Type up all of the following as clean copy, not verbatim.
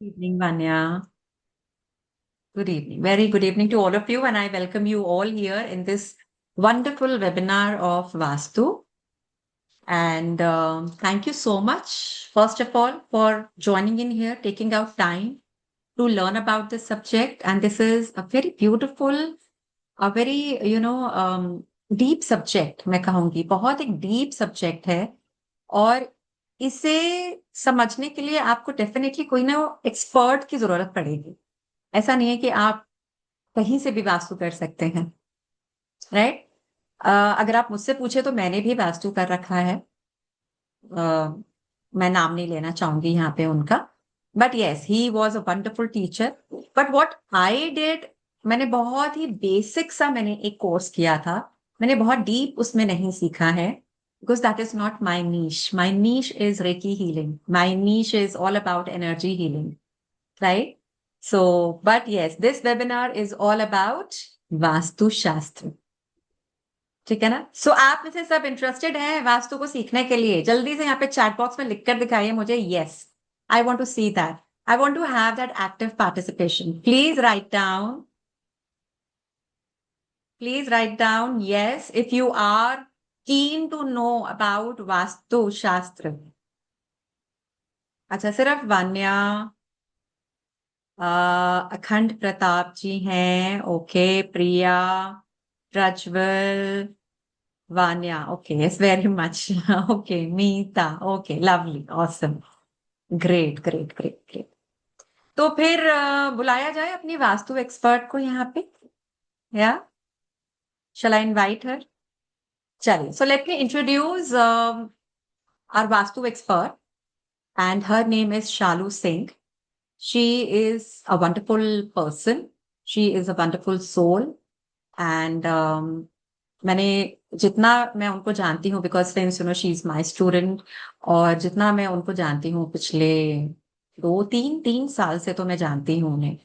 Evening, Vanya. Good evening. Very good evening to all of you, and I welcome you all here in this wonderful webinar of Vastu. And thank you so much, first of all, for joining in here, taking out time to learn about this subject. And this is a very beautiful, a very, deep subject, मैं कहूँगी बहुत एक deep subject है और इसे समझने के लिए आपको डेफिनेटली कोई ना एक्सपर्ट की जरूरत पड़ेगी। ऐसा नहीं है कि आप कहीं से भी वास्तु कर सकते हैं, राइट? अगर आप मुझसे पूछे तो मैंने भी वास्तु कर रखा है। मैं नाम नहीं लेना चाहूंगी यहाँ पे उनका, but yes he was a wonderful teacher. But what I did, मैंने बहुत ही बेसिक सा मैंने एक कोर्स किया था। मैंने बहुत डीप उसमें नहीं सीखा है, because that is not my niche. My niche is recce healing, my niche is all about energy healing, right? So, but yes, this webinar is all about Vastu शास्त्र। ठीक है ना? सो आप में से सब इंटरेस्टेड हैं वास्तु को सीखने के लिए? जल्दी से यहाँ पे चैट बॉक्स में लिखकर दिखाइए मुझे yes, I want to see that, I want to have that active participation. Please write down yes if you are keen to know about Vastu Shastra. अच्छा, सिर्फ वान्या, अखंड प्रताप जी हैं, okay. Priya, Prajwal, Vanya, okay, yes very much, okay. Meeta, okay, lovely, awesome, great great great great. तो फिर बुलाया जाए अपनी vastu expert को यहाँ पे, या शैल आई इनवाइट हर? चलिए, so let me introduce our Vastu expert and her name is Shalu Singh. She is a wonderful person. She is a wonderful soul. And मैंने जितना मैं उनको जानती हूँ, because friends she is my student, और जितना मैं उनको जानती हूँ पिछले दो तीन तीन साल से तो मैं जानती हूँ उन्हें।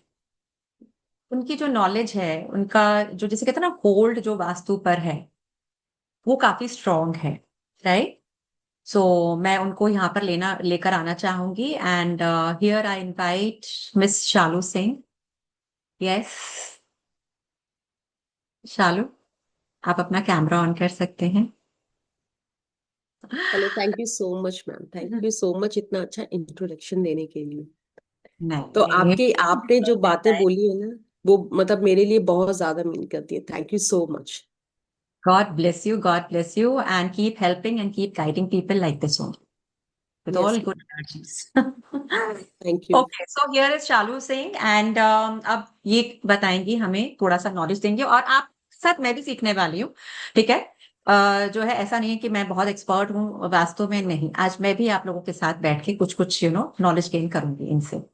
उनकी जो नॉलेज है, उनका जो जैसे कहते हैं ना होल्ड जो वास्तु पर है, वो काफी स्ट्रांग है, राइट? सो मैं उनको यहाँ पर लेकर आना चाहूंगी। And here I invite miss Shalu Singh. Yes Shalu, आप अपना कैमरा ऑन कर सकते हैं। Hello, thank you so much ma'am, thank you so much इतना अच्छा इंट्रोडक्शन देने के लिए। तो नहीं, आपने जो बातें बोली है ना, वो मतलब मेरे लिए बहुत ज्यादा मीन करती है। Thank you so much. God bless you, and keep helping and keep guiding people like this only, with yes all good ma'am, energies. Thank you. Okay, so here is Shalu Singh, and अब ये बताएंगी हमें, थोड़ा सा knowledge देंगे, और आप साथ मैं भी सीखने वाली हूँ, ठीक है? जो है ऐसा नहीं है कि मैं बहुत एक्सपर्ट हूँ वास्तव में, नहीं। आज मैं भी आप लोगों के साथ बैठ के कुछ कुछ नॉलेज गेन करूंगी इनसे।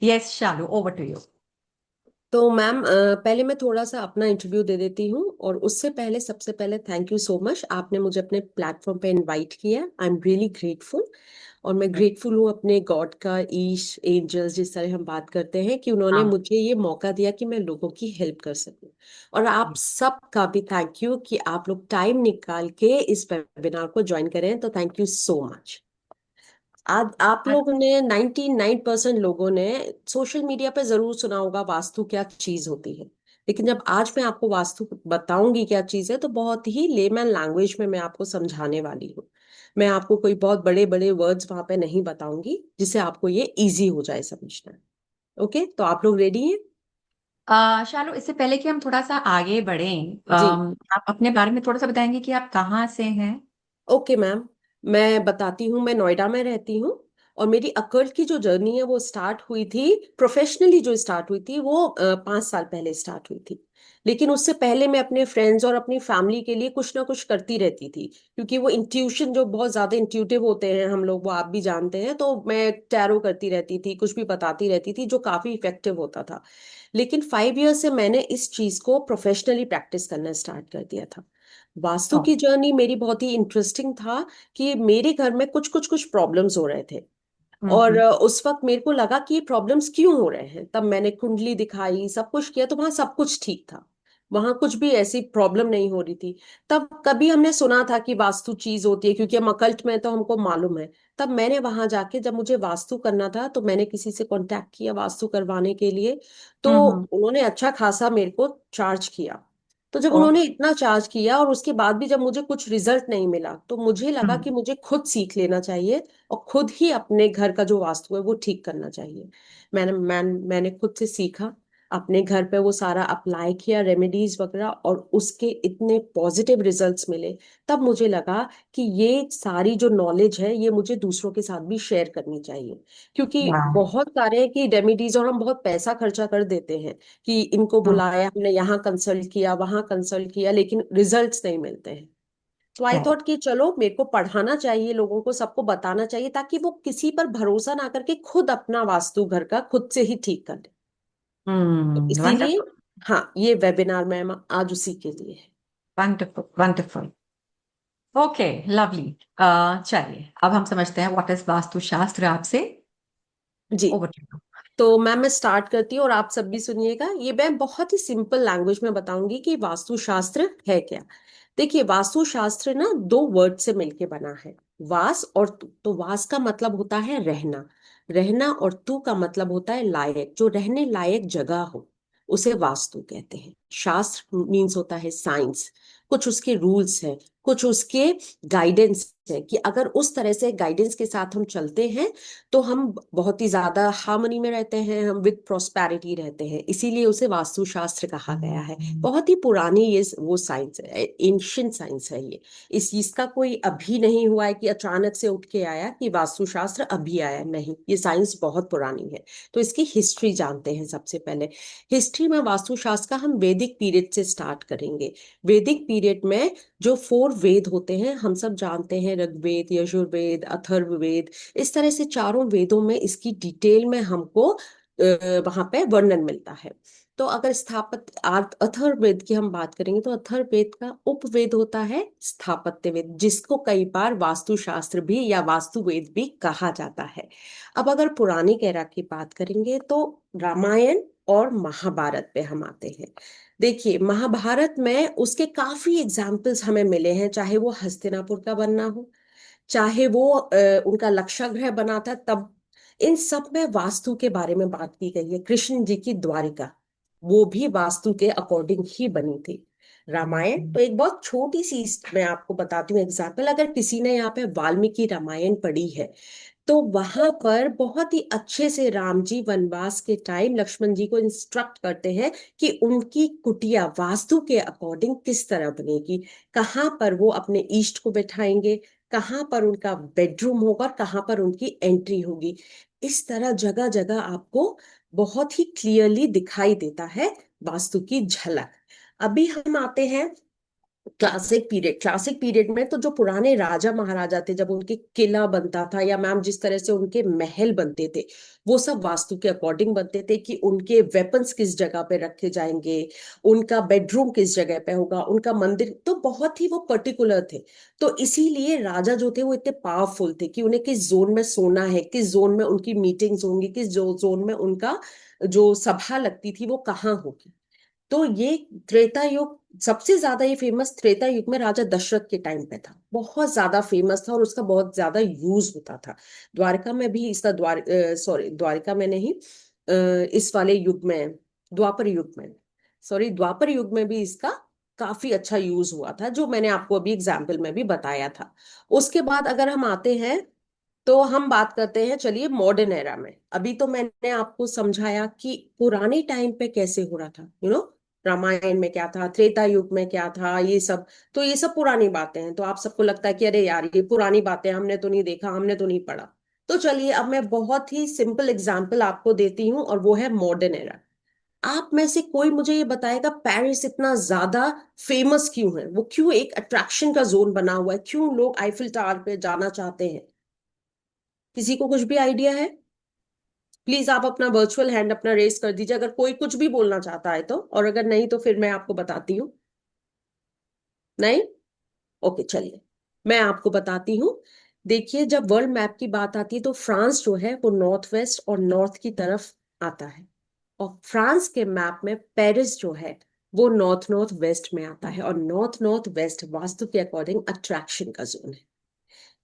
Yes Shalu, over to you. तो मैम, पहले मैं थोड़ा सा अपना इंटरव्यू दे देती हूँ, और उससे पहले सबसे पहले थैंक यू सो मच, आपने मुझे अपने प्लेटफॉर्म पे इनवाइट किया। I am really grateful. और मैं ग्रेटफुल हूँ अपने गॉड का, ईश, एंजल्स, जिस तरह हम बात करते हैं, कि उन्होंने हाँ, मुझे ये मौका दिया कि मैं लोगों की हेल्प कर सकूं। और आप सबका भी थैंक यू कि आप लोग टाइम निकाल के इस वेबिनार को ज्वाइन करें, तो थैंक यू सो मच। आज आप लोगों ने 99% लोगों ने सोशल मीडिया पे जरूर सुना होगा वास्तु क्या चीज होती है। लेकिन जब आज मैं आपको वास्तु बताऊंगी क्या चीज है, तो बहुत ही लेमैन लैंग्वेज में मैं आपको समझाने वाली हूँ। मैं आपको कोई बहुत बड़े बड़े वर्ड्स वहां पे नहीं बताऊंगी, जिससे आपको ये इजी हो जाए समझना। ओके, तो आप लोग रेडी हैं? शालू, इससे पहले कि हम थोड़ा सा आगे बढ़ें, जी। आप अपने बारे में थोड़ा सा बताएंगे कि आप कहाँ से हैं? ओके मैम, मैं बताती हूँ। मैं नोएडा में रहती हूँ, और मेरी अकल्ट की जो जर्नी है वो स्टार्ट हुई थी, प्रोफेशनली जो स्टार्ट हुई थी वो 5 साल पहले स्टार्ट हुई थी। लेकिन उससे पहले मैं अपने फ्रेंड्स और अपनी फैमिली के लिए कुछ ना कुछ करती रहती थी, क्योंकि वो इंट्यूशन जो बहुत ज्यादा इंट्यूटिव होते हैं हम लोग, वो आप भी जानते हैं। तो मैं टैरो करती रहती थी, कुछ भी बताती रहती थी, जो काफी इफेक्टिव होता था। लेकिन 5 ईयर से मैंने इस चीज को प्रोफेशनली प्रैक्टिस करना स्टार्ट कर दिया था। वास्तु ओ, की जर्नी मेरी बहुत ही इंटरेस्टिंग था, कि मेरे घर में कुछ कुछ कुछ प्रॉब्लम्स हो रहे थे। और हम्म, उस वक्त मेरे को लगा कि ये प्रॉब्लम्स क्यों हो रहे हैं। तब मैंने कुंडली दिखाई, सब कुछ किया, तो वहां सब कुछ ठीक था। वहां कुछ भी ऐसी प्रॉब्लम नहीं हो रही थी। तब कभी हमने सुना था कि वास्तु चीज होती है, क्योंकि हम अकल्ट में, तो हमको मालूम है। तब मैंने वहां जाके, जब मुझे वास्तु करना था, तो मैंने किसी से कांटेक्ट किया वास्तु करवाने के लिए। तो हम्म। उन्होंने अच्छा खासा मेरे को चार्ज किया। तो जब ओके। उन्होंने इतना चार्ज किया और उसके बाद भी जब मुझे कुछ रिजल्ट नहीं मिला, तो मुझे लगा हम्म। कि मुझे खुद सीख लेना चाहिए और खुद ही अपने घर का जो वास्तु है वो ठीक करना चाहिए। मैंने खुद से सीखा, अपने घर पे वो सारा अप्लाई किया, रेमेडीज वगैरह, और उसके इतने पॉजिटिव रिजल्ट्स मिले। तब मुझे लगा कि ये सारी जो नॉलेज है ये मुझे दूसरों के साथ भी शेयर करनी चाहिए। क्योंकि वाह। बहुत सारे हैं कि रेमेडीज, और हम बहुत पैसा खर्चा कर देते हैं कि इनको हम्म। बुलाया, हमने यहाँ कंसल्ट किया, वहां कंसल्ट किया, लेकिन रिजल्ट्स नहीं मिलते हैं। तो आई correct। थॉट कि चलो मेरे को पढ़ाना चाहिए, लोगों को सबको बताना चाहिए, ताकि वो किसी पर भरोसा ना करके खुद अपना वास्तु घर का खुद से ही ठीक कर ले। तो इसीलिए वंडरफुल। हाँ, ये वेबिनार मैम आज उसी के लिए है। Wonderful wonderful. ओके। लवली। चलिए अब हम समझते हैं व्हाट इज वास्तुशास्त्र आपसे। जी। Over to you. तो मैम मैं स्टार्ट करती हूँ और आप सब भी सुनिएगा। ये मैं बहुत ही सिंपल लैंग्वेज में बताऊंगी कि वास्तुशास्त्र है क्या। देखिए, वास्तुशास्त्र ना दो वर्ड से मिलके बना है, वास और तु। तो वास का मतलब होता है रहना, रहना, और तु का मतलब होता है लायक, जो रहने लायक जगह हो उसे वास्तु कहते हैं। शास्त्र मीन्स होता है साइंस। कुछ उसके रूल्स हैं, कुछ उसके गाइडेंस है, कि अगर उस तरह से गाइडेंस के साथ हम चलते हैं तो हम बहुत ही ज्यादा हार्मनी में रहते हैं, हम विद प्रॉस्पेरिटी रहते हैं। इसीलिए उसे वास्तुशास्त्र कहा गया है। बहुत ही पुरानी ये वो साइंस है, एंशियंट साइंस है ये। इस चीज का कोई अभी नहीं हुआ है कि अचानक से उठ के आया कि वास्तुशास्त्र अभी आया, नहीं, ये साइंस बहुत पुरानी है। तो इसकी हिस्ट्री जानते हैं सबसे पहले। हिस्ट्री में वास्तुशास्त्र का हम वैदिक पीरियड से स्टार्ट करेंगे। वैदिक पीरियड में जो 4 वेद होते हैं, हम सब जानते हैं, ऋग्वेद, यजुर्वेद, अथर्ववेद, इस तरह से चारों वेदों में इसकी डिटेल में हमको वहां पे वर्णन मिलता है। तो अगर अथर्ववेद की हम बात करेंगे, तो अथर्ववेद का उपवेद होता है स्थापत्य वेद, जिसको कई बार वास्तुशास्त्र भी या वास्तुवेद भी कहा जाता है। अब अगर पुरानी एरा की बात करेंगे, तो रामायण और महाभारत पे हम आते हैं। देखिए, महाभारत में उसके काफी एग्जाम्पल्स हमें मिले हैं, चाहे वो हस्तिनापुर का बनना हो, चाहे वो उनका लक्षागृह बना था तब, इन सब में वास्तु के बारे में बात की गई है। कृष्ण जी की द्वारिका, वो भी वास्तु के अकॉर्डिंग ही बनी थी। रामायण तो एक बहुत छोटी सी, मैं आपको बताती हूँ एग्जाम्पल। अगर किसी ने यहाँ पे वाल्मीकि रामायण पढ़ी है, तो वहां पर बहुत ही अच्छे से राम जी वनवास के टाइम लक्ष्मण जी को इंस्ट्रक्ट करते हैं कि उनकी कुटिया वास्तु के अकॉर्डिंग किस तरह बनेगी, कहाँ पर वो अपने ईष्ट को बैठाएंगे, कहाँ पर उनका बेडरूम होगा और कहाँ पर उनकी एंट्री होगी। इस तरह जगह जगह आपको बहुत ही क्लियरली दिखाई देता है वास्तु की झलक। अभी हम आते हैं क्लासिक पीरियड। क्लासिक पीरियड में तो जो पुराने राजा महाराजा थे, जब उनके किला बनता था, या मैम जिस तरह से उनके महल बनते थे, वो सब वास्तु के अकॉर्डिंग बनते थे, कि उनके वेपन्स किस जगह पे रखे जाएंगे, उनका बेडरूम किस जगह पे होगा, उनका मंदिर, तो बहुत ही वो पर्टिकुलर थे। तो इसीलिए राजा जो थे वो इतने पावरफुल थे कि उन्हें किस जोन में सोना है, किस जोन में उनकी मीटिंग्स होंगी, किस जो जोन में उनका जो सभा लगती थी वो कहाँ होगी। तो ये त्रेता युग, सबसे ज्यादा ये फेमस त्रेता युग में राजा दशरथ के टाइम पे था, बहुत ज्यादा फेमस था और उसका बहुत ज्यादा यूज होता था। द्वारका में भी इसका सॉरी, द्वारका में नहीं, इस वाले युग में, द्वापर युग में, सॉरी, द्वापर युग में भी इसका काफी अच्छा यूज हुआ था, जो मैंने आपको अभी एग्जाम्पल में भी बताया था। उसके बाद अगर हम आते हैं, तो हम बात करते हैं, चलिए, मॉडर्न एरा में। अभी तो मैंने आपको समझाया कि पुराने टाइम पे कैसे हो रहा था, रामायण में क्या था, त्रेता युग में क्या था, ये सब। तो ये सब पुरानी बातें हैं, तो आप सबको लगता है कि अरे यार, ये पुरानी बातें, हमने तो नहीं देखा, हमने तो नहीं पढ़ा। तो चलिए, अब मैं बहुत ही सिंपल एग्जांपल आपको देती हूँ, और वो है मॉडर्न एरा। आप में से कोई मुझे ये बताएगा, पेरिस इतना ज्यादा फेमस क्यों है, वो क्यों एक अट्रैक्शन का जोन बना हुआ है, क्यों लोग आईफिल टावर पे जाना चाहते हैं? किसी को कुछ भी आइडिया है? प्लीज आप अपना वर्चुअल हैंड अपना रेस कर दीजिए, अगर कोई कुछ भी बोलना चाहता है तो, और अगर नहीं तो फिर मैं आपको बताती हूँ। नहीं? ओके, चलिए, मैं आपको बताती हूँ। देखिए, जब वर्ल्ड मैप की बात आती है, तो फ्रांस जो है वो नॉर्थ वेस्ट और नॉर्थ की तरफ आता है। और फ्रांस के मैप में पेरिस जो है वो नॉर्थ नॉर्थ वेस्ट में आता है, और नॉर्थ नॉर्थ वेस्ट वास्तु के अकॉर्डिंग अट्रैक्शन का जोन है।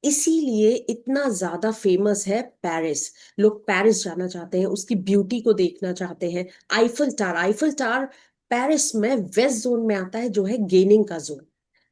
इसीलिए इतना ज्यादा फेमस है पेरिस। लोग पेरिस जाना चाहते हैं, उसकी ब्यूटी को देखना चाहते हैं। आईफल टावर पेरिस में वेस्ट जोन में आता है, जो है गेनिंग का जोन।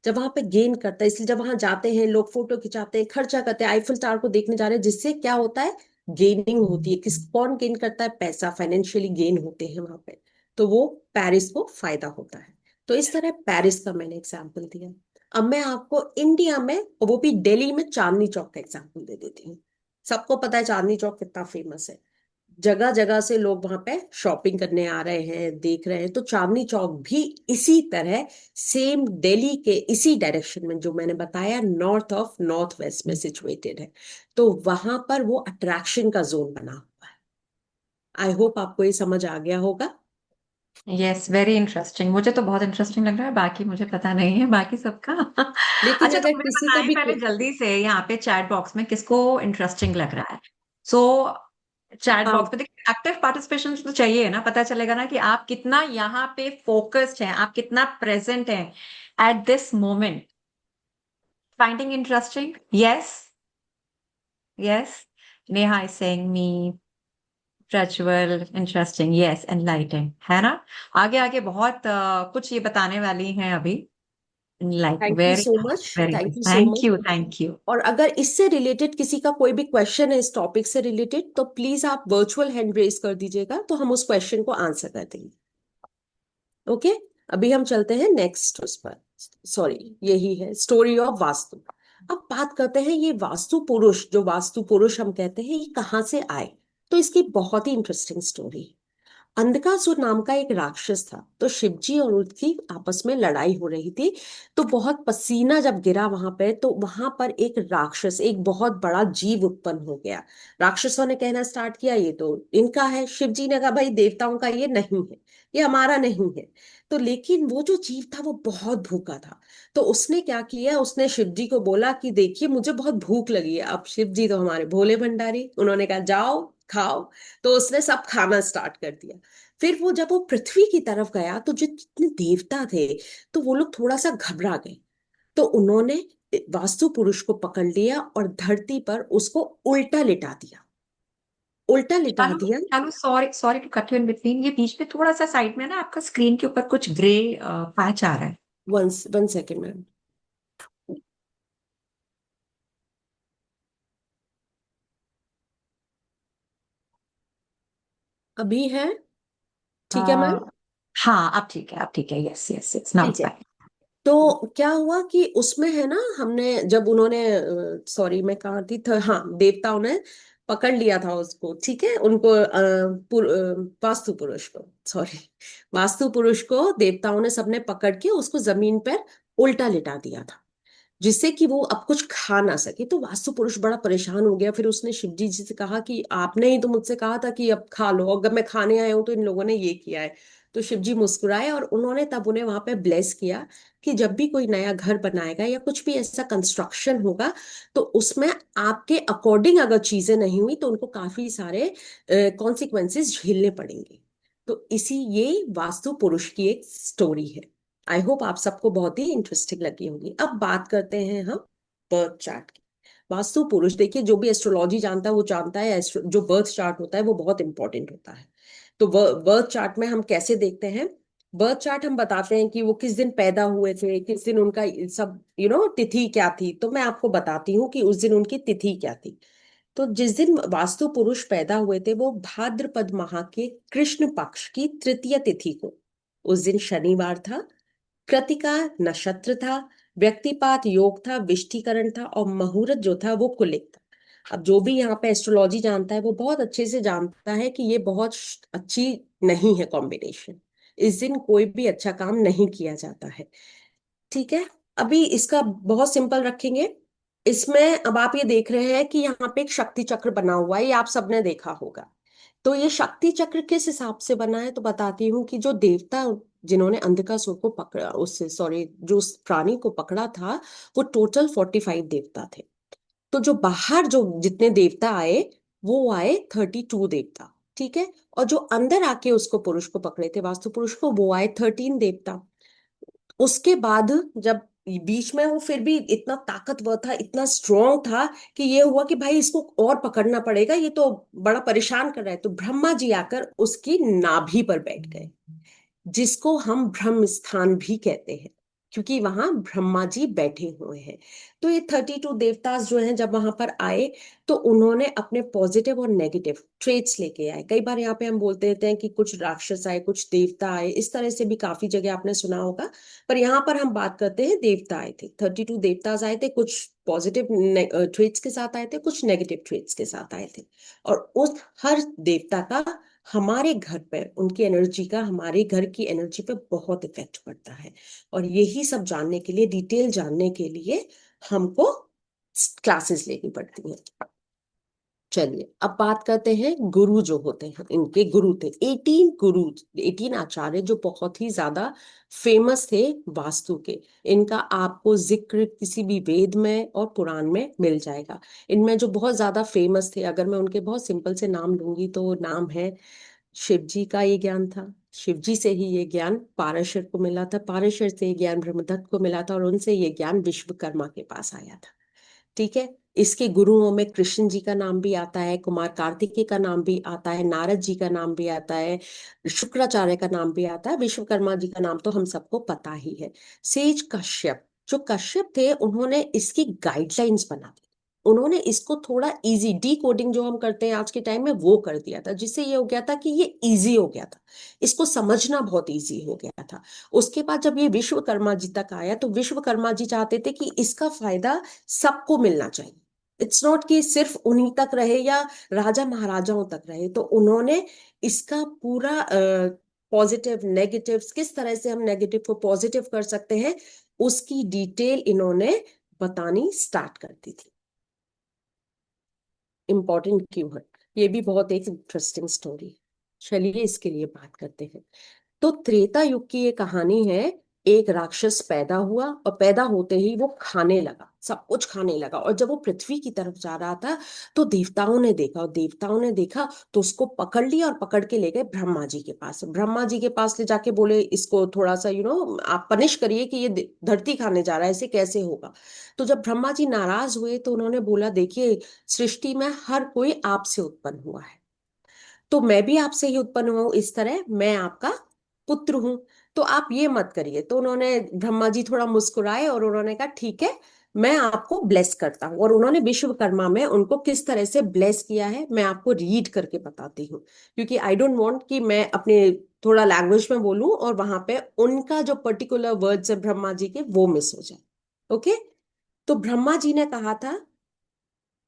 जब वहां पे गेन करता है, इसलिए जब वहां जाते हैं लोग, फोटो खिंचाते हैं, खर्चा करते हैं, आईफल टावर को देखने जा रहे हैं, जिससे क्या होता है, गेनिंग होती है। कौन गेन करता है? पैसा, फाइनेंशियली गेन होते हैं वहां पे। तो वो पेरिस को फायदा होता है। तो इस तरह पेरिस का मैंने एग्जाम्पल दिया। अब मैं आपको इंडिया में, और वो भी दिल्ली में, चांदनी चौक का एग्जांपल दे देती हूँ। सबको पता है चांदनी चौक कितना फेमस है। जगह जगह से लोग वहां पे शॉपिंग करने आ रहे हैं, देख रहे हैं। तो चांदनी चौक भी इसी तरह, सेम दिल्ली के इसी डायरेक्शन में जो मैंने बताया, नॉर्थ ऑफ नॉर्थ वेस्ट में सिचुएटेड है। तो वहां पर वो अट्रैक्शन का जोन बना हुआ है। आई होप आपको ये समझ आ गया होगा। Yes, very interesting. मुझे तो बहुत इंटरेस्टिंग लग रहा है, बाकी मुझे पता नहीं है बाकी सबका। लेकिन अच्छा, तो अगर मुझे किसी को बताएं भी पहले जल्दी से यहाँ पे चैट बॉक्स में किसको इंटरेस्टिंग लग रहा है। सो चैट हाँ, बॉक्स में देखिए, एक्टिव पार्टिसिपेशन तो चाहिए ना, पता चलेगा ना कि आप कितना यहाँ पे फोकस्ड हैं, आप कितना प्रेजेंट हैं at this moment. Finding interesting, yes. Yes, Neha is saying me Prajwal interesting, yes, enlightening, है ना। आगे आगे बहुत कुछ ये बताने वाली हैं अभी। Enlightening, thank you very so nice, much, very thank good, you so thank much. You, thank you. और अगर इससे रिलेटेड किसी का कोई भी क्वेश्चन है, इस टॉपिक से रिलेटेड, तो प्लीज आप वर्चुअल हैंड रेज कर दीजिएगा, तो हम उस क्वेश्चन को आंसर कर देंगे। ओके, अभी हम चलते हैं नेक्स्ट उस पर। सॉरी, यही है स्टोरी ऑफ वास्तु। अब बात करते हैं, ये वास्तु पुरुष, जो वास्तु पुरुष हम कहते हैं, ये कहाँ से आए। तो इसकी बहुत ही इंटरेस्टिंग स्टोरी। अंधकासुर नाम का एक राक्षस था। तो शिवजी और उसकी आपस में लड़ाई हो रही थी। तो बहुत पसीना जब गिरा वहां पे, तो वहां पर एक राक्षस, एक बहुत बड़ा जीव उत्पन्न हो गया। राक्षसों ने कहना स्टार्ट किया, ये तो इनका है। शिवजी ने कहा, भाई देवताओं का ये नहीं है, ये हमारा नहीं है। तो लेकिन वो जो जीव था वो बहुत भूखा था। तो उसने क्या किया, उसने शिवजी को बोला कि देखिए मुझे बहुत भूख लगी है। अब शिवजी तो हमारे भोले भंडारी, उन्होंने कहा जाओ खाओ। तो उसने सब खाना स्टार्ट कर दिया। फिर वो जब वो पृथ्वी की तरफ गया, तो जो जितने देवता थे, तो वो लोग थोड़ा सा घबरा गए। तो उन्होंने वास्तु पुरुष को पकड़ लिया और धरती पर उसको उल्टा लिटा दिया। उल्टा लिटा चालू, दिया। चालू, sorry sorry to cut you in between, ये बीच में थोड़ा सा साइड में ना आपका स्क्रीन के ऊपर कुछ ग्रे पैच आ रहा है। One one second ma'am. अभी है? ठीक है मैम। अ, हाँ, अब ठीक है, अब ठीक है, यस यस यस, नाउ ठीक इट्स है। फाइन। तो क्या हुआ कि उसमें है ना, हमने जब उन्होंने, सॉरी मैं कहाँ थी, हाँ, देवताओं ने पकड़ लिया था उसको, ठीक है, उनको वास्तु पुरुष को, सॉरी, वास्तु पुरुष को देवताओं ने सबने पकड़ के उसको जमीन पर उल्टा लिटा दिया था, जिससे कि वो अब कुछ खा ना सके। तो वास्तु पुरुष बड़ा परेशान हो गया। फिर उसने शिवजी जी से कहा कि आपने ही तो मुझसे कहा था कि अब खा लो, अगर मैं खाने आया हूं तो इन लोगों ने ये किया है। तो शिवजी मुस्कुराए, और उन्होंने तब उन्हें वहां पे ब्लेस किया कि जब भी कोई नया घर बनाएगा या कुछ भी ऐसा कंस्ट्रक्शन होगा, तो उसमें आपके अकॉर्डिंग अगर चीजें नहीं हुई, तो उनको काफी सारे कॉन्सिक्वेंसेस झेलने पड़ेंगे। तो इसी ये वास्तु पुरुष की एक स्टोरी है। आई होप आप सबको बहुत ही इंटरेस्टिंग लगी होगी। अब बात करते हैं हम बर्थ चार्ट की। वास्तु पुरुष, देखिए जो भी एस्ट्रोलॉजी जानता है वो जानता है, जो बर्थ चार्ट होता है वो बहुत इंपॉर्टेंट होता है। तो बर्थ चार्ट में हम कैसे देखते हैं? बर्थ चार्ट हम बताते हैं कि वो किस दिन पैदा हुए थे, किस दिन उनका सब तिथि क्या थी। तो मैं आपको बताती हूँ कि उस दिन उनकी तिथि क्या थी। तो जिस दिन वास्तु पुरुष पैदा हुए थे, वो भाद्रपद माह के कृष्ण पक्ष की तृतीय तिथि को, उस दिन शनिवार था। कृतिका नक्षत्र था। व्यक्तिपात योग था, विष्टिकरण था, और मुहूर्त जो था वो कुलिक था। अब जो भी यहाँ पे एस्ट्रोलॉजी जानता है वो बहुत अच्छे से जानता है कि ये बहुत अच्छी नहीं है कॉम्बिनेशन। इस दिन कोई भी अच्छा काम नहीं किया जाता है। ठीक है। अभी इसका बहुत सिंपल रखेंगे। इसमें अब आप ये देख रहे हैं कि यहाँ पे एक शक्ति चक्र बना हुआ है, ये आप सबने देखा होगा। तो ये शक्ति चक्र किस हिसाब से बना है, तो बताती हूँ कि जो देवता जिन्होंने अंधकासुर को पकड़ा, उससे सॉरी, जो उस प्राणी को पकड़ा था, वो टोटल 45 देवता थे। तो जो बाहर जो जितने देवता आए, वो आए 32 देवता। ठीक है। और जो अंदर आके उसको पुरुष को पकड़े थे, वास्तु पुरुष को, वो आए 13 देवता। उसके बाद जब बीच में वो फिर भी इतना ताकतवर था, इतना स्ट्रांग था, कि ये हुआ कि भाई इसको और पकड़ना पड़ेगा, ये तो बड़ा परेशान कर रहा है। तो ब्रह्मा जी आकर उसकी नाभि पर बैठ गए, जिसको हम ब्रह्म स्थान भी कहते हैं, क्योंकि वहां ब्रह्मा जी बैठे हुए हैं। तो ये 32 देवतास जो हैं जब वहां पर आए, तो उन्होंने अपने पॉजिटिव और नेगेटिव ट्रेट्स लेके आए। कई बार यहाँ पे हम बोलते रहते हैं कि कुछ राक्षस आए, कुछ देवता आए, इस तरह से भी काफी जगह आपने सुना होगा। पर यहाँ पर हम बात करते हैं देवता आए थे, 32 देवतास आए थे। कुछ पॉजिटिव ट्रेट्स के साथ आए थे, कुछ नेगेटिव ट्रेट्स के साथ आए थे। और उस हर देवता का हमारे घर पर, उनकी एनर्जी का हमारे घर की एनर्जी पे बहुत इफेक्ट पड़ता है। और यही सब जानने के लिए, डिटेल जानने के लिए, हमको क्लासेस लेनी पड़ती हैं। चलिए अब बात करते हैं गुरु जो होते हैं। इनके गुरु थे 18 गुरु, 18 आचार्य, जो बहुत ही ज्यादा फेमस थे वास्तु के। इनका आपको जिक्र किसी भी वेद में और पुराण में मिल जाएगा। इनमें जो बहुत ज्यादा फेमस थे, अगर मैं उनके बहुत सिंपल से नाम लूंगी, तो नाम है, शिव जी का ये ज्ञान था, शिव जी से ही ये ज्ञान पाराशर को मिला था, पाराशर से ये ज्ञान ब्रह्मदत्त को मिला था, और उनसे ये ज्ञान विश्वकर्मा के पास आया था। ठीक है। इसके गुरुओं में कृष्ण जी का नाम भी आता है, कुमार कार्तिकेय का नाम भी आता है, नारद जी का नाम भी आता है, शुक्राचार्य का नाम भी आता है, विश्वकर्मा जी का नाम तो हम सबको पता ही है। सेज कश्यप, जो कश्यप थे, उन्होंने इसकी गाइडलाइंस बना दी। उन्होंने इसको थोड़ा इजी, डी कोडिंग जो हम करते हैं आज के टाइम में, वो कर दिया था, जिससे ये हो गया था कि ये इजी हो गया था, इसको समझना बहुत इजी हो गया था। उसके बाद जब ये विश्वकर्मा जी तक आया, तो विश्वकर्मा जी चाहते थे कि इसका फायदा सबको मिलना चाहिए। इट्स नॉट कि सिर्फ उन्हीं तक रहे या राजा महाराजाओं तक रहे। तो उन्होंने इसका पूरा पॉजिटिव नेगेटिव, किस तरह से हम नेगेटिव को पॉजिटिव कर सकते हैं, उसकी डिटेल इन्होंने बतानी स्टार्ट कर दी थी। इंपॉर्टेंट क्यों है, ये भी बहुत एक इंटरेस्टिंग स्टोरी है। चलिए इसके लिए बात करते हैं। तो त्रेता युग की ये कहानी है। एक राक्षस पैदा हुआ, और पैदा होते ही वो खाने लगा, सब कुछ खाने लगा। और जब वो पृथ्वी की तरफ जा रहा था, तो देवताओं ने देखा, और देवताओं ने देखा तो उसको पकड़ लिया, और पकड़ के ले गए ब्रह्मा जी के पास। ब्रह्मा जी के पास ले जाके बोले, इसको थोड़ा सा आप पनिश करिए, कि ये धरती खाने जा रहा है, ऐसे कैसे होगा। तो जब ब्रह्मा जी नाराज हुए, तो उन्होंने बोला, देखिए, सृष्टि में हर कोई आपसे उत्पन्न हुआ है, तो मैं भी आपसे ही उत्पन्न हुआ हूं, इस तरह मैं आपका पुत्र हूं, तो आप ये मत करिए। तो उन्होंने, ब्रह्मा जी थोड़ा मुस्कुराए, और उन्होंने कहा, ठीक है, मैं आपको ब्लेस करता हूं। और उन्होंने विश्वकर्मा में उनको किस तरह से ब्लेस किया है, मैं आपको रीड करके बताती हूँ, क्योंकि आई डोंट वांट कि मैं अपने थोड़ा लैंग्वेज में बोलूं, और वहां पे उनका जो पर्टिकुलर वर्ड्स है ब्रह्मा जी के, वो मिस हो जाए। ओके। तो ब्रह्मा जी ने कहा था,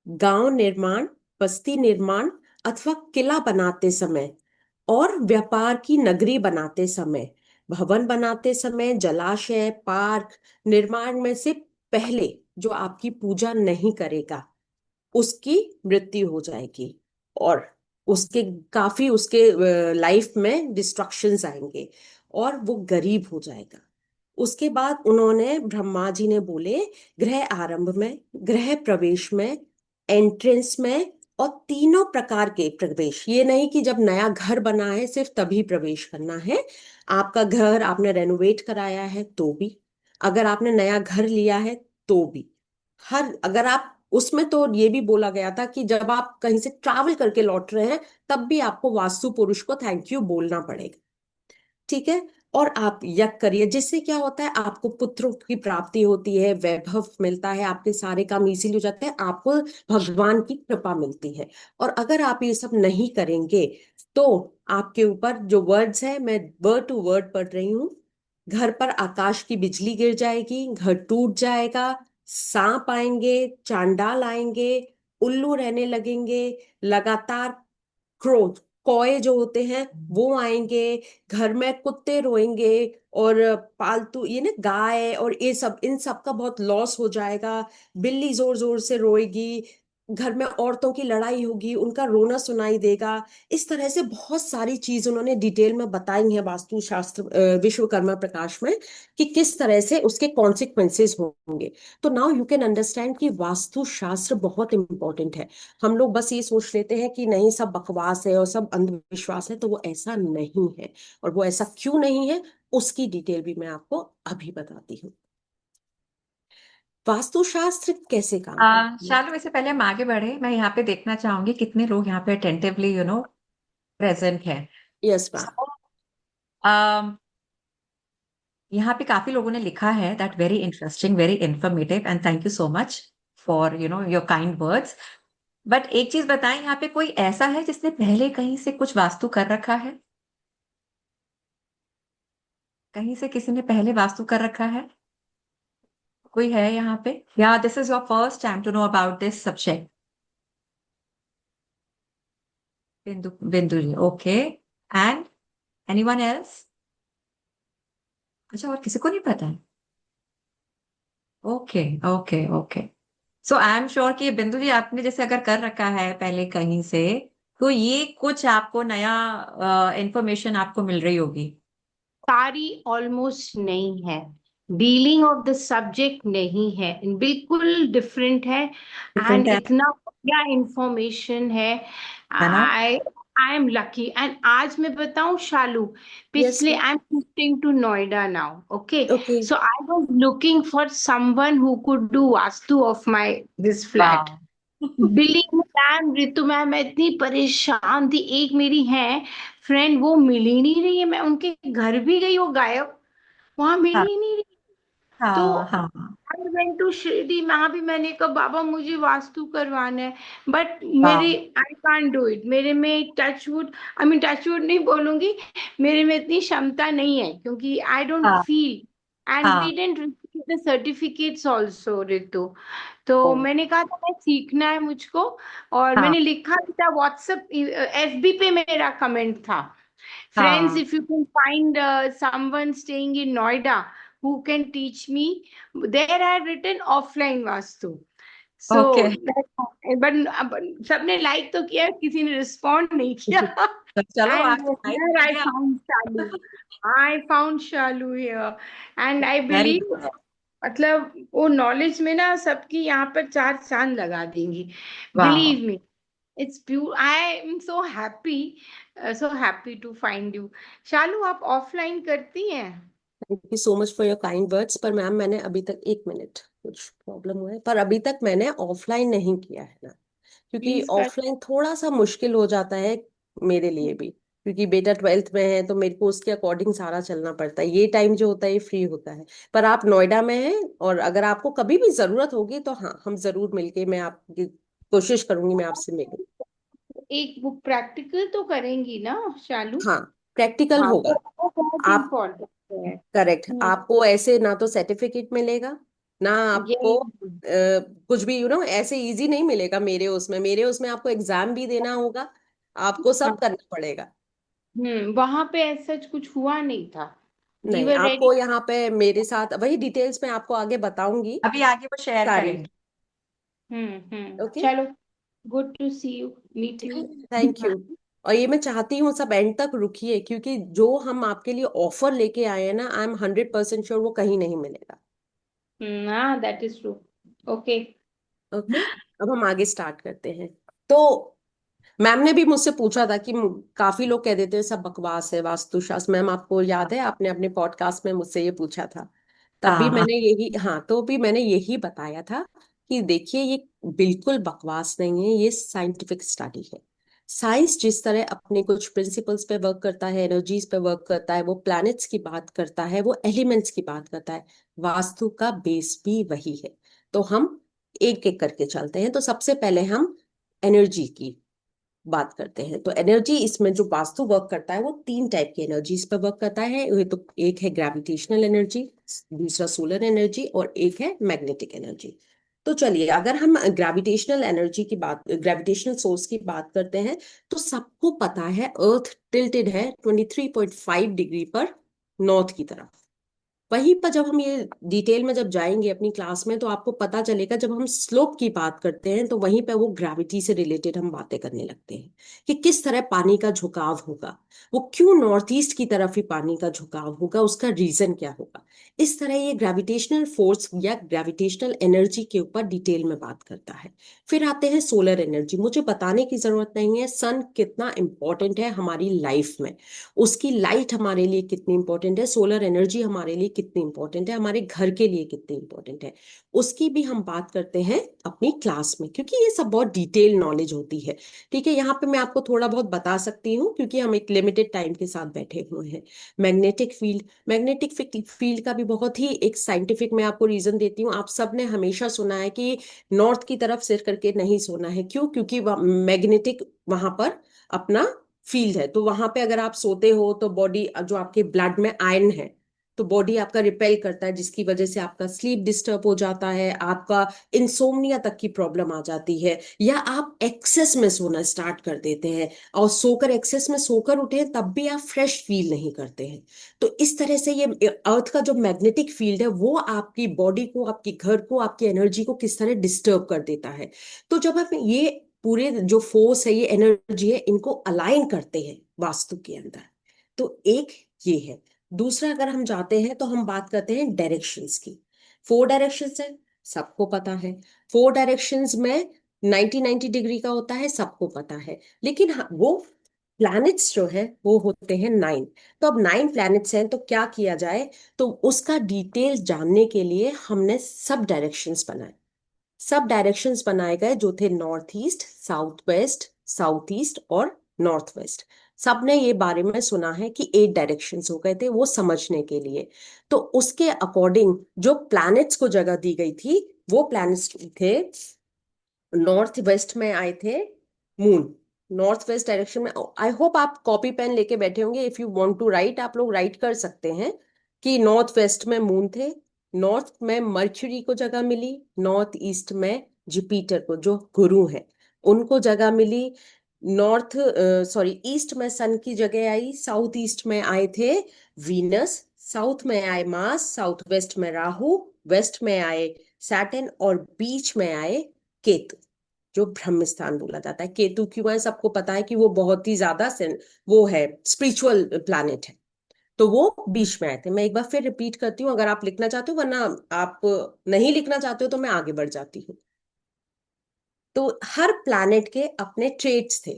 गांव निर्माण, बस्ती निर्माण, अथवा किला बनाते समय, और व्यापार की नगरी बनाते समय, भवन बनाते समय, जलाशय, पार्क निर्माण में से पहले जो आपकी पूजा नहीं करेगा, उसकी मृत्यु हो जाएगी, और उसके काफी, उसके लाइफ में डिस्ट्रक्शंस आएंगे, और वो गरीब हो जाएगा। उसके बाद उन्होंने, ब्रह्मा जी ने बोले, गृह आरंभ में, गृह प्रवेश में, एंट्रेंस में, और तीनों प्रकार के प्रवेश, ये नहीं कि जब नया घर बना है सिर्फ तभी प्रवेश करना है। आपका घर आपने रेनोवेट कराया है तो भी, अगर आपने नया घर लिया है तो भी, हर, अगर आप उसमें, तो ये भी बोला गया था कि जब आप कहीं से ट्रैवल करके लौट रहे हैं, तब भी आपको वास्तु पुरुष को थैंक यू बोलना पड़ेगा। ठीक है। और आप यज्ञ करिए, जिससे क्या होता है, आपको पुत्रों की प्राप्ति होती है, वैभव मिलता है, आपके सारे काम इजीली हो जाते हैं, आपको भगवान की कृपा मिलती है। और अगर आप ये सब नहीं करेंगे, तो आपके ऊपर जो वर्ड्स है, मैं वर्ड टू वर्ड पढ़ रही हूँ, घर पर आकाश की बिजली गिर जाएगी, घर टूट जाएगा, सांप आएंगे, चांडाल आएंगे, उल्लू रहने लगेंगे, लगातार क्रोध, कौए जो होते हैं वो आएंगे, घर में कुत्ते रोएंगे, और पालतू ये ना गाय और ये सब, इन सब का बहुत लॉस हो जाएगा, बिल्ली जोर जोर से रोएगी, घर में औरतों की लड़ाई होगी, उनका रोना सुनाई देगा। इस तरह से बहुत सारी चीज उन्होंने डिटेल में बताई है वास्तुशास्त्र विश्वकर्मा प्रकाश में, कि किस तरह से उसके कॉन्सिक्वेंसेस होंगे। तो नाउ यू कैन अंडरस्टैंड कि वास्तुशास्त्र बहुत इंपॉर्टेंट है। हम लोग बस ये सोच लेते हैं कि नहीं सब बकवास है और सब अंधविश्वास है, तो वो ऐसा नहीं है। और वो ऐसा क्यों नहीं है, उसकी डिटेल भी मैं आपको अभी बताती हूँ। वास्तुशास्त्र कैसे काम करता है। शालू, इससे पहले हम आगे बढ़े, मैं यहाँ पे देखना चाहूंगी कितने लोग यहाँ पे अटेंटिवली प्रेजेंट है। Yes ma'am. So, यहाँ पे काफी लोगों ने लिखा है that very interesting, very informative, and thank you so much for your kind words. But एक चीज बताएं, यहाँ पे कोई ऐसा है जिसने पहले कहीं से कुछ वास्तु कर रखा है? कहीं से किसी ने पहले वास्तु कर रखा है? कोई है यहाँ पे, या this is your first time to know about this subject? Bindu, Bindu ji, okay. And anyone else? अच्छा, और किसी को नहीं पता है? Okay, okay, okay. So I am sure कि बिंदु जी, आपने जैसे अगर कर रखा है पहले कहीं से, तो ये कुछ आपको नया इंफॉर्मेशन आपको मिल रही होगी। सारी ऑलमोस्ट नहीं है, डीलिंग ऑफ द सब्जेक्ट नहीं है, बिल्कुल डिफरेंट है। डिफरेंट एंड है इतना बढ़िया इंफॉर्मेशन है। है ना? I I am lucky. And आज मैं बताऊं शालू, यस पिछले ma'am. I am shifting to Noida now, okay. Okay. So I was looking for someone who could do vastu of my this flat. वाह। बिलीव मैम, रितु मैम, मैं इतनी परेशान थी। एक मेरी है फ्रेंड, वो मिल ही नहीं रही है। मैं उनके घर भी गई, वो गायब, वहां मिल हाँ, ही नहीं रही। तो हाँ, हाँ। आई वेंट टू शिरडी, वहां भी मैंने कहा बाबा मुझे वास्तु करवाना है, बट मेरे वाह। I can't do it. मेरे में टचवुड, आई मीन टचवुड नहीं बोलूंगी, मेरे में इतनी क्षमता नहीं है, क्योंकि आई डोंट हाँ, फील। एंड वी हाँ। Didn't receive the certificates also Ritu. तो ओ, मैंने कहा था मैं सीखना है मुझको, और हाँ, मैंने लिखा भी था व्हाट्सएप, एफबी पे मेरा कमेंट था, friends, हाँ। if you can find someone staying in Noida who can teach me. There I had written offline vastu. So okay. but सबने लाइक तो किया, किसी ने रिस्पॉन्ड नहीं किया। तो चलो, And आपके लाइक here मिल I गया। found Shalu. I found Shalu here, and I very believe, good. मतलब वो नॉलेज में ना सबकी यहाँ पर चार चांद लगा देंगी। वाह। Believe me, it's pure. I am so happy, so happy to find you. Shalu, आप ऑफलाइन करती हैं? Thank you so much for your kind words, पर मैम मैंने अभी तक, एक मिनट, कुछ प्रॉब्लम हुआ है, पर अभी तक मैंने ऑफलाइन नहीं किया है ना, क्योंकि प्लीज कर। ऑफलाइन थोड़ा सा मुश्किल हो जाता है मेरे लिए भी, क्योंकि बेटा 12th में है, तो मेरे को उसके अकॉर्डिंग सारा चलना पड़ता है। ये टाइम जो होता है ये फ्री होता है। पर आप नोएडा में हैं, और अगर आपको कभी भी जरूरत होगी तो हाँ, हम जरूर मिलके, मैं आपकी कोशिश करूंगी मैं आपसे मिलूं। एक बुक प्रैक्टिकल तो करेंगी ना शालू? हाँ, प्रैक्टिकल हाँ, होगा। वो बहुत आप, इम्पोर्टेंट है। करेक्ट, आपको ऐसे ना तो सर्टिफिकेट मिलेगा, ना आपको यही। कुछ भी ऐसे इजी नहीं मिलेगा। मेरे उसमें आपको एग्जाम भी देना होगा, आपको हाँ। सब करना पड़ेगा। वहां पे ऐसा कुछ हुआ नहीं था। वी नहीं, वर रेडी। आपको यहाँ पे मेरे साथ वही डिटेल्स मैं आपको आगे बताऊंगी अभी आगे वो शेयर सारी। करेंगे। ओके। चलो, good to see you, meet you. Thank you. और ये मैं चाहती हूँ सब एंड तक रुकिए, क्योंकि जो हम आपके लिए ऑफर लेके आए हैं ना, आई एम 100% श्योर वो कहीं नहीं मिलेगा। हाँ, that is true. Okay. Okay. अब हम आगे स्टार्ट करते हैं। तो मैम ने भी मुझसे पूछा था कि काफी लोग कह देते हैं सब बकवास है वास्तुशास्त्र। मैम, आपको याद है आपने अपने पॉडकास्ट में मुझसे ये पूछा था, तब भी हाँ, मैंने यही, हाँ, तो भी मैंने यही बताया था कि देखिए ये बिल्कुल बकवास नहीं है, ये साइंटिफिक स्टडी है। साइंस जिस तरह अपने कुछ प्रिंसिपल्स पे वर्क करता है, एनर्जीज पे वर्क करता है, वो प्लैनेट्स की बात करता है, वो एलिमेंट्स की बात करता है, वास्तु का बेस भी वही है। तो हम एक एक करके चलते हैं। तो सबसे पहले हम एनर्जी की बात करते हैं। तो एनर्जी, इसमें जो वास्तु वर्क करता है वो तीन टाइप की एनर्जीज पर वर्क करता है। ये तो एक है ग्रेविटेशनल एनर्जी, दूसरा सोलर एनर्जी, और एक है मैग्नेटिक एनर्जी। तो चलिए, अगर हम ग्रेविटेशनल एनर्जी की बात, ग्रेविटेशनल सोर्स की बात करते हैं, तो सबको पता है अर्थ टिल्टेड है 23.5 डिग्री पर नॉर्थ की तरफ। वहीं पर जब हम ये डिटेल में जब जाएंगे अपनी क्लास में तो आपको पता चलेगा, जब हम स्लोप की बात करते हैं तो वहीं पे वो ग्रेविटी से रिलेटेड हम बातें करने लगते हैं कि किस तरह पानी का झुकाव होगा, वो क्यों नॉर्थ ईस्ट की तरफ ही पानी का झुकाव होगा, उसका रीजन क्या होगा। इस तरह ये ग्रेविटेशनल फोर्स या ग्रेविटेशनल एनर्जी के ऊपर डिटेल में बात करता है। फिर आते हैं सोलर एनर्जी। मुझे बताने की जरूरत नहीं है सन कितना इंपॉर्टेंट है हमारी लाइफ में, उसकी लाइट हमारे लिए कितनी इंपॉर्टेंट है, सोलर एनर्जी हमारे लिए कितनी इंपॉर्टेंट है, हमारे घर के लिए कितनी इंपॉर्टेंट है, उसकी भी हम बात करते हैं अपनी क्लास में, क्योंकि ये सब बहुत डिटेल नॉलेज होती है। ठीक है, यहाँ पे मैं आपको थोड़ा बहुत बता सकती हूँ क्योंकि हम एक लिमिटेड टाइम के साथ बैठे हुए हैं। मैग्नेटिक फील्ड का भी बहुत ही एक साइंटिफिक मैं आपको रीजन देती हूँ। आप सब ने हमेशा सुना है कि नॉर्थ की तरफ सिर करके नहीं सोना है, क्यों? क्योंकि मैग्नेटिक वहां पर अपना फील्ड है, तो वहां पे अगर आप सोते हो तो बॉडी जो आपके ब्लड में आयरन है तो बॉडी आपका रिपेल करता है, जिसकी वजह से आपका स्लीप डिस्टर्ब हो जाता है, आपका इंसोम्निया तक की प्रॉब्लम आ जाती है, या आप एक्सेस में सोना स्टार्ट कर देते हैं और सोकर एक्सेस में सोकर उठे तब भी आप फ्रेश फील नहीं करते हैं। तो इस तरह से ये अर्थ का जो मैग्नेटिक फील्ड है वो आपकी बॉडी को, आपके घर को, आपकी एनर्जी को किस तरह डिस्टर्ब कर देता है। तो जब हम ये पूरे जो फोर्स है, ये एनर्जी है, इनको अलाइन करते हैं वास्तु के अंदर, तो एक ये है। दूसरा अगर हम जाते हैं तो हम बात करते हैं डायरेक्शंस की। 4 डायरेक्शंस है, सबको पता है। 4 डायरेक्शंस में 90 डिग्री का होता है, सबको पता है। लेकिन हाँ, वो प्लैनेट्स जो है वो होते हैं 9। तो अब 9 प्लैनेट्स हैं, तो क्या किया जाए, तो उसका डिटेल जानने के लिए हमने सब डायरेक्शंस बनाए। सब डायरेक्शंस बनाए गए जो थे north east, south west, south east और नॉर्थ वेस्ट। सबने ये बारे में सुना है कि 8 डायरेक्शंस हो गए थे वो समझने के लिए। तो उसके अकॉर्डिंग जो प्लैनेट्स को जगह दी गई थी, वो प्लैनेट्स थे नॉर्थ वेस्ट में आए थे मून, नॉर्थ वेस्ट डायरेक्शन में। आई होप आप कॉपी पेन लेके बैठे होंगे, if you want to write आप लोग राइट कर सकते हैं कि नॉर्थ वेस्ट में मून थे, नॉर्थ में मर्क्यूरी को जगह मिली, नॉर्थ ईस्ट में जुपिटर को जो गुरु है उनको जगह मिली, नॉर्थ सॉरी ईस्ट में सन की जगह आई, साउथ ईस्ट में आए थे वीनस, साउथ में आए मार्स, साउथ वेस्ट में राहु, वेस्ट में आए सैटर्न और बीच में आए केतु, जो ब्रह्म स्थान बोला जाता है। केतु क्यों है, सबको पता है कि वो बहुत ही ज्यादा वो है स्पिरिचुअल प्लैनेट है, तो वो बीच में आए थे। मैं एक बार फिर रिपीट करती हूँ अगर आप लिखना चाहते हो, वरना आप नहीं लिखना चाहते हो तो मैं आगे बढ़ जाती हूँ। तो हर प्लैनेट के अपने ट्रेट्स थे।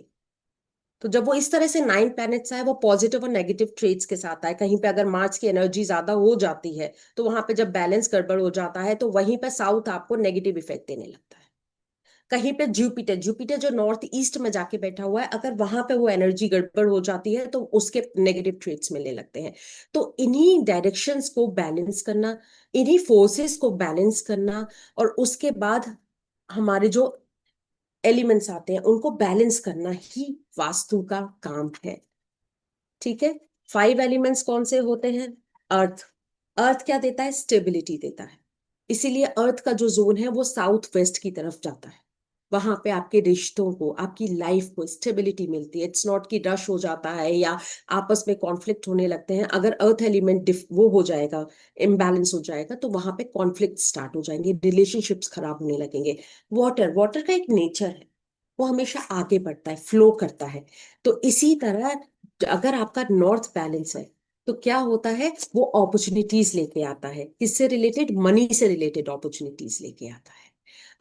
तो जब वो इस तरह से 9 प्लैनेट्स आए, वो पॉजिटिव और नेगेटिव ट्रेट्स के साथ आए। कहीं पे अगर मार्स की एनर्जी ज्यादा हो जाती है तो वहां पे जब बैलेंस गड़बड़ हो जाता है तो वहीं पे साउथ आपको नेगेटिव इफेक्ट देने लगता है। कहीं पे जुपिटर, जुपिटर जो नॉर्थ ईस्ट में जाके बैठा हुआ है, अगर वहां पे वो एनर्जी गड़बड़ हो जाती है तो उसके नेगेटिव ट्रेट्स मिलने लगते हैं। तो इन्हीं डायरेक्शंस को बैलेंस करना, इन्हीं फोर्सेस को बैलेंस करना, और उसके बाद हमारे जो एलिमेंट्स आते हैं उनको बैलेंस करना ही वास्तु का काम है। ठीक है, 5 एलिमेंट्स कौन से होते हैं? अर्थ। अर्थ क्या देता है? स्टेबिलिटी देता है। इसीलिए अर्थ का जो जोन है वो साउथ वेस्ट की तरफ जाता है। वहां पे आपके रिश्तों को, आपकी लाइफ को स्टेबिलिटी मिलती है। इट्स नॉट कि रश हो जाता है या आपस में कॉन्फ्लिक्ट होने लगते हैं। अगर अर्थ एलिमेंट वो हो जाएगा, इम्बैलेंस हो जाएगा, तो वहां पे कॉन्फ्लिक्ट स्टार्ट हो जाएंगे, रिलेशनशिप्स खराब होने लगेंगे। वाटर, वाटर का एक नेचर है, वो हमेशा आगे बढ़ता है, फ्लो करता है। तो इसी तरह अगर आपका नॉर्थ बैलेंस है तो क्या होता है, वो अपॉर्चुनिटीज लेके आता है। किससे रिलेटेड? मनी से रिलेटेड अपॉर्चुनिटीज लेके आता है।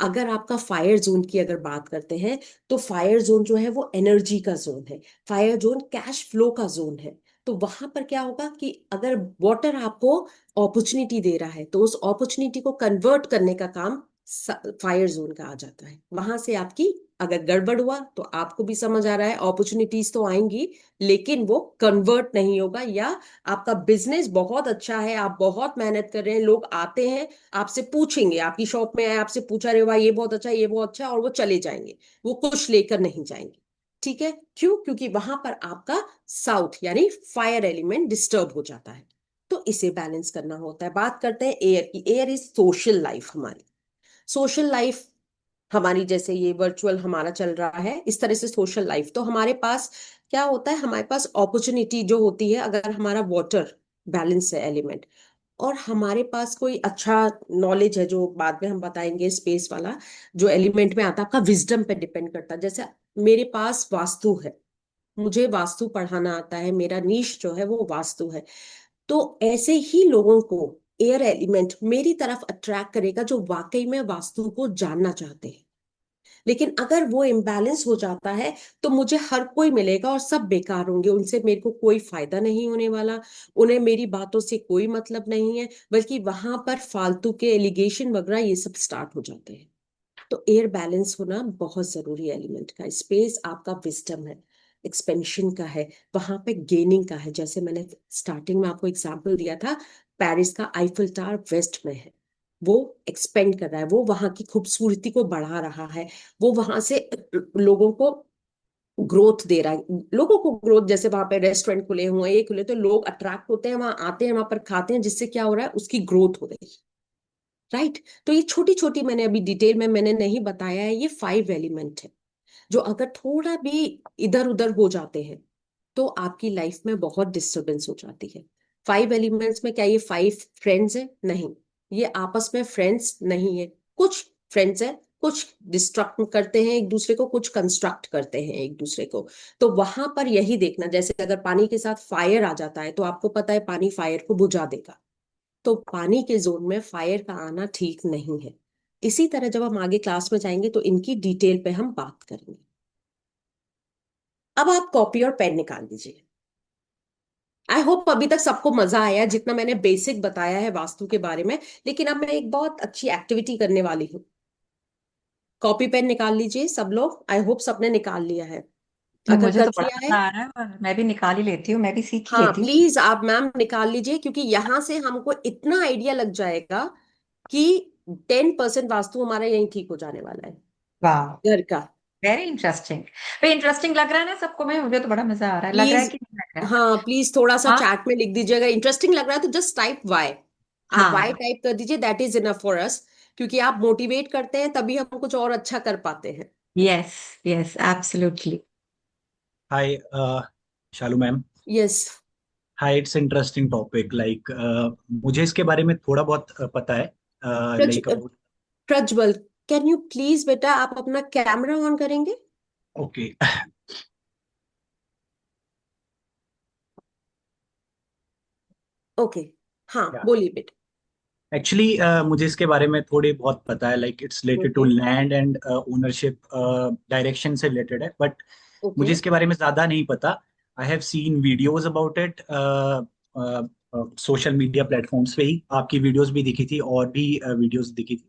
अगर आपका फायर जोन की अगर बात करते हैं तो फायर जोन जो है वो एनर्जी का जोन है, फायर जोन कैश फ्लो का जोन है। तो वहां पर क्या होगा कि अगर वाटर आपको अपॉर्चुनिटी दे रहा है तो उस अपॉर्चुनिटी को कन्वर्ट करने का काम फायर जोन का आ जाता है। वहां से आपकी अगर गड़बड़ हुआ तो आपको भी समझ आ रहा है अपॉर्चुनिटीज तो आएंगी लेकिन वो कन्वर्ट नहीं होगा, या आपका बिजनेस बहुत अच्छा है, आप बहुत मेहनत कर रहे हैं, लोग आते हैं आपसे पूछेंगे, आपकी शॉप में आए आपसे पूछा, रहे वाह ये बहुत अच्छा है, ये बहुत अच्छा है, और वो चले जाएंगे, वो कुछ लेकर नहीं जाएंगे। ठीक है, क्यों? क्योंकि वहां पर आपका साउथ यानी फायर एलिमेंट डिस्टर्ब हो जाता है। तो इसे बैलेंस करना होता है। बात करते हैं एयर की। Air is social life. हमारी सोशल लाइफ, हमारी जैसे ये वर्चुअल हमारा चल रहा है इस तरह से सोशल लाइफ, तो हमारे पास क्या होता है, हमारे पास अपॉर्चुनिटी जो होती है, अगर हमारा वाटर बैलेंस है एलिमेंट, और हमारे पास कोई अच्छा नॉलेज है जो बाद में हम बताएंगे, स्पेस वाला जो एलिमेंट में आता है, आपका विजडम पे डिपेंड करता है। जैसे मेरे पास वास्तु है, मुझे वास्तु पढ़ाना आता है, मेरा नीश जो है वो वास्तु है, तो ऐसे ही लोगों को एयर एलिमेंट मेरी तरफ अट्रैक्ट करेगा जो वाकई में वास्तु को जानना चाहते हैं। लेकिन अगर वो इम्बैलेंस हो जाता है तो मुझे हर कोई मिलेगा और सब बेकार होंगे, उनसे मेरे को कोई फायदा नहीं होने वाला, उन्हें मेरी बातों से कोई मतलब नहीं है, बल्कि वहां पर फालतू के एलिगेशन वगैरह ये सब स्टार्ट हो जाते हैं। तो एयर बैलेंस होना बहुत जरूरी है एलिमेंट का। स्पेस आपका विस्डम है, एक्सपेंशन का है, वहां पे गेनिंग का है। जैसे मैंने स्टार्टिंग में आपको एग्जांपल दिया था, पेरिस का आईफिल टावर वेस्ट में है, वो एक्सपेंड कर रहा है, वो वहां की खूबसूरती को बढ़ा रहा है, वो वहां से लोगों को ग्रोथ दे रहा है, लोगों को ग्रोथ। जैसे वहां पे रेस्टोरेंट खुले हुए हैं, ये खुले, तो लोग अट्रैक्ट होते हैं, वहां आते हैं, वहां पर खाते हैं, जिससे क्या हो रहा है, उसकी ग्रोथ हो रही है। राइट। तो ये छोटी छोटी, मैंने अभी डिटेल में मैंने नहीं बताया है, ये 5 एलिमेंट है जो अगर थोड़ा भी इधर उधर हो जाते हैं तो आपकी लाइफ में बहुत डिस्टरबेंस हो जाती है। 5 एलिमेंट्स में क्या ये 5 फ्रेंड्स है? नहीं, ये आपस में फ्रेंड्स नहीं है। कुछ फ्रेंड्स है, कुछ डिस्ट्रक्ट करते हैं एक दूसरे को, कुछ कंस्ट्रक्ट करते हैं एक दूसरे को। तो वहां पर यही देखना, जैसे अगर पानी के साथ फायर आ जाता है तो आपको पता है पानी फायर को बुझा देगा, तो पानी के जोन में फायर का आना ठीक नहीं है। इसी तरह जब हम आगे क्लास में जाएंगे तो इनकी डिटेल पे हम बात करेंगे। अब आप कॉपी और पेन निकाल लीजिए। आई होप अभी तक सबको मजा आया है, जितना मैंने बेसिक बताया है वास्तु के बारे में। लेकिन अब मैं एक बहुत अच्छी एक्टिविटी करने वाली हूँ। कॉपी पेन निकाल लीजिए सब लोग। आई होप सबने निकाल लिया है। नहीं, अगर मुझे कर तो बड़ा लिया है, मजा आ रहा है और मैं भी निकाल ही लेती हूँ, मैं भी सीख ही हाँ लेती हूँ। प्लीज आप मैम निकाल लीजिए, क्योंकि यहां से हमको इतना आइडिया लग जाएगा कि 10% वास्तु हमारा यही ठीक हो जाने वाला है वाह, घर का। Very interesting. भाई इंटरेस्टिंग लग रहा है ना सबको? मैं, मुझे तो बड़ा मजा आ रहा है, लग रहा है प्लीज, कि नहीं लग रहा है? हाँ प्लीज थोड़ा सा हाँ चैट में लिख दीजिएगा, इंटरेस्टिंग लग रहा है तो जस्ट टाइप वाई। आप वाई हाँ। टाइप कर दीजिए, that is enough for us. क्योंकि आप मोटिवेट करते हैं तभी हम कुछ और अच्छा कर पाते हैं। Yes yes, absolutely. Hi Shalu ma'am. Yes. Hi, it's interesting topic like मुझे इसके बारे में थोड़ा बहुत पता है like about. Prajwal, can you please बेटा आप अपना कैमरा ऑन करेंगे? ओके। ओके, हाँ बोलिए बेटा। एक्चुअली मुझे इसके बारे में थोड़ी बहुत पता है, like it's related to okay. Land and ownership, direction से रिलेटेड है, बट ओके। मुझे इसके बारे में ज्यादा नहीं पता। I have seen videos about it social media platforms पे ही, आपकी वीडियोस भी दिखी थी और भी वीडियोस दिखी थी,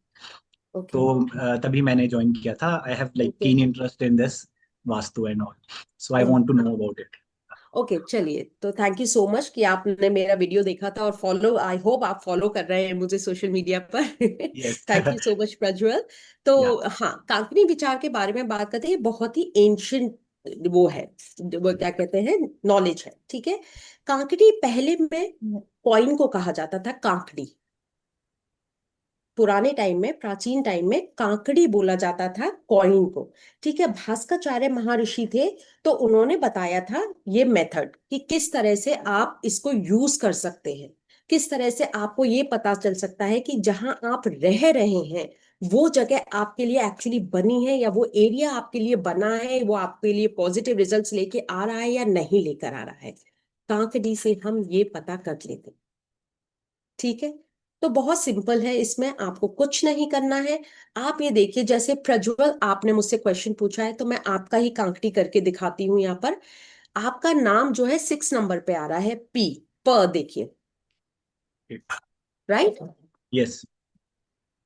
ओके। तो तभी मैंने ज्वाइन किया था। I have like okay. Keen interest in this vastu and all, so I want to know about it. Okay, चलिए, तो थैंक यू सो मच कि आपने मेरा वीडियो देखा था और फॉलो, आई होप आप फॉलो कर रहे हैं मुझे सोशल मीडिया पर। Yes. Thank you so much Prajwal. तो या हाँ, कांकनी विचार के बारे में बात करते हैं। ये बहुत ही एंशियंट वो है, वो क्या कहते हैं, नॉलेज है, ठीक है। कांकड़ी पहले में कॉइन को कहा जाता था कांकड़ी। पुराने टाइम में, प्राचीन टाइम में कांकड़ी बोला जाता था कॉइन को, ठीक है। भास्कराचार्य महर्षि थे, तो उन्होंने बताया था ये मेथड कि किस तरह से आप इसको यूज कर सकते हैं, किस तरह से आपको ये पता चल सकता है कि जहां आप रह रहे हैं वो जगह आपके लिए एक्चुअली बनी है, या वो एरिया आपके लिए बना है, वो आपके लिए पॉजिटिव रिजल्ट्स लेके आ रहा है या नहीं लेकर आ रहा है। कांकड़ी से हम ये पता कर लेते हैं, ठीक है। तो बहुत सिंपल है, इसमें आपको कुछ नहीं करना है। आप ये देखिए, जैसे प्रज्वल आपने मुझसे क्वेश्चन पूछा है तो मैं आपका ही कांकड़ी करके दिखाती हूँ यहाँ पर। आपका नाम जो है 6 नंबर पे आ रहा है, पी, प देखिए, राइट। यस।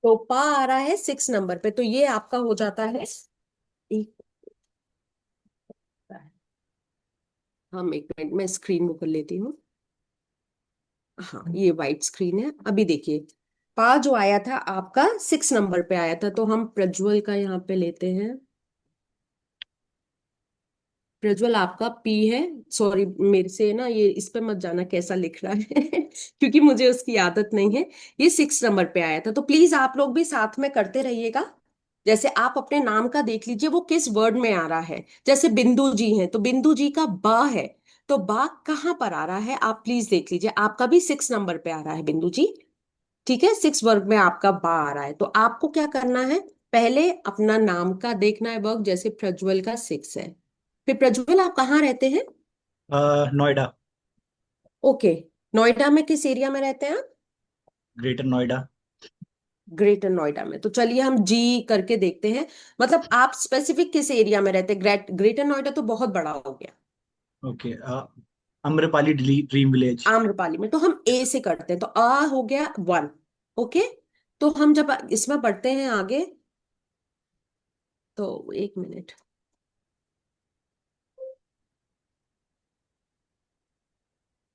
तो प आ रहा है 6 नंबर पे, तो ये आपका हो जाता है एक, हम एक मिनट में स्क्रीन वो कर लेती हूँ। हाँ, ये वाइट स्क्रीन है। अभी देखिए, पा जो आया था आपका 6 नंबर पे आया था, तो हम प्रज्वल का यहाँ पे लेते हैं। प्रज्वल आपका पी है। सॉरी, मेरे से ना ये इस पे मत जाना कैसा लिख रहा है क्योंकि मुझे उसकी आदत नहीं है। ये 6 नंबर पे आया था, तो प्लीज आप लोग भी साथ में करते रहिएगा। जैसे आप अपने नाम का देख लीजिए वो किस वर्ड में आ रहा है। जैसे बिंदु जी हैं तो बिंदु जी का बा है, तो बाघ कहाँ पर आ रहा है आप प्लीज देख लीजिए, आपका भी 6 नंबर पे आ रहा है बिंदु जी। ठीक है, 6 वर्ग में आपका बा आ रहा है, तो आपको क्या करना है, पहले अपना नाम का देखना है वर्ग, जैसे प्रज्वल का 6 है। फिर प्रज्वल आप कहाँ रहते हैं? नोएडा। ओके, नोएडा में किस एरिया में रहते हैं आप? ग्रेटर नोएडा। ग्रेटर नोएडा में, तो चलिए हम जी करके देखते हैं। मतलब आप स्पेसिफिक किस एरिया में रहते हैं? ग्रेटर नोएडा तो बहुत बड़ा हो गया। Okay. Amrapali dream village. Amrapali में, तो हम ए से करते हैं, तो आ हो गया 1। ओके, तो हम जब इसमें बढ़ते हैं आगे, तो एक minute,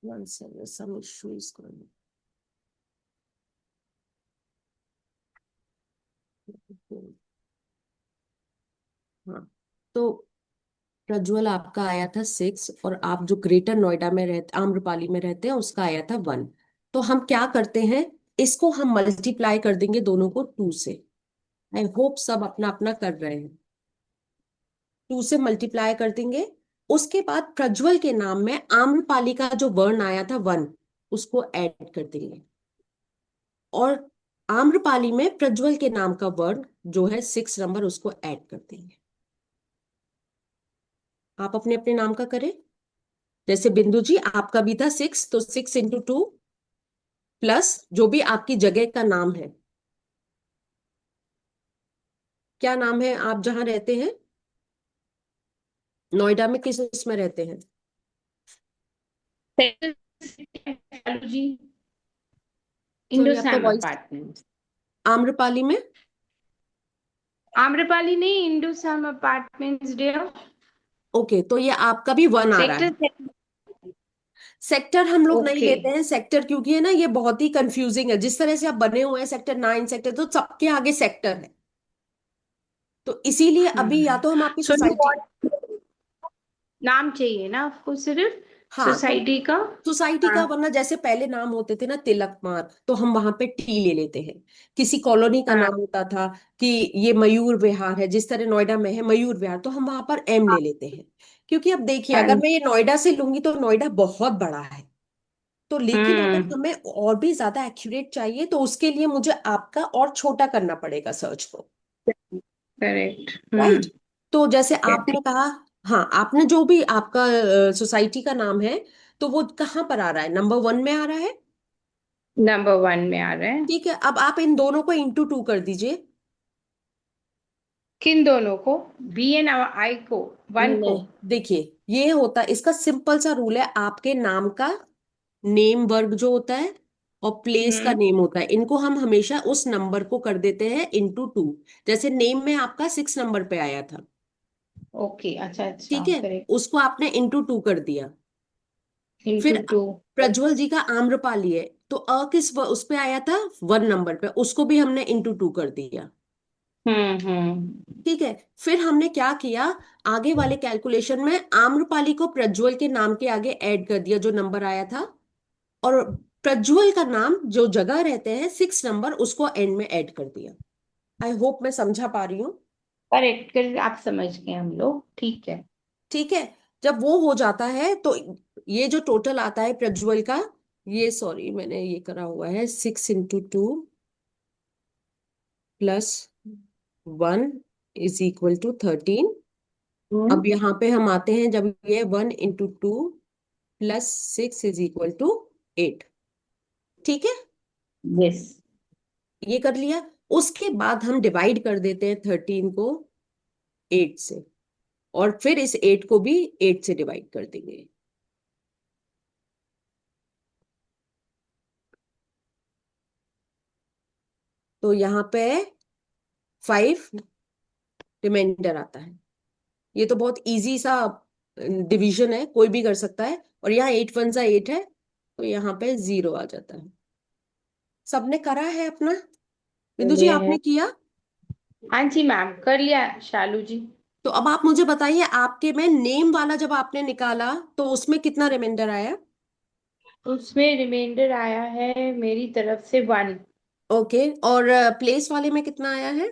one second, some issue is going on. हाँ, तो प्रज्वल आपका आया था 6, और आप जो ग्रेटर नोएडा में रहते, आम्रपाली में रहते हैं, उसका आया था 1। तो हम क्या करते हैं, इसको हम मल्टीप्लाई कर देंगे दोनों को 2 से। आई होप सब अपना अपना कर रहे हैं। 2 से मल्टीप्लाई कर देंगे, उसके बाद प्रज्वल के नाम में आम्रपाली का जो वर्ण आया था 1, उसको ऐड कर देंगे, और आम्रपाली में प्रज्वल के नाम का वर्ण जो है 6 नंबर, उसको ऐड कर देंगे। आप अपने अपने नाम का करें, जैसे बिंदु जी आपका भी था 6, तो 6 × 2 प्लस जो भी आपकी जगह का नाम है, क्या नाम है आप जहां रहते हैं, नोएडा में किस इसमें रहते हैं? शालू जी, सॉरी, आपका इंडोसैम वॉइस। अपार्टमेंट। आम्रपाली में? आम्रपाली नहीं, इंडोसैम अपार्टमेंट्स डियर। ओके, तो ये आपका भी 1 आ रहा है। सेक्टर। सेक्टर हम लोग नहीं ओके। लेते हैं सेक्टर, क्योंकि है ना, ये बहुत ही कंफ्यूजिंग है, जिस तरह से आप बने हुए हैं सेक्टर 9 सेक्टर, तो सबके आगे सेक्टर है, तो इसीलिए अभी या तो हम आपकी सो यू सोसाइटी, वांट, नाम चाहिए ना आपको सिर्फ हाँ तो सोसाइटी का? सोसाइटी हाँ। का, वरना जैसे पहले नाम होते थे ना तिलक मार्ग, तो हम वहां पे टी ले लेते हैं। किसी कॉलोनी का हाँ। नाम होता था कि ये मयूर विहार है, जिस तरह नोएडा में है मयूर विहार, तो हम वहां पर एम ले लेते हैं। क्योंकि अब देखिए, हाँ। अगर मैं ये नोएडा से लूंगी तो नोएडा बहुत बड़ा है, तो लेकिन अगर हम्म। हमें और भी ज्यादा एक्यूरेट चाहिए, तो उसके लिए मुझे आपका और छोटा करना पड़ेगा सर्च को। करेक्ट। राइट, हम्म। तो जैसे ठीक आपने कहा, हाँ आपने जो भी आपका सोसाइटी का नाम है, तो वो कहाँ पर आ रहा है, नंबर 1 में आ रहा है। है, नंबर 1 में आ रहा है। ठीक है, अब आप इन दोनों को इंटू 2 कर दीजिए। किन दोनों को? बी एन आई को, 1 को? नहीं, देखिए ये होता है, इसका सिंपल सा रूल है, आपके नाम का नेम वर्ग जो होता है, और प्लेस का हम्म। नेम होता है, इनको हम हमेशा उस नंबर को कर देते हैं इंटू 2। जैसे नेम में आपका 6 नंबर पे आया था, ओके, अच्छा अच्छा, ठीक है, करेक्ट। उसको आपने इंटू 2 कर दिया। फिर इंटू 2। प्रज्वल जी का आम्रपाली है, तो किस उस पे आया था 1 नंबर पे, उसको भी हमने इंटू 2 कर दिया। हम्म। ठीक है, फिर हमने क्या किया, आगे वाले कैलकुलेशन में आम्रपाली को प्रज्वल के नाम के आगे ऐड कर दिया जो नंबर आया था, और प्रज्वल का नाम जो जगह रहते हैं 6 नंबर, उसको एंड में ऐड कर दिया। आई होप मैं समझा पा रही हूँ। करेक्ट करेक्ट, आप समझ गए हम लोग, ठीक है। ठीक है, जब वो हो जाता है, तो ये जो टोटल आता है प्रज्वल का, ये सॉरी मैंने ये करा हुआ है, 6 × 2 प्लस 1 = 13। हम्म। अब यहाँ पे हम आते हैं, जब ये 1 × 2 प्लस 6 = 8। ठीक है, यस। ये कर लिया। उसके बाद हम डिवाइड कर देते हैं 13 को 8 से, और फिर इस 8 को भी 8 से डिवाइड कर देंगे। तो यहाँ पे 5 रिमाइंडर आता है। ये तो बहुत इजी सा डिवीजन है, कोई भी कर सकता है, और यहाँ 8 × 1 = 8 है, तो यहाँ पे 0 आ जाता है। सबने करा है अपना? बिंदु जी ये है। आपने किया? हाँ जी मैम, कर लिया शालू जी। तो अब आप मुझे बताइए, आपके में नेम वाला जब आपने निकाला, तो उसमें कितना रिमाइंडर आया? उसमें रिमाइंडर आया है मेरी तरफ से 1। ओके, और प्लेस वाले में कितना आया है?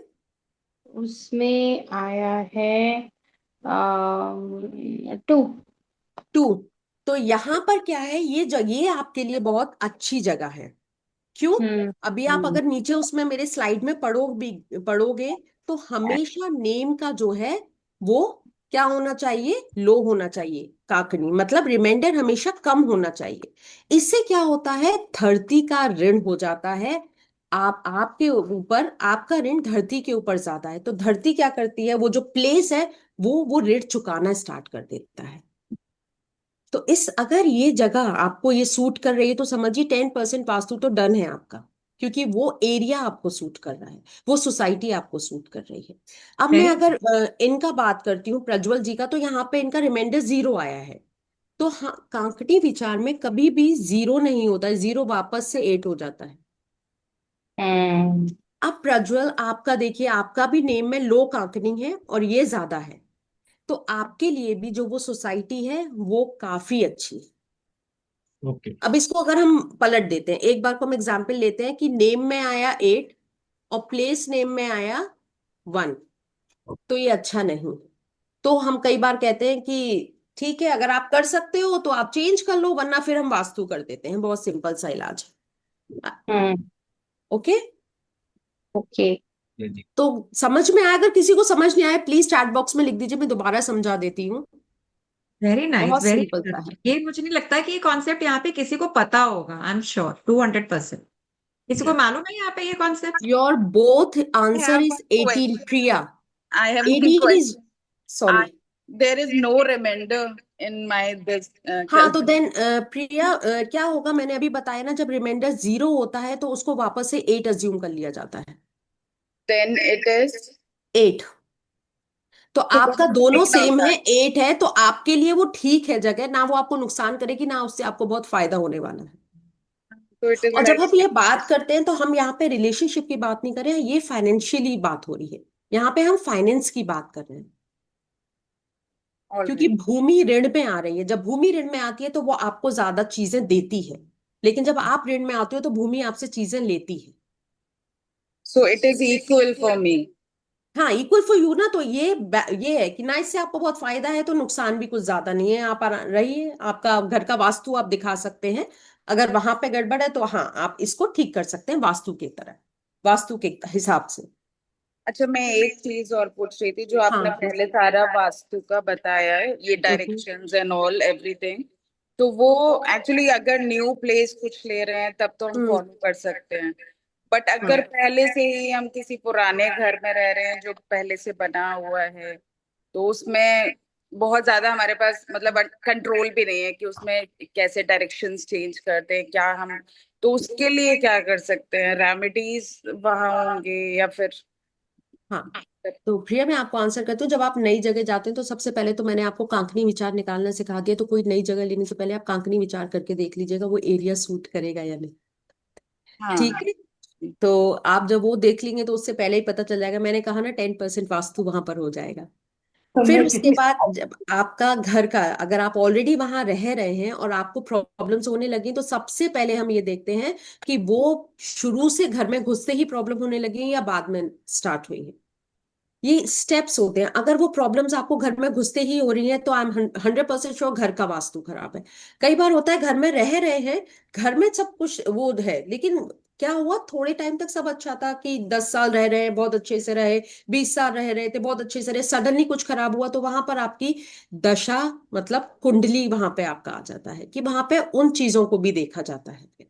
उसमें आया है 2। 2। तो यहाँ पर क्या है, ये आपके लिए बहुत अच्छी जगह है। क्यों? अभी आप अगर नीचे उसमें मेरे स्लाइड में पढ़ोगे तो हमेशा नेम का जो है वो क्या होना चाहिए, लो होना चाहिए, काकनी मतलब रिमाइंडर हमेशा कम होना चाहिए। इससे क्या होता है, धरती का ऋण हो जाता है। आपके ऊपर आपका ऋण धरती के ऊपर ज्यादा है, तो धरती क्या करती है, वो जो प्लेस है वो ऋण चुकाना स्टार्ट कर देता है। तो अगर ये जगह आपको ये सूट कर रही है तो समझिए 10% वास्तु तो डन है आपका, क्योंकि वो एरिया आपको सूट कर रहा है, वो सोसाइटी आपको सूट कर रही है। अब मैं वेरी अगर इनका बात करती हूँ, प्रज्वल जी का, तो यहाँ पे इनका रिमाइंडर 0 आया है। तो हाँ, कांकटी विचार में कभी भी 0 नहीं होता है, 0 वापस से 8 हो जाता है। अब प्रज्वल आपका देखिए, आपका भी नेम में लो कांकनी है और ये ज्यादा है, तो आपके लिए भी जो वो सोसाइटी है वो काफी अच्छी है। ओके। अब इसको अगर हम पलट देते हैं, एक बार को हम एग्जाम्पल लेते हैं कि नेम में आया 8 और प्लेस नेम में आया 1, तो ये अच्छा नहीं। तो हम कई बार कहते हैं कि ठीक है, अगर आप कर सकते हो तो आप चेंज कर लो, वरना फिर हम वास्तु कर देते हैं, बहुत सिंपल सा इलाज है। Okay, okay. जी जी। तो समझ में आया? अगर किसी को समझ नहीं आया प्लीज चैट बॉक्स में लिख दीजिए, मैं दोबारा समझा देती हूँ। नाइस, बहुत वेरी सिंपल सा है। ये मुझे नहीं लगता है कि ये कॉन्सेप्ट यहाँ पे किसी को पता होगा। आई एम श्योर 200%। किसी को Yes. मालूम है यहाँ पे ये concept? Your both I answer have is one 18, question. Priya. I have one 18 is, question. Sorry. I There is no remainder in my this हाँ, तो calculation. देन प्रिया, क्या होगा, मैंने अभी बताया ना, जब रिमाइंडर 0 होता है तो उसको वापस से 8 अज्यूम कर लिया जाता है। Then it is 8। तो so आपका दोनों take out सेम है, that. 8 है, तो आपके लिए वो ठीक है जगह, ना वो आपको नुकसान करेगी, ना उससे आपको बहुत फायदा होने वाला है। So it is और जब like हम ये बात करते हैं तो हम यहाँ पे रिलेशनशिप की बात नहीं कर रहे हैं, ये फाइनेंशियली बात हो रही है। यहाँ पे हम फाइनेंस की बात कर रहे हैं, all क्योंकि right. भूमि ऋण में आ रही है। जब भूमि ऋण में आती है तो वो आपको ज्यादा चीजें देती है, लेकिन जब आप ऋण में आते हो तो भूमि आपसे चीजें लेती है। So it is equal for me. हाँ, इक्वल फॉर यू ना, तो ये है कि ना इससे आपको बहुत फायदा है, तो नुकसान भी कुछ ज्यादा नहीं है। आप रहिए, आपका घर का वास्तु आप दिखा सकते हैं। अगर वहां पे गड़बड़ है तो हाँ, आप इसको ठीक कर सकते हैं वास्तु की तरह, वास्तु के हिसाब से। अच्छा, मैं एक चीज और पूछ रही थी, जो आपने हाँ, पहले सारा वास्तु का बताया है, ये हम्म, डायरेक्शंस एंड ऑल एवरीथिंग, तो वो एक्चुअली अगर न्यू प्लेस कुछ ले रहे हैं तब तो हम हम्म, फॉलो कर सकते हैं। बट अगर हाँ, पहले से ही हम किसी पुराने घर में रह रहे हैं जो पहले से बना हुआ है, तो उसमें बहुत ज्यादा हमारे पास मतलब कंट्रोल भी नहीं है कि उसमें कैसे डायरेक्शंस चेंज करते हैं क्या हम, तो उसके लिए क्या कर सकते हैं, रेमेडीज वहां होंगे या फिर? हाँ। तो प्रिया, मैं आपको आंसर करती हूँ। जब आप नई जगह जाते हैं तो सबसे पहले तो मैंने आपको कांकनी विचार निकालना सिखा दिया, तो कोई नई जगह लेने से पहले आप कांकनी विचार करके देख लीजिएगा वो एरिया सूट करेगा या नहीं। ठीक हाँ। है, तो आप जब वो देख लेंगे तो उससे पहले ही पता चल जाएगा। मैंने कहा ना 10% वास्तु वहां पर हो जाएगा। फिर उसके बाद जब आपका घर का, अगर आप ऑलरेडी वहां रह रहे हैं और आपको प्रॉब्लम्स होने लगी, तो सबसे पहले हम ये देखते हैं कि वो शुरू से घर में घुसते ही प्रॉब्लम होने लगी है या बाद में स्टार्ट हुई है। ये स्टेप्स होते हैं। अगर वो प्रॉब्लम्स आपको घर में घुसते ही हो रही हैं तो आई एम 100% श्योर घर का वास्तु खराब है। कई बार होता है घर में रह रहे हैं, घर में सब कुछ वो है, लेकिन क्या हुआ, थोड़े टाइम तक सब अच्छा था कि 10 साल रह रहे हैं बहुत अच्छे से रहे, 20 साल रह रहे थे बहुत अच्छे से रहे, सडनली कुछ खराब हुआ, तो वहां पर आपकी दशा मतलब कुंडली वहां पे आपका आ जाता है कि वहां पे उन चीजों को भी देखा जाता है।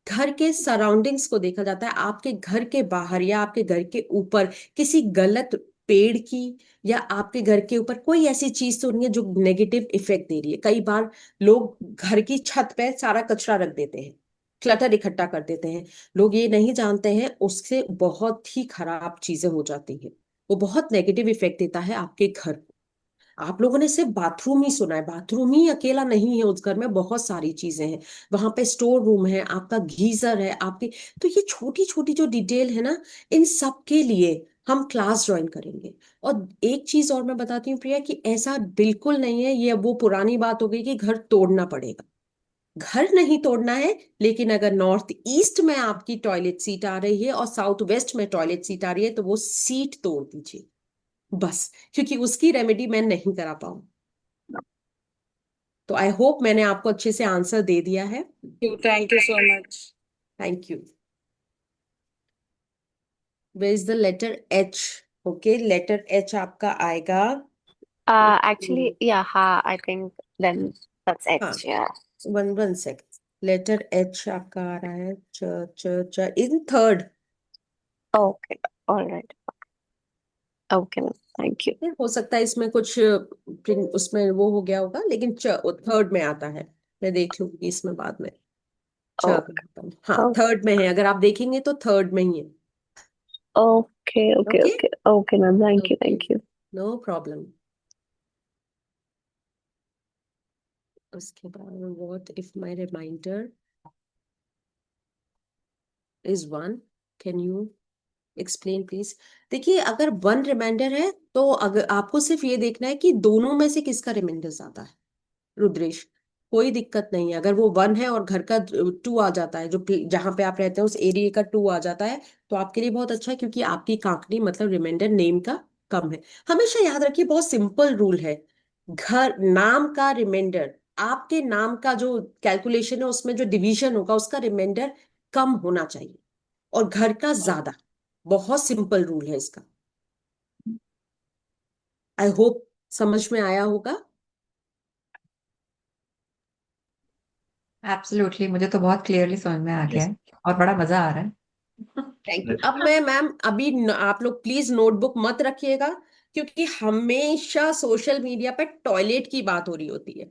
घर के सराउंडिंग्स को देखा जाता है, आपके घर के बाहर या आपके घर के ऊपर किसी गलत पेड़ की या आपके घर के ऊपर कोई ऐसी चीज तो नहीं है जो नेगेटिव इफेक्ट दे रही है। कई बार लोग घर की छत पे सारा कचरा रख देते हैं, क्लटर इकट्ठा कर देते हैं। लोग ये नहीं जानते हैं उससे बहुत ही खराब चीजें हो जाती हैं, वो बहुत नेगेटिव इफेक्ट देता है आपके घर को। आप लोगों ने सिर्फ बाथरूम ही सुना है, बाथरूम ही अकेला नहीं है, उस घर में बहुत सारी चीजें हैं। वहां पे स्टोर रूम है, आपका गीजर है, आपके, तो ये छोटी छोटी जो डिटेल है ना, इन सब के लिए हम क्लास ज्वाइन करेंगे। और एक चीज और मैं बताती हूँ प्रिया, कि ऐसा बिल्कुल नहीं है, ये वो पुरानी बात हो गई कि घर तोड़ना पड़ेगा। घर नहीं तोड़ना है, लेकिन अगर नॉर्थ ईस्ट में आपकी टॉयलेट सीट आ रही है और साउथ वेस्ट में टॉयलेट सीट आ रही है तो वो सीट तोड़ दीजिए बस, क्योंकि उसकी रेमेडी मैं नहीं करा पाऊं। तो आई होप मैंने आपको अच्छे से आंसर दे दिया है। Thank you so much. Thank you. Where is the letter H? Okay, letter H आपका आएगा। Actually, yeah, ha, I think then that's it. हाँ, Yeah. One second. Letter H आपका आ रहा है च च च in third. Okay. All right. Okay, ma'am. Thank you. हो सकता है इसमें कुछ उसमें वो हो गया होगा, लेकिन थर्ड में आता है। मैं देख लूंगी इसमें बाद में। च Okay. हाँ, थर्ड में है, अगर आप देखेंगे तो थर्ड में ही है। Okay. Okay. Okay, Okay. Okay, ma'am. Thank you. Okay, Thank you. No problem. उसके बाद what if my reminder is one, can you explain please? देखिए, अगर वन रिमाइंडर है तो अगर आपको सिर्फ ये देखना है कि दोनों में से किसका रिमाइंडर ज्यादा है। रुद्रेश, कोई दिक्कत नहीं है अगर वो वन है और घर का टू आ जाता है, जो जहां पे आप रहते हैं उस एरिया का टू आ जाता है, तो आपके लिए बहुत अच्छा है, क्योंकि आपकी कांकड़ी मतलब रिमाइंडर नेम का कम है। हमेशा याद रखिए, बहुत सिंपल रूल है, घर नाम का रिमाइंडर, आपके नाम का जो कैलकुलेशन है उसमें जो डिवीजन होगा उसका रिमाइंडर कम होना चाहिए और घर का ज्यादा। बहुत सिंपल रूल है इसका। आई होप समझ में आया होगा। एब्सोल्युटली, मुझे तो बहुत क्लियरली समझ में आ गया यस। है और बड़ा मजा आ रहा है। Thank you. अब मैं मैम अभी आप लोग प्लीज नोटबुक मत रखिएगा, क्योंकि हमेशा सोशल मीडिया पे टॉयलेट की बात हो रही होती है।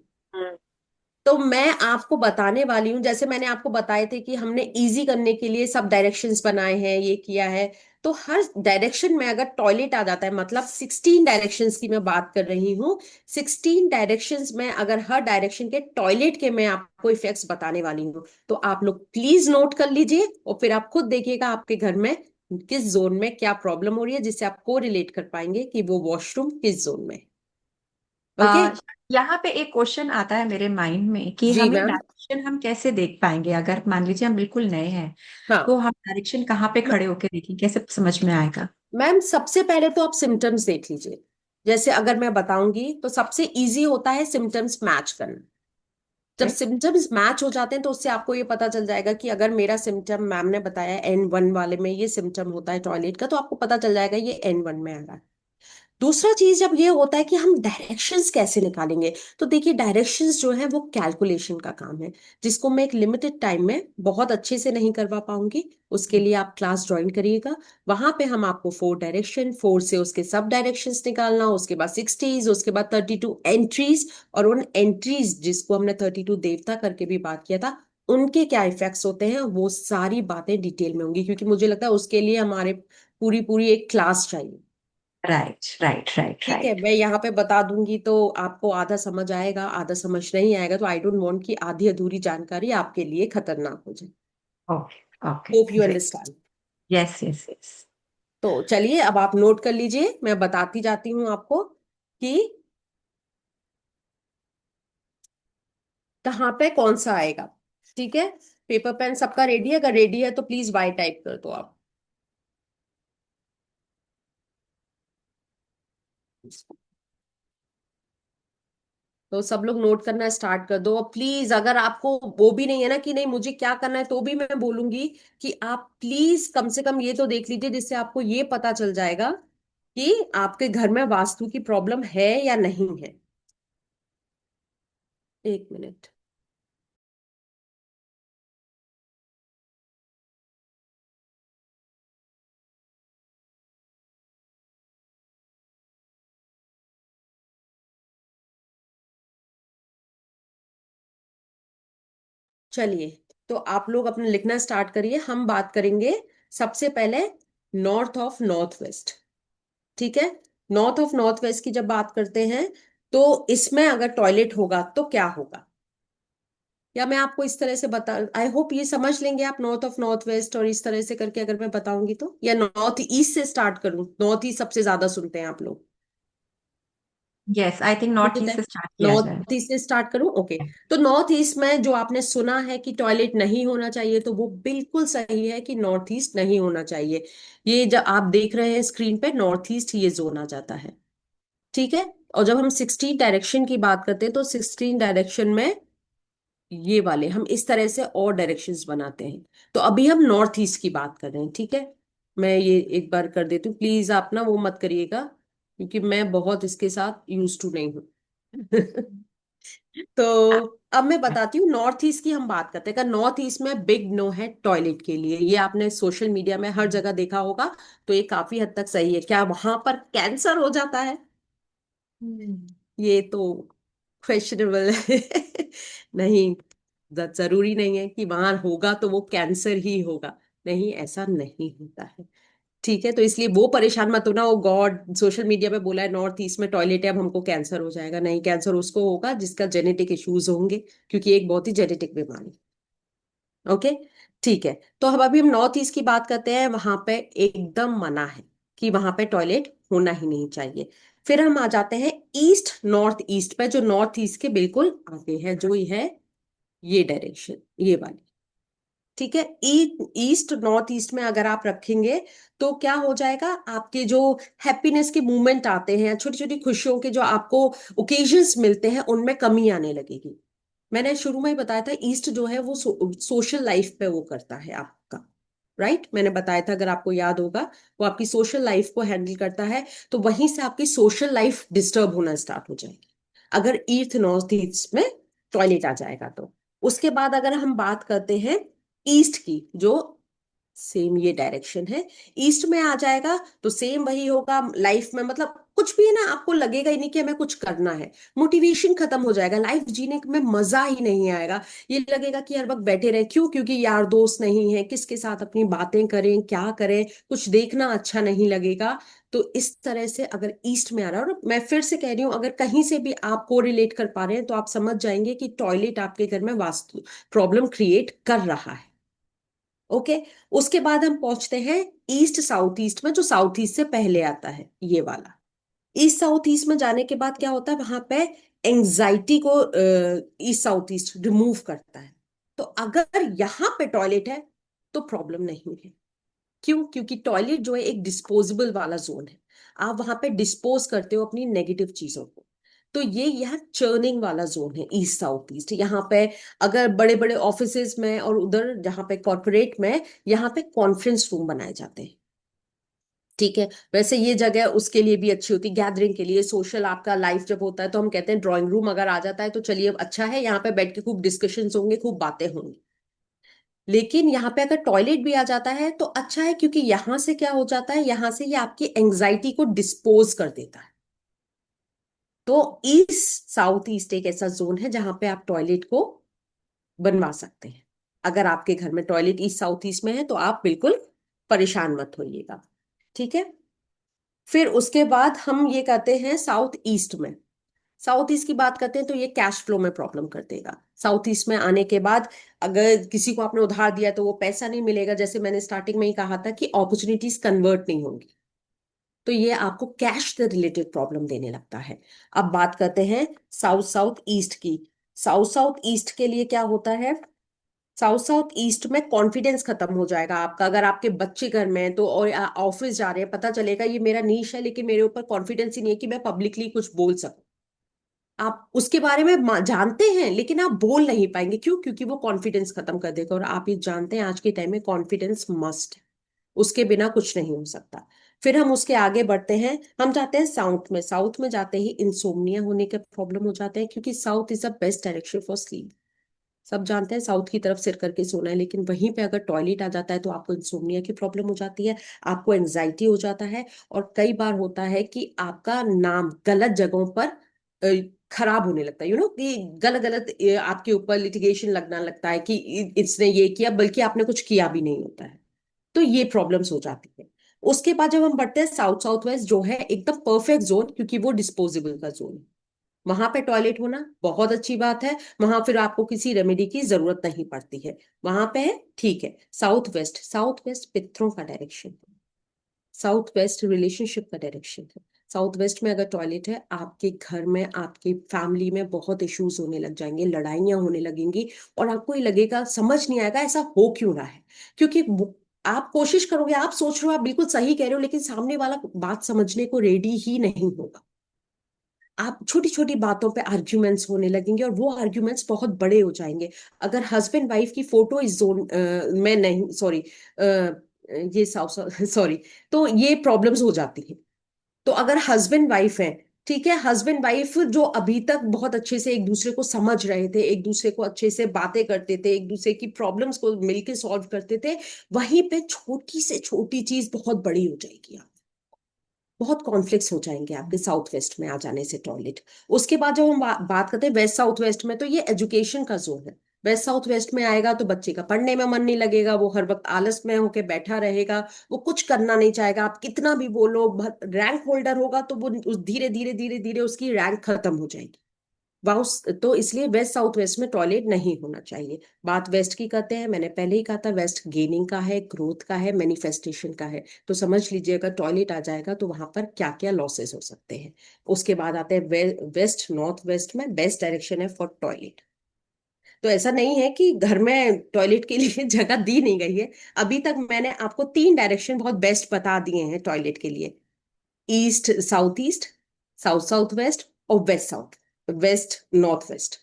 तो मैं आपको बताने वाली हूँ, जैसे मैंने आपको बताए थे कि हमने इजी करने के लिए सब डायरेक्शंस बनाए हैं, ये किया है। तो हर डायरेक्शन में अगर टॉयलेट आ जाता है, मतलब 16 डायरेक्शंस की मैं बात कर रही हूँ, 16 डायरेक्शंस में अगर हर डायरेक्शन के टॉयलेट के मैं आपको इफेक्ट्स बताने वाली हूँ, तो आप लोग प्लीज नोट कर लीजिए और फिर आप खुद देखिएगा आपके घर में किस जोन में क्या प्रॉब्लम हो रही है, जिससे आप को रिलेट कर पाएंगे कि वो वॉशरूम किस जोन में। ओके आ, यहाँ पे एक क्वेश्चन आता है मेरे माइंड में कि जी हमें मैम। डायरेक्शन हम कैसे देख पाएंगे, अगर मान लीजिए हम बिल्कुल नए हैं हाँ तो हम डायरेक्शन कहाँ पे खड़े होके देखें, कैसे समझ में आएगा? मैम, सबसे पहले तो आप सिम्टम्स देख लीजिए। जैसे अगर मैं बताऊंगी तो सबसे इजी होता है सिम्टम्स मैच करना। जब Okay? सिम्टम्स मैच हो जाते हैं तो उससे आपको ये पता चल जाएगा कि अगर मेरा सिम्टम मैम ने बताया N1 वाले में ये सिम्टम होता है टॉयलेट का, तो आपको पता चल जाएगा ये N1 में आ रहा है। दूसरा चीज जब ये होता है कि हम डायरेक्शंस कैसे निकालेंगे, तो देखिए डायरेक्शंस जो है वो कैलकुलेशन का काम है, जिसको मैं एक लिमिटेड टाइम में बहुत अच्छे से नहीं करवा पाऊंगी। उसके लिए आप क्लास ज्वाइन करिएगा। वहां पे हम आपको 4 डायरेक्शन, 4 से उसके सब डायरेक्शंस निकालना, उसके बाद 60s, उसके बाद 32 एंट्रीज, और उन एंट्रीज जिसको हमने 32 देवता करके भी बात किया था, उनके क्या इफेक्ट्स होते हैं, वो सारी बातें डिटेल में होंगी, क्योंकि मुझे लगता है उसके लिए हमारे पूरी पूरी एक क्लास चाहिए। राइट राइट राइट ठीक है, राइट। मैं यहाँ पे बता दूंगी तो आपको आधा समझ आएगा, आधा समझ नहीं आएगा, तो आई डोंट वांट कि आधी अधूरी जानकारी आपके लिए खतरनाक हो जाए। Okay okay, hope you great. Understand. Yes yes yes. तो चलिए अब आप नोट कर लीजिए, मैं बताती जाती हूँ आपको कि कहाँ पे कौन सा आएगा। ठीक है, पेपर पेन सबका रेडी है? अगर रेडी है तो प्लीज वाई टाइप कर दो आप। तो सब लोग नोट करना स्टार्ट कर दो, और प्लीज अगर आपको वो भी नहीं है ना कि नहीं मुझे क्या करना है, तो भी मैं बोलूंगी कि आप प्लीज कम से कम ये तो देख लीजिए, जिससे आपको ये पता चल जाएगा कि आपके घर में वास्तु की प्रॉब्लम है या नहीं है। एक मिनट। चलिए, तो आप लोग अपना लिखना स्टार्ट करिए। हम बात करेंगे सबसे पहले नॉर्थ ऑफ नॉर्थ वेस्ट। ठीक है, नॉर्थ ऑफ नॉर्थ वेस्ट की जब बात करते हैं, तो इसमें अगर टॉयलेट होगा तो क्या होगा, या मैं आपको इस तरह से बता, आई होप ये समझ लेंगे आप, नॉर्थ ऑफ नॉर्थ वेस्ट और इस तरह से करके अगर मैं बताऊंगी तो, या नॉर्थ ईस्ट से स्टार्ट करूं? नॉर्थ ईस्ट सबसे ज्यादा सुनते हैं आप लोग। Yes, I think north east से स्टार्ट किया जाए। नॉर्थ ईस्ट से स्टार्ट करूं? ओके। तो नॉर्थ ईस्ट में जो आपने सुना है कि टॉयलेट नहीं होना चाहिए, तो वो बिल्कुल सही है कि नॉर्थ ईस्ट नहीं होना चाहिए। ये जब आप देख रहे हैं स्क्रीन पे, नॉर्थ ईस्ट ये जोन आ जाता है। ठीक है। और जब हम 16 डायरेक्शन की बात करते हैं तो 16 डायरेक्शन में ये वाले हम इस तरह से और डायरेक्शंस बनाते हैं। तो अभी हम नॉर्थ ईस्ट की बात कर रहे हैं, ठीक है। मैं ये एक बार कर देती हूँ, प्लीज आप ना वो मत करिएगा, क्योंकि मैं बहुत इसके साथ यूज टू नहीं हूँ। तो अब मैं बताती हूँ नॉर्थ ईस्ट की हम बात करते हैं। नॉर्थ ईस्ट में बिग नो है टॉयलेट के लिए, ये आपने सोशल मीडिया में हर जगह देखा होगा। तो ये काफी हद तक सही है। क्या वहां पर कैंसर हो जाता है? ये तो क्वेश्चनेबल है। नहीं, जरूरी नहीं है कि वहां होगा तो वो कैंसर ही होगा। नहीं, ऐसा नहीं होता है। ठीक है, तो इसलिए वो परेशान मत होना, वो गॉड सोशल मीडिया पे बोला है नॉर्थ ईस्ट में टॉयलेट है अब हमको कैंसर हो जाएगा। नहीं, कैंसर उसको होगा जिसका जेनेटिक इश्यूज होंगे, क्योंकि एक बहुत ही जेनेटिक बीमारी। ओके, ठीक है। तो अब अभी हम नॉर्थ ईस्ट की बात करते हैं। वहां पे एकदम मना है कि वहां पे टॉयलेट होना ही नहीं चाहिए। फिर हम आ जाते हैं ईस्ट नॉर्थ ईस्ट पे, जो नॉर्थ ईस्ट के बिल्कुल आगे है, जो ये है ये डायरेक्शन, ये वाली। ठीक है, ईस्ट नॉर्थ ईस्ट में अगर आप रखेंगे तो क्या हो जाएगा, आपके जो हैप्पीनेस के मूवमेंट आते हैं, छोटी छोटी खुशियों के जो आपको ओकेजन्स मिलते हैं, उनमें कमी आने लगेगी। मैंने शुरू में ही बताया था ईस्ट जो है वो सोशल लाइफ पे वो करता है आपका, राइट। मैंने बताया था, अगर आपको याद होगा, वो आपकी सोशल लाइफ को हैंडल करता है। तो वहीं से आपकी सोशल लाइफ डिस्टर्ब होना स्टार्ट हो जाएगी अगर ईस्ट नॉर्थ ईस्ट में टॉयलेट आ जाएगा तो। उसके बाद अगर हम बात करते हैं ईस्ट की, जो सेम ये डायरेक्शन है, ईस्ट में आ जाएगा तो सेम वही होगा लाइफ में। मतलब कुछ भी है ना, आपको लगेगा ही नहीं कि हमें कुछ करना है। मोटिवेशन खत्म हो जाएगा, लाइफ जीने में मजा ही नहीं आएगा। ये लगेगा कि हर वक्त बैठे रहे। क्यों? क्योंकि यार दोस्त नहीं है, किसके साथ अपनी बातें करें, क्या करें, कुछ देखना अच्छा नहीं लगेगा। तो इस तरह से अगर ईस्ट में आ रहा है, और मैं फिर से कह रही हूं, अगर कहीं से भी आप को रिलेट कर पा रहे हैं तो आप समझ जाएंगे कि टॉयलेट आपके घर में वास्तु प्रॉब्लम क्रिएट कर रहा है। ओके, उसके बाद हम पहुंचते हैं ईस्ट साउथ ईस्ट में, जो साउथ ईस्ट से पहले आता है ये वाला। ईस्ट साउथ ईस्ट में जाने के बाद क्या होता है, वहां पे एंजाइटी को ईस्ट साउथ ईस्ट रिमूव करता है। तो अगर यहां पे टॉयलेट है तो प्रॉब्लम नहीं है। क्यों? क्योंकि टॉयलेट जो है एक डिस्पोजेबल वाला जोन है। आप वहां पे डिस्पोज करते हो अपनी नेगेटिव चीजों को। तो ये यहाँ चर्निंग वाला जोन है ईस्ट साउथ ईस्ट। यहाँ पे अगर बड़े बड़े ऑफिसेज में और उधर जहाँ पे कॉर्पोरेट में, यहाँ पे कॉन्फ्रेंस रूम बनाए जाते हैं। ठीक है, वैसे ये जगह उसके लिए भी अच्छी होती है, गैदरिंग के लिए, सोशल आपका लाइफ जब होता है तो हम कहते हैं ड्राइंग रूम अगर आ जाता है तो चलिए अच्छा है, यहाँ पे बैठ के खूब डिस्कशंस होंगे, खूब बातें होंगी। लेकिन यहाँ पे अगर टॉयलेट भी आ जाता है तो अच्छा है, क्योंकि यहां से क्या हो जाता है, यहां से ये आपकी एंजाइटी को डिस्पोज कर देता है। तो ईस्ट साउथ ईस्ट एक ऐसा जोन है जहां पे आप टॉयलेट को बनवा सकते हैं। अगर आपके घर में टॉयलेट ईस्ट साउथ ईस्ट में है तो आप बिल्कुल परेशान मत होइएगा। ठीक है, फिर उसके बाद हम ये कहते हैं साउथ ईस्ट में। साउथ ईस्ट की बात करते हैं तो ये कैश फ्लो में प्रॉब्लम कर देगा। साउथ ईस्ट में आने के बाद अगर किसी को आपने उधार दिया तो वो पैसा नहीं मिलेगा, जैसे मैंने स्टार्टिंग में ही कहा था कि अपॉर्चुनिटीज कन्वर्ट नहीं होंगी। तो ये आपको कैश से रिलेटेड प्रॉब्लम देने लगता है। अब बात करते हैं साउथ साउथ ईस्ट की। साउथ साउथ ईस्ट के लिए क्या होता है, साउथ साउथ ईस्ट में कॉन्फिडेंस खत्म हो जाएगा आपका। अगर आपके बच्चे घर में हैं तो, और ऑफिस जा रहे हैं, पता चलेगा ये मेरा नीश है लेकिन मेरे ऊपर कॉन्फिडेंस ही नहीं है कि मैं पब्लिकली कुछ बोल सकूं। आप उसके बारे में जानते हैं लेकिन आप बोल नहीं पाएंगे। क्यों? क्योंकि वो कॉन्फिडेंस खत्म कर देगा। और आप ये जानते हैं आज के टाइम में कॉन्फिडेंस मस्ट है, उसके बिना कुछ नहीं हो सकता। फिर हम उसके आगे बढ़ते हैं, हम जाते हैं साउथ में। साउथ में जाते ही इंसोम्निया होने के प्रॉब्लम हो जाते हैं, क्योंकि south is the best direction for sleep. सब जानते हैं साउथ की तरफ सिर करके सोना है, लेकिन वहीं पे अगर टॉयलेट आ जाता है तो आपको इंसोम्निया की प्रॉब्लम हो जाती है, आपको एंजाइटी हो जाता है। और कई बार होता है कि आपका नाम गलत जगहों पर खराब होने लगता है, कि गलत गलत आपके ऊपर लिटिगेशन लगना लगता है कि इसने ये किया, बल्कि आपने कुछ किया भी नहीं होता है। तो ये प्रॉब्लम्स हो जाती है। उसके बाद जब हम बढ़ते हैं साउथ साउथ वेस्ट, जो है एकदम परफेक्ट जोन, क्योंकि वो डिस्पोजेबल का जोन है। वहां पे टॉयलेट होना बहुत अच्छी बात है, वहां फिर आपको किसी रेमेडी की जरूरत नहीं पड़ती है, वहां पे है। ठीक है, साउथ वेस्ट, साउथ वेस्ट पितरों का डायरेक्शन है, साउथ वेस्ट रिलेशनशिप का डायरेक्शन है। साउथ वेस्ट में अगर टॉयलेट है, आपके घर में, आपकी फैमिली में बहुत इश्यूज होने लग जाएंगे, लड़ाइयां होने लगेंगी। और आपको ये लगेगा, समझ नहीं आएगा ऐसा हो क्यों रहा है। क्योंकि आप कोशिश करोगे, आप सोच रहे हो आप बिल्कुल सही कह रहे हो, लेकिन सामने वाला बात समझने को रेडी ही नहीं होगा। आप छोटी छोटी बातों पे आर्ग्यूमेंट्स होने लगेंगे और वो आर्ग्यूमेंट्स बहुत बड़े हो जाएंगे। अगर हस्बैंड वाइफ की फोटो इस जोन में नहीं, सॉरी, ये सॉरी, तो ये प्रॉब्लम्स हो जाती हैं। तो अगर हस्बैंड वाइफ है, ठीक है, हस्बैंड वाइफ जो अभी तक बहुत अच्छे से एक दूसरे को समझ रहे थे, एक दूसरे को अच्छे से बातें करते थे, एक दूसरे की प्रॉब्लम्स को मिलके सॉल्व करते थे, वहीं पे छोटी से छोटी चीज बहुत बड़ी हो जाएगी। बहुत कॉन्फ्लिक्ट्स हो जाएंगे आपके साउथ वेस्ट में आ जाने से टॉयलेट। उसके बाद जब हम बात करते हैं वेस्ट साउथ वेस्ट में, तो ये एजुकेशन का जोन है। वेस्ट साउथ वेस्ट में आएगा तो बच्चे का पढ़ने में मन नहीं लगेगा, वो हर वक्त आलस में होके बैठा रहेगा, वो कुछ करना नहीं चाहेगा। आप कितना भी बोलो, रैंक होल्डर होगा तो वो धीरे धीरे धीरे धीरे उसकी रैंक खत्म हो जाएगी। तो इसलिए वेस्ट साउथ वेस्ट में टॉयलेट नहीं होना चाहिए। बात वेस्ट की करते हैं, मैंने पहले ही कहा था वेस्ट गेनिंग का है, ग्रोथ का है, मैनिफेस्टेशन का है। तो समझ लीजिए अगर टॉयलेट आ जाएगा तो वहां पर क्या क्या लॉसेस हो सकते हैं। उसके बाद आते हैं वेस्ट नॉर्थ वेस्ट में बेस्ट डायरेक्शन है फॉर टॉयलेट। तो ऐसा नहीं है कि घर में टॉयलेट के लिए जगह दी नहीं गई है। अभी तक मैंने आपको 3 डायरेक्शन बहुत बेस्ट बता दिए हैं टॉयलेट के लिए। ईस्ट, साउथ साउथ वेस्ट और west south west north west.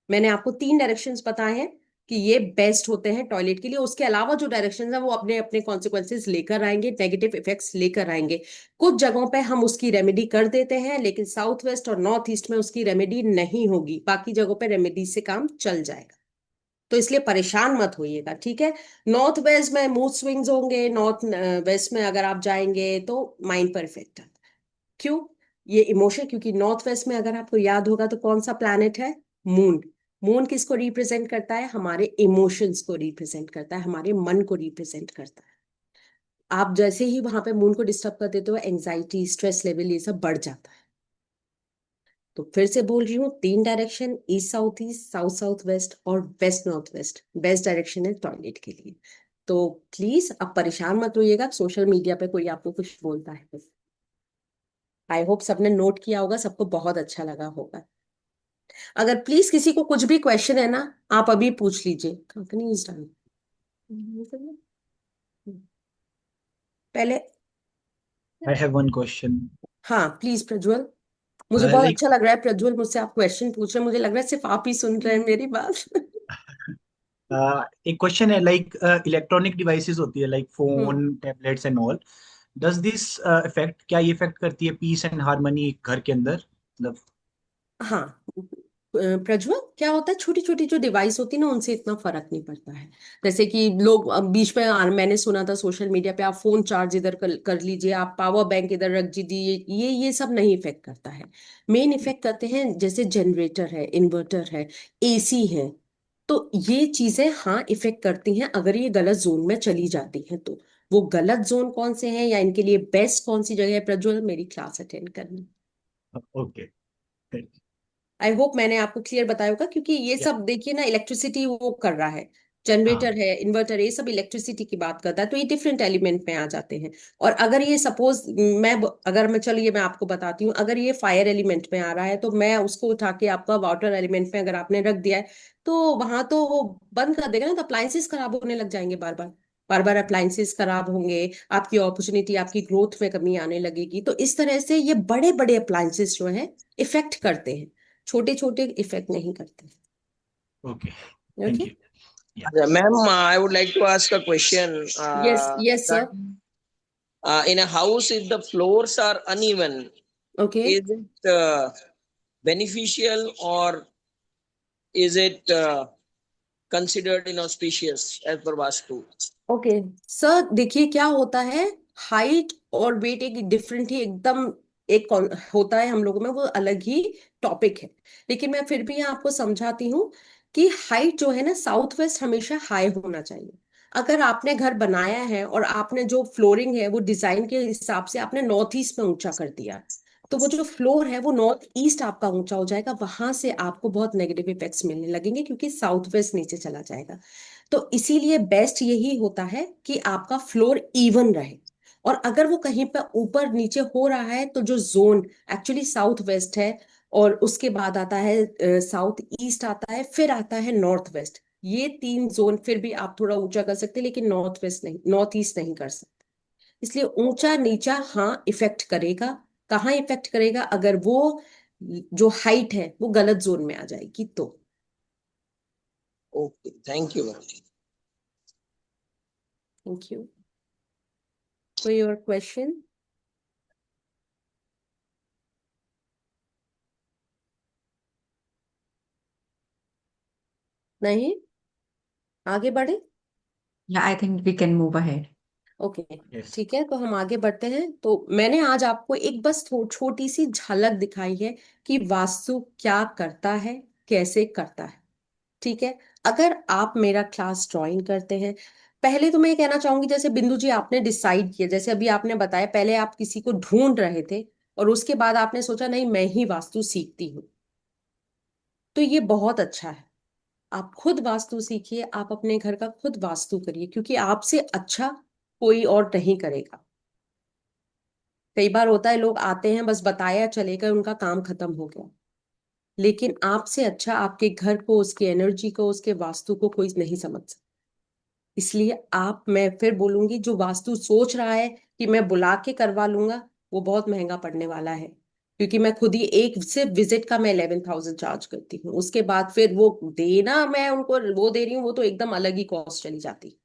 मैंने आपको 3 डायरेक्शंस बताए हैं कि ये बेस्ट होते हैं टॉयलेट के लिए। उसके अलावा जो डायरेक्शंस है वो अपने अपने कॉन्सिक्वेंसेस लेकर आएंगे, नेगेटिव इफेक्ट्स लेकर आएंगे। कुछ जगहों पे हम उसकी रेमेडी कर देते हैं, लेकिन साउथ वेस्ट और नॉर्थ ईस्ट में उसकी रेमेडी नहीं होगी। बाकी जगहों पे रेमेडी से काम चल जाएगा। तो इसलिए परेशान मत होइएगा, ठीक है। नॉर्थ वेस्ट में मूड स्विंग्स होंगे, नॉर्थ वेस्ट में अगर आप जाएंगे तो माइंड पर इफेक्ट आता है। क्यों? ये इमोशन, क्योंकि नॉर्थ वेस्ट में अगर आपको याद होगा तो कौन सा प्लैनेट है? मून। मून किसको रिप्रेजेंट करता है? हमारे इमोशंस को रिप्रेजेंट करता है, हमारे मन को रिप्रेजेंट करता है। आप जैसे ही वहां पे मून को डिस्टर्ब कर देते हो, एंजाइटी, स्ट्रेस लेवल ये सब बढ़ जाता है। तो फिर से बोल रही हूँ, 3 डायरेक्शन, ईस्ट साउथ वेस्ट और west north west best direction है टॉयलेट के लिए। तो प्लीज आप परेशान मत होइएगा सोशल मीडिया पे कोई आपको कुछ बोलता है। आई होप सबने नोट किया होगा, सबको बहुत अच्छा लगा होगा। अगर प्लीज किसी को कुछ भी क्वेश्चन है ना, आप अभी पूछ लीजिए। Company is done. पहले, I have one question. हाँ प्लीज प्रज्वल। मुझे बहुत Like अच्छा लग रहा है प्रज्वल, मुझसे आप क्वेश्चन पूछ रहे हैं। मुझे लग रहा है सिर्फ आप ही सुन रहे हैं मेरी बात। एक क्वेश्चन है, लाइक इलेक्ट्रॉनिक डिवाइसेस होती है like hmm, phone, tablets and all. Does this effect, क्या ये इफेक्ट करती है पीस एंड हार्मनी घर के अंदर, मतलब? हाँ प्रज्वल, क्या होता है, छोटी छोटी जो डिवाइस होती है ना उनसे इतना फर्क नहीं पड़ता है। जैसे कि लोग बीच में मैंने सुना था सोशल मीडिया पे, आप फोन चार्ज इधर कर लीजिए, आप पावर बैंक इधर रख दीजिए, ये सब नहीं इफेक्ट करता है। मेन इफेक्ट करते हैं जैसे जनरेटर है, इन्वर्टर है, एसी है। तो ये चीजें हाँ इफेक्ट करती हैं अगर ये गलत जोन में चली जाती हैं तो। वो गलत जोन कौन से हैं या इनके लिए बेस्ट कौन सी जगह है प्रज्वल, मेरी क्लास अटेंड करनी। ओके। आई होप मैंने आपको क्लियर बताया होगा, क्योंकि ये सब देखिए ना, इलेक्ट्रिसिटी वो कर रहा है। हाँ। जनरेटर है, इन्वर्टर है, ये सब इलेक्ट्रिसिटी की बात करता है, तो ये डिफरेंट एलिमेंट में आ जाते हैं। और अगर ये सपोज अगर मैं, चलिए मैं आपको बताती हूँ, अगर ये फायर एलिमेंट में आ रहा है तो मैं उसको उठा के आपका वाटर एलिमेंट में अगर आपने रख दिया है, तो वहां तो वो बंद कर देगा ना, तो अप्लायंसेस खराब होने लग जाएंगे बार बार। बार बार अप्लायंसेस खराब होंगे, आपकी अपॉर्चुनिटी, आपकी ग्रोथ में कमी आने लगेगी। तो इस तरह से ये बड़े बड़े अप्लायंसेस जो है इफेक्ट करते हैं, छोटे छोटे इफेक्ट नहीं करते। Okay, okay. Thank you. या Ma'am, I would like to ask a question. Yes yes That sir. in a house, if the floors are uneven, okay is it beneficial or is it considered inauspicious as per Vastu? Okay sir, देखिए क्या होता है, height और wait एक different ही एकदम एक होता है हम लोगों में, वो अलग ही टॉपिक है। लेकिन मैं फिर भी यहाँ आपको समझाती हूँ कि हाइट जो है ना, साउथ वेस्ट हमेशा हाई होना चाहिए। अगर आपने घर बनाया है और आपने जो फ्लोरिंग है वो डिजाइन के हिसाब से आपने नॉर्थ ईस्ट में ऊंचा कर दिया, तो वो जो फ्लोर है वो नॉर्थ ईस्ट आपका ऊंचा हो जाएगा, वहां से आपको बहुत नेगेटिव इफेक्ट्स मिलने लगेंगे, क्योंकि साउथ वेस्ट नीचे चला जाएगा। तो इसीलिए बेस्ट यही होता है कि आपका फ्लोर इवन रहे। और अगर वो कहीं पर ऊपर नीचे हो रहा है, तो जो जोन एक्चुअली साउथ वेस्ट है, और उसके बाद आता है साउथ ईस्ट आता है, फिर आता है नॉर्थ वेस्ट। ये 3 जोन फिर भी आप थोड़ा ऊंचा कर सकते हैं, लेकिन नॉर्थ वेस्ट नहीं, नॉर्थ ईस्ट नहीं कर सकते। इसलिए ऊंचा नीचा हाँ इफेक्ट करेगा, कहाँ इफेक्ट करेगा? अगर वो जो हाइट है वो गलत जोन में आ जाएगी तो। Okay, thank you. Thank you. कोई और क्वेश्चन? नहीं, आगे बढ़े? Yeah, I think we can move ahead. Okay, Yes. ठीक है, तो हम आगे बढ़ते हैं। तो मैंने आज आपको एक बस छोटी सी झलक दिखाई है कि वास्तु क्या करता है, कैसे करता है। ठीक है, अगर आप मेरा क्लास ज्वाइन करते हैं, पहले तो मैं ये कहना चाहूंगी, जैसे बिंदु जी आपने डिसाइड किया, जैसे अभी आपने बताया, पहले आप किसी को ढूंढ रहे थे और उसके बाद आपने सोचा नहीं मैं ही वास्तु सीखती हूँ, तो ये बहुत अच्छा है। आप खुद वास्तु सीखिए, आप अपने घर का खुद वास्तु करिए, क्योंकि आपसे अच्छा कोई और नहीं करेगा। कई बार होता है लोग आते हैं बस बताया चले गए, उनका काम खत्म हो गया, लेकिन आपसे अच्छा आपके घर को, उसकी एनर्जी को, उसके वास्तु को कोई नहीं समझ सकता। इसलिए आप, मैं फिर बोलूंगी, जो वास्तु सोच रहा है कि मैं बुला के करवा लूंगा, वो बहुत महंगा पड़ने वाला है। क्योंकि मैं खुद ही एक सिर्फ विजिट का मैं 11,000 चार्ज करती हूँ, उसके बाद फिर वो देना, मैं उनको वो दे रही हूँ, वो तो एकदम अलग ही कॉस्ट चली जाती।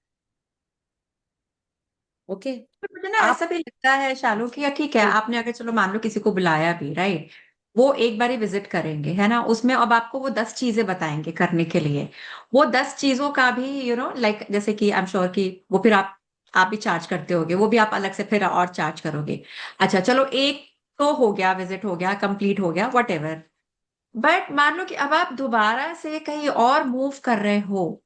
ओके। पर मुझे ना आप ऐसा भी लगता है शालू कि ठीक है, आपने अगर चलो मान लो किसी को बुलाया भी, राइट, वो एक बार ही विजिट करेंगे, है ना, उसमें अब आपको वो 10 चीजें बताएंगे करने के लिए। वो 10 चीजों का भी लाइक जैसे कि आई एम श्योर कि वो फिर आप भी चार्ज करते होगे, वो भी आप अलग से फिर और चार्ज करोगे। अच्छा चलो, एक तो हो गया, विजिट हो गया, कंप्लीट हो गया, वट एवर। बट मान लो कि अब आप दोबारा से कहीं और मूव कर रहे हो,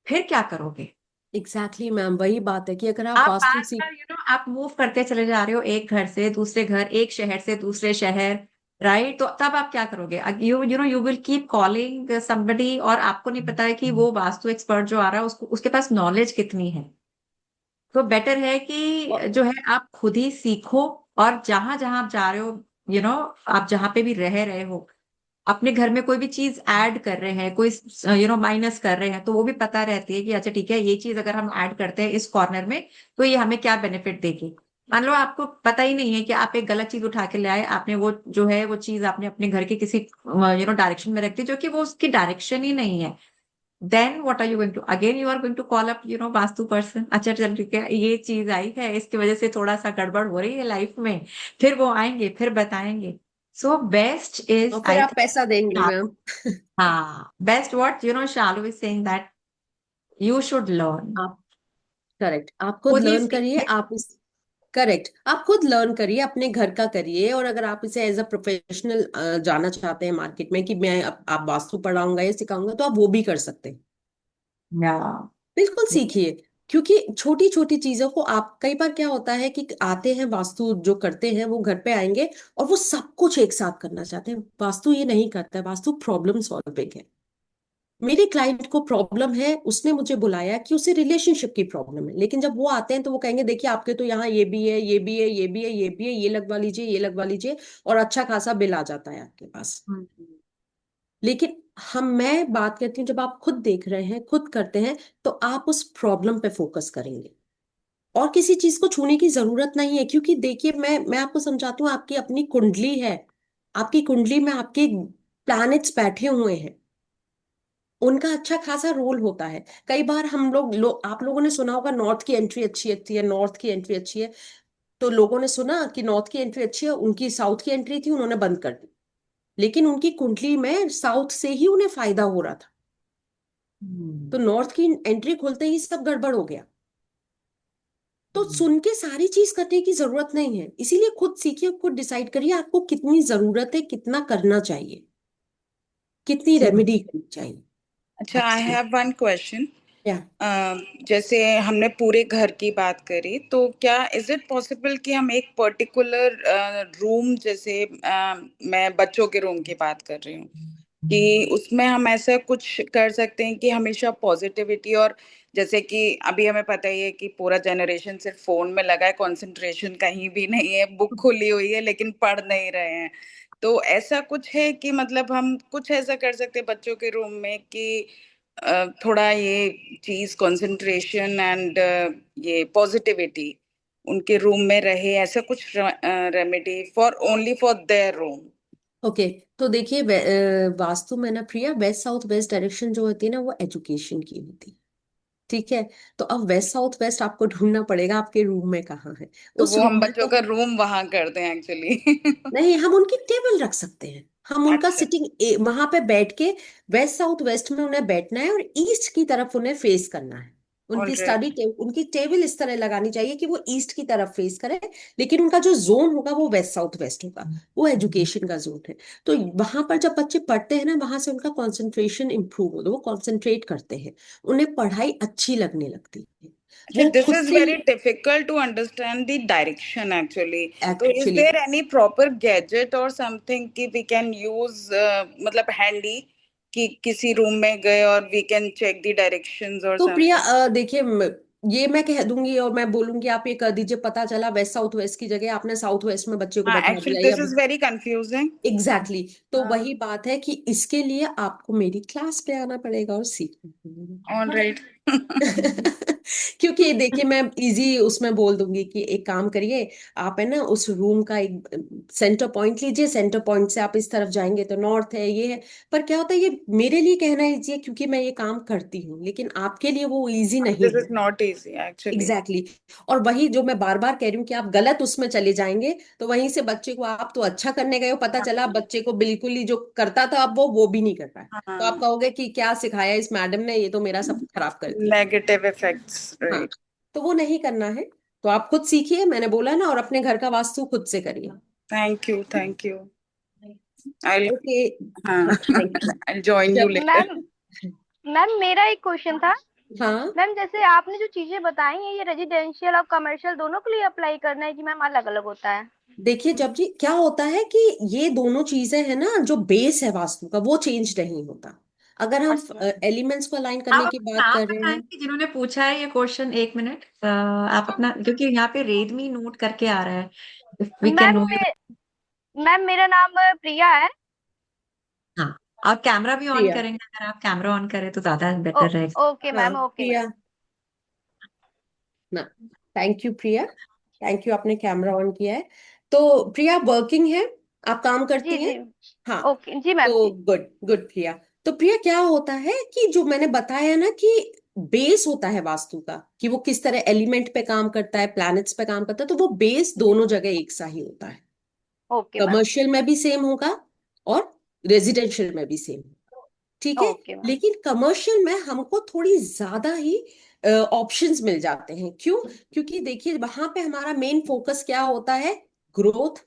फिर क्या करोगे? एग्जैक्टली मैम, वही बात है कि अगर आप आप वास्तु बार सीख, बार आप मूव करते चले जा रहे हो, एक घर से दूसरे घर, एक शहर से दूसरे शहर, राइट, तो तब आप क्या करोगे? You will keep calling somebody, और आपको नहीं पता है कि वो वास्तु एक्सपर्ट जो आ रहा है उसको, उसके पास नॉलेज कितनी है। तो बेटर है कि जो है आप खुद ही सीखो, और जहां जहां आप जा रहे हो, आप जहां पे भी रह रहे हो, अपने घर में कोई भी चीज ऐड कर रहे हैं, कोई माइनस कर रहे हैं, तो वो भी पता रहती है कि अच्छा ठीक है, ये चीज अगर हम ऐड करते हैं इस कॉर्नर में, तो ये हमें क्या बेनिफिट देगी। मान लो आपको पता ही नहीं है कि आप एक गलत चीज उठा के ले आए, आपने वो जो है वो चीज आपने अपने घर के किसी डायरेक्शन में रख दी, जो कि वो उसकी डायरेक्शन ही नहीं है। Then what are you going to, again you are going to call up vastu person, अच्छा चल ठीक है, ये चीज आई है, इसकी वजह से थोड़ा सा गड़बड़ हो रही है लाइफ में, फिर वो आएंगे फिर बताएंगे। सो बेस्ट इज और फिर आई आप पैसा देंगे मैम। हाँ, best what Shalu is saying that you should learn. आप करेक्ट, आप खुद खुद ही लर्न करिए, सीखिए। आप इस, करेक्ट, आप खुद लर्न करिए, अपने घर का करिए। और अगर आप इसे एज अ प्रोफेशनल जाना चाहते हैं मार्केट में कि मैं आप वास्तु पढ़ाऊंगा या सिखाऊंगा, तो आप वो भी कर सकते हैं। Yeah. बिल्कुल सीखिए, क्योंकि छोटी छोटी चीजों को आप, कई बार क्या होता है कि आते हैं वास्तु जो करते हैं, वो घर पे आएंगे और वो सब कुछ एक साथ करना चाहते हैं। वास्तु ये नहीं करता है, वास्तु प्रॉब्लम सॉल्विंग है। मेरे क्लाइंट को प्रॉब्लम है, उसने मुझे बुलाया कि उसे रिलेशनशिप की प्रॉब्लम है, लेकिन जब वो आते हैं तो वो कहेंगे देखिए आपके तो यहाँ ये भी है, ये भी है, ये भी है, ये भी है, ये लगवा लीजिए, ये लगवा लीजिए, और अच्छा खासा बिल आ जाता है आपके पास। लेकिन मैं बात करती हूँ, जब आप खुद देख रहे हैं, खुद करते हैं, तो आप उस प्रॉब्लम पे फोकस करेंगे और किसी चीज को छूने की जरूरत नहीं है। क्योंकि देखिए, मैं आपको समझाती हूँ, आपकी अपनी कुंडली है, आपकी कुंडली में आपके प्लैनेट्स बैठे हुए हैं, उनका अच्छा खासा रोल होता है। कई बार हम आप लोगों ने सुना होगा नॉर्थ की एंट्री अच्छी अच्छी है, नॉर्थ की एंट्री अच्छी है, तो लोगों ने सुना कि नॉर्थ की एंट्री अच्छी है, उनकी साउथ की एंट्री थी, उन्होंने बंद कर दी। लेकिन उनकी कुंडली में साउथ से ही उन्हें फायदा हो रहा था, तो नॉर्थ की एंट्री खुलते ही सब गड़बड़ हो गया। तो सुन के सारी चीज करने की जरूरत नहीं है, इसीलिए खुद सीखिए, खुद डिसाइड करिए आपको कितनी जरूरत है, कितना करना चाहिए, कितनी सही। रेमेडी करनी चाहिए। अच्छा, आई आपसे हैव वन क्वेश्चन। क्या? जैसे हमने पूरे घर की बात करी, तो क्या इज इट पॉसिबल कि हम एक पर्टिकुलर रूम, जैसे मैं बच्चों के रूम की बात कर रही हूँ, कि उसमें हम ऐसा कुछ कर सकते हैं कि हमेशा पॉजिटिविटी, और जैसे कि अभी हमें पता ही है कि पूरा जनरेशन सिर्फ फोन में लगा है, कंसंट्रेशन कहीं भी नहीं है, बुक खुली हुई है लेकिन पढ़ नहीं रहे हैं। तो ऐसा कुछ है कि मतलब हम कुछ ऐसा कर सकते हैं बच्चों के रूम में कि थोड़ा ये चीज कंसंट्रेशन एंड ये पॉजिटिविटी उनके रूम में रहे, ऐसा कुछ remedy for only for their room? Okay, तो देखिए वास्तु में ना प्रिया, वेस्ट साउथ वेस्ट डायरेक्शन जो होती है ना, वो एजुकेशन की होती है। ठीक है, तो अब वेस्ट साउथ वेस्ट आपको ढूंढना पड़ेगा आपके रूम में कहाँ है। तो उस वो हम रूम में बच्चों तो का रूम वहां कर दें एक्चुअली? नहीं, हम उनकी टेबल रख सकते हैं, हम उनका अच्छा, सिटिंग वहां पे बैठ के वेस्ट साउथ वेस्ट में उन्हें बैठना है और ईस्ट की तरफ उन्हें फेस करना है। उनकी ऑलराइट। उनकी टेबल इस तरह लगानी चाहिए कि वो ईस्ट की तरफ फेस करे, लेकिन उनका जो जोन होगा वो वेस्ट साउथ वेस्ट होगा, वो एजुकेशन का जोन है। तो वहां पर जब बच्चे पढ़ते हैं ना, वहां से उनका कंसंट्रेशन इंप्रूव होता है, वो कंसंट्रेट करते हैं, उन्हें पढ़ाई अच्छी लगने लगती है, अच्छा, वो दिस खुद इज से very difficult to understand the direction actually. तो is actually. There any proper gadget और समथिंग कि वी कैन यूज, मतलब हैंडी, कि किसी रूम में गए और we can check the directions और तो प्रिया समथिंग? देखिए, ये मैं कह दूंगी और मैं बोलूंगी आप ये कर दीजिए, पता चला वेस्ट साउथ वेस्ट की जगह आपने साउथ वेस्ट में बच्चे को हाँ, बैठा एक्चुअली दिया दिस या इज वेरी कंफ्यूजिंग। एग्जैक्टली तो हाँ, वही बात है कि इसके लिए आपको मेरी क्लास पे आना पड़ेगा और सीखना पड़ेगा। ऑलराइट। क्योंकि देखिए, मैं इजी उसमें बोल दूंगी कि एक काम करिए, आप है ना उस रूम का एक सेंटर पॉइंट लीजिए, सेंटर पॉइंट से आप इस तरफ जाएंगे तो नॉर्थ है, ये है। पर क्या होता है, ये मेरे लिए कहना इजी है क्योंकि मैं ये काम करती हूँ, लेकिन आपके लिए वो इजी नहीं दिस है। Is not easy actually. Exactly और वही जो मैं बार बार कह रही हूँ कि आप गलत उसमें चले जाएंगे, तो वहीं से बच्चे को, आप तो अच्छा करने गए हो, पता चला आप बच्चे को बिल्कुल ही जो करता था अब वो भी नहीं कर रहा है, तो आप हाँ, कहोगे कि क्या सिखाया इस मैडम ने, ये तो मेरा सब खराब कर दिया। नेगेटिव इफेक्ट्स, हाँ, राइट। तो वो नहीं करना है, तो आप खुद सीखिए, मैंने बोला ना, और अपने घर का वास्तु खुद से करिए। Thank you, thank you. I, okay. हाँ, हाँ, thank you. I join you जब लेटर। मैम मैम मेरा एक क्वेश्चन था। हाँ, मैम जैसे आपने जो चीजें बताई हैं, ये रेजिडेंशियल और कमर्शियल दोनों के लिए अप्लाई करना है कि मैम अलग अलग होता है? देखिए जब जी क्या होता है कि ये दोनों चीजें हैं ना, जो बेस है वास्तु का वो चेंज नहीं होता। अगर हम अच्छा। एलिमेंट्स को अलाइन आप करने की अपना बात नाम कर रहे हैं। बताएंगे जिन्होंने पूछा है ये क्वेश्चन, एक मिनट, आप अपना, क्योंकि यहाँ पे रेडमी नोट करके आ रहा है, if we can ma'am know your. May, ma'am मेरा नाम प्रिया है। हाँ, आप कैमरा भी ऑन प्रिया। करेंगे, अगर आप कैमरा ऑन करें तो ज्यादा ओ, बेटर रहेगा। ओके हाँ मैम, ओके मैम। प्रिया ना, thank you Priya, thank you, आपने कैमरा ऑन किया है। तो प्रिया वर्किंग है, आप काम जी करती हैं। जी। हाँ, ओके जी मैम तो जी। गुड गुड प्रिया। तो प्रिया क्या होता है कि जो मैंने बताया ना कि बेस होता है वास्तु का, कि वो किस तरह एलिमेंट पे काम करता है, प्लैनेट्स पे काम करता है, तो वो बेस दोनों जगह एक सा ही होता है। Okay ma'am. कमर्शियल में भी सेम होगा और रेजिडेंशियल में भी सेम, ठीक है। Okay ma'am. लेकिन कमर्शियल में हमको थोड़ी ज्यादा ही ऑप्शंस मिल जाते हैं, क्यों? क्योंकि देखिए वहां पे हमारा मेन फोकस क्या होता है, ग्रोथ,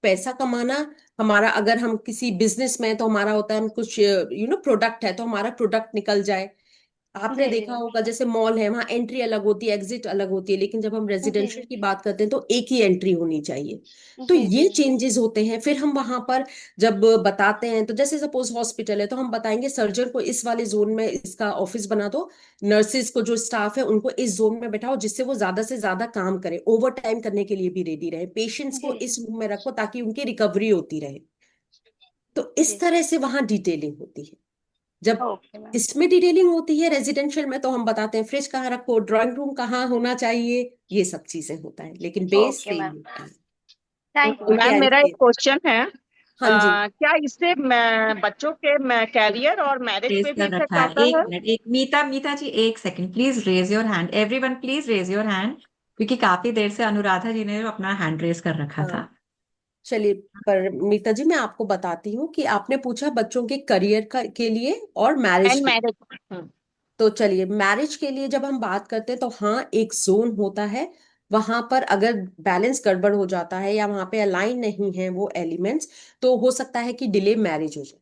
पैसा कमाना। हमारा अगर हम किसी बिजनेस में हैं, तो हमारा होता है हम कुछ प्रोडक्ट है तो हमारा प्रोडक्ट निकल जाए। आपने जी जी देखा मैम। होगा जैसे मॉल है, वहां एंट्री अलग होती है, एग्जिट अलग होती है, लेकिन जब हम जी रेजिडेंशियल जी। की बात करते हैं तो एक ही एंट्री होनी चाहिए। तो जी जी ये जी। चेंजेस होते हैं। फिर हम वहां पर जब बताते हैं, तो जैसे सपोज हॉस्पिटल है तो हम बताएंगे सर्जन को इस वाले जोन में इसका ऑफिस बना दो, नर्सेज को जो स्टाफ है उनको इस जोन में बैठाओ, जिससे वो ज्यादा से ज्यादा काम करे, ओवर टाइम करने के लिए भी रेडी रहे, पेशेंट्स को जी इस जी। रूम में रखो ताकि उनकी रिकवरी होती रहे। तो इस जी। तरह से वहां डिटेलिंग होती है। जब ओके मैम। इसमें डिटेलिंग होती है रेजिडेंशियल में, तो हम बताते हैं फ्रिज कहाँ रखो, ड्राइंग रूम कहाँ होना चाहिए, ये सब चीजें होता है, लेकिन बेस ओके सेम मैम। होता है। Thank you ma'am. Okay ma'am मेरा एक अंकित। क्वेश्चन है। हाँ जी। क्या इससे बच्चों के कैरियर और मैरिज रेज पे भी कर इफेक्ट रखा है, आता एक है? मिनट, एक मीता, मीता जी एक second please, raise your hand, everyone please raise your hand, क्योंकि काफी देर से अनुराधा जी ने अपना हैंड रेज कर रखा हाँ था। चलिए, पर मीता जी मैं आपको बताती हूँ कि आपने पूछा बच्चों के करियर का के लिए और मैरिज एंड के लिए। मैरिज। तो चलिए, मैरिज के लिए जब हम बात करते हैं तो हाँ, एक जोन होता है, वहां पर अगर बैलेंस गड़बड़ हो जाता है या वहां पे अलाइन नहीं है वो एलिमेंट्स, तो हो सकता है कि डिले मैरिज हो जाए।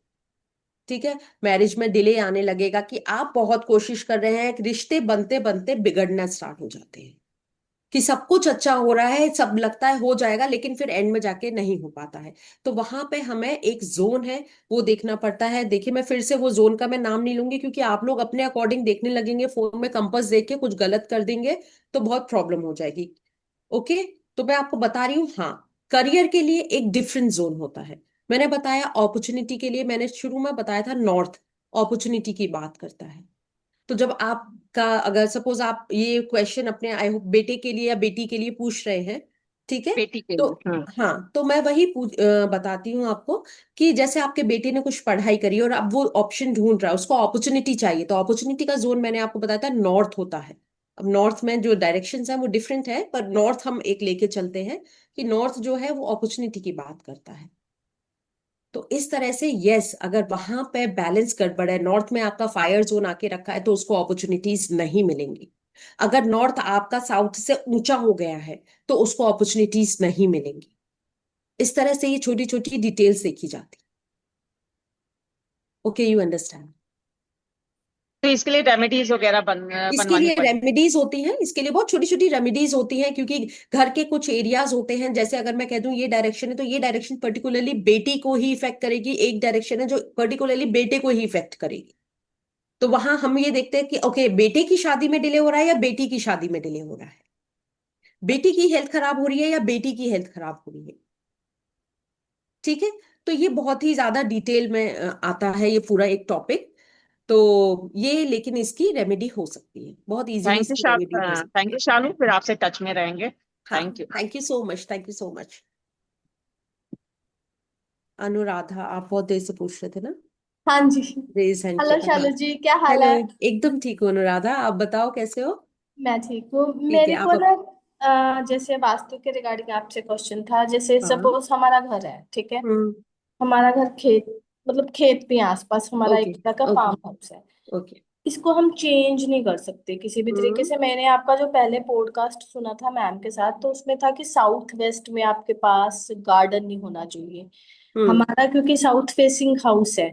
ठीक है, मैरिज में डिले आने लगेगा कि आप बहुत कोशिश कर रहे हैं, रिश्ते बनते बनते बिगड़ना स्टार्ट हो जाते हैं, कि सब कुछ अच्छा हो रहा है, सब लगता है हो जाएगा, लेकिन फिर एंड में जाके नहीं हो पाता है। तो वहां पे हमें एक जोन है वो देखना पड़ता है। देखिए मैं फिर से वो जोन का मैं नाम नहीं लूंगी, क्योंकि आप लोग अपने अकॉर्डिंग देखने लगेंगे, फोन में कंपास देख के कुछ गलत कर देंगे तो बहुत प्रॉब्लम हो जाएगी। ओके, तो मैं आपको बता रही हूँ, हाँ, करियर के लिए एक डिफरेंट जोन होता है। मैंने बताया अपॉर्चुनिटी के लिए, मैंने शुरू में बताया था नॉर्थ अपॉर्चुनिटी की बात करता है। तो जब आप का अगर सपोज आप ये क्वेश्चन अपने आई होप बेटे के लिए या बेटी के लिए पूछ रहे हैं, ठीक है? बेटी के तो लिए। हाँ, तो मैं वही बताती हूँ आपको कि जैसे आपके बेटे ने कुछ पढ़ाई करी और अब वो ऑप्शन ढूंढ रहा है, उसको अपॉर्चुनिटी चाहिए, तो अपॉर्चुनिटी का जोन मैंने आपको बताया था नॉर्थ होता है। अब नॉर्थ में जो डायरेक्शंस है वो डिफरेंट है, पर नॉर्थ हम एक लेके चलते हैं कि नॉर्थ जो है वो अपॉर्चुनिटी की बात करता है। तो इस तरह से यस, अगर वहां पे बैलेंस गड़बड़ है, नॉर्थ में आपका फायर जोन आके रखा है, तो उसको अपॉर्चुनिटीज नहीं मिलेंगी। अगर नॉर्थ आपका साउथ से ऊंचा हो गया है तो उसको अपॉर्चुनिटीज नहीं मिलेंगी। इस तरह से ये छोटी छोटी डिटेल्स देखी जाती। Okay, you understand? तो इसके लिए रेमेडीज वगैरह इसके बनवानी लिए पड़ेगी। रेमेडीज होती हैं, इसके लिए बहुत छोटी छोटी रेमेडीज होती हैं, क्योंकि घर के कुछ एरियाज होते हैं, जैसे अगर मैं कह दूं ये डायरेक्शन है तो ये डायरेक्शन पर्टिकुलरली बेटी को ही इफेक्ट करेगी, एक डायरेक्शन है जो पर्टिकुलरली बेटे को ही इफेक्ट करेगी। तो वहां हम ये देखते हैं कि ओके, बेटे की शादी में डिले हो रहा है या बेटी की शादी में डिले हो रहा है, बेटी की हेल्थ खराब हो रही है या बेटी की हेल्थ खराब हो रही है, ठीक है? तो ये बहुत ही ज्यादा डिटेल में आता है ये पूरा एक टॉपिक। तो ये लेकिन इसकी रेमेडी हो सकती है, बहुत इजीली थैंक यू इसकी रेमेडी हो सकती थैंक है। यू शालू, फिर आपसे टच में रहेंगे। हाँ, thank you. Thank you so much, thank you so much. Anuradha, आप बहुत देर से पूछ रहे थे ना, हाँ जी। रेज हैंड हेलो किया था। हाँ, शालू जी, क्या हाल हेलो, है? एकदम ठीक हो अनुराधा, आप बताओ कैसे हो? मैं ठीक हूँ। ठीक है, मेरे आप को ना जैसे वास्तु के रिगार्डिंग आपसे क्वेश्चन था। जैसे हाँ। सपोज हमारा घर है, ठीक है? हम्म। हमारा घर खेत, मतलब खेत भी है आसपास, हमारा ओके, एक तरह का ओके, फार्म हाउस है। ओके। इसको हम चेंज नहीं कर सकते किसी भी तरीके हम्म, से। मैंने आपका जो पहले पॉडकास्ट सुना था मैम के साथ, तो उसमें था कि साउथ वेस्ट में आपके पास गार्डन नहीं होना चाहिए। हम्म। हमारा क्योंकि साउथ फेसिंग हाउस है,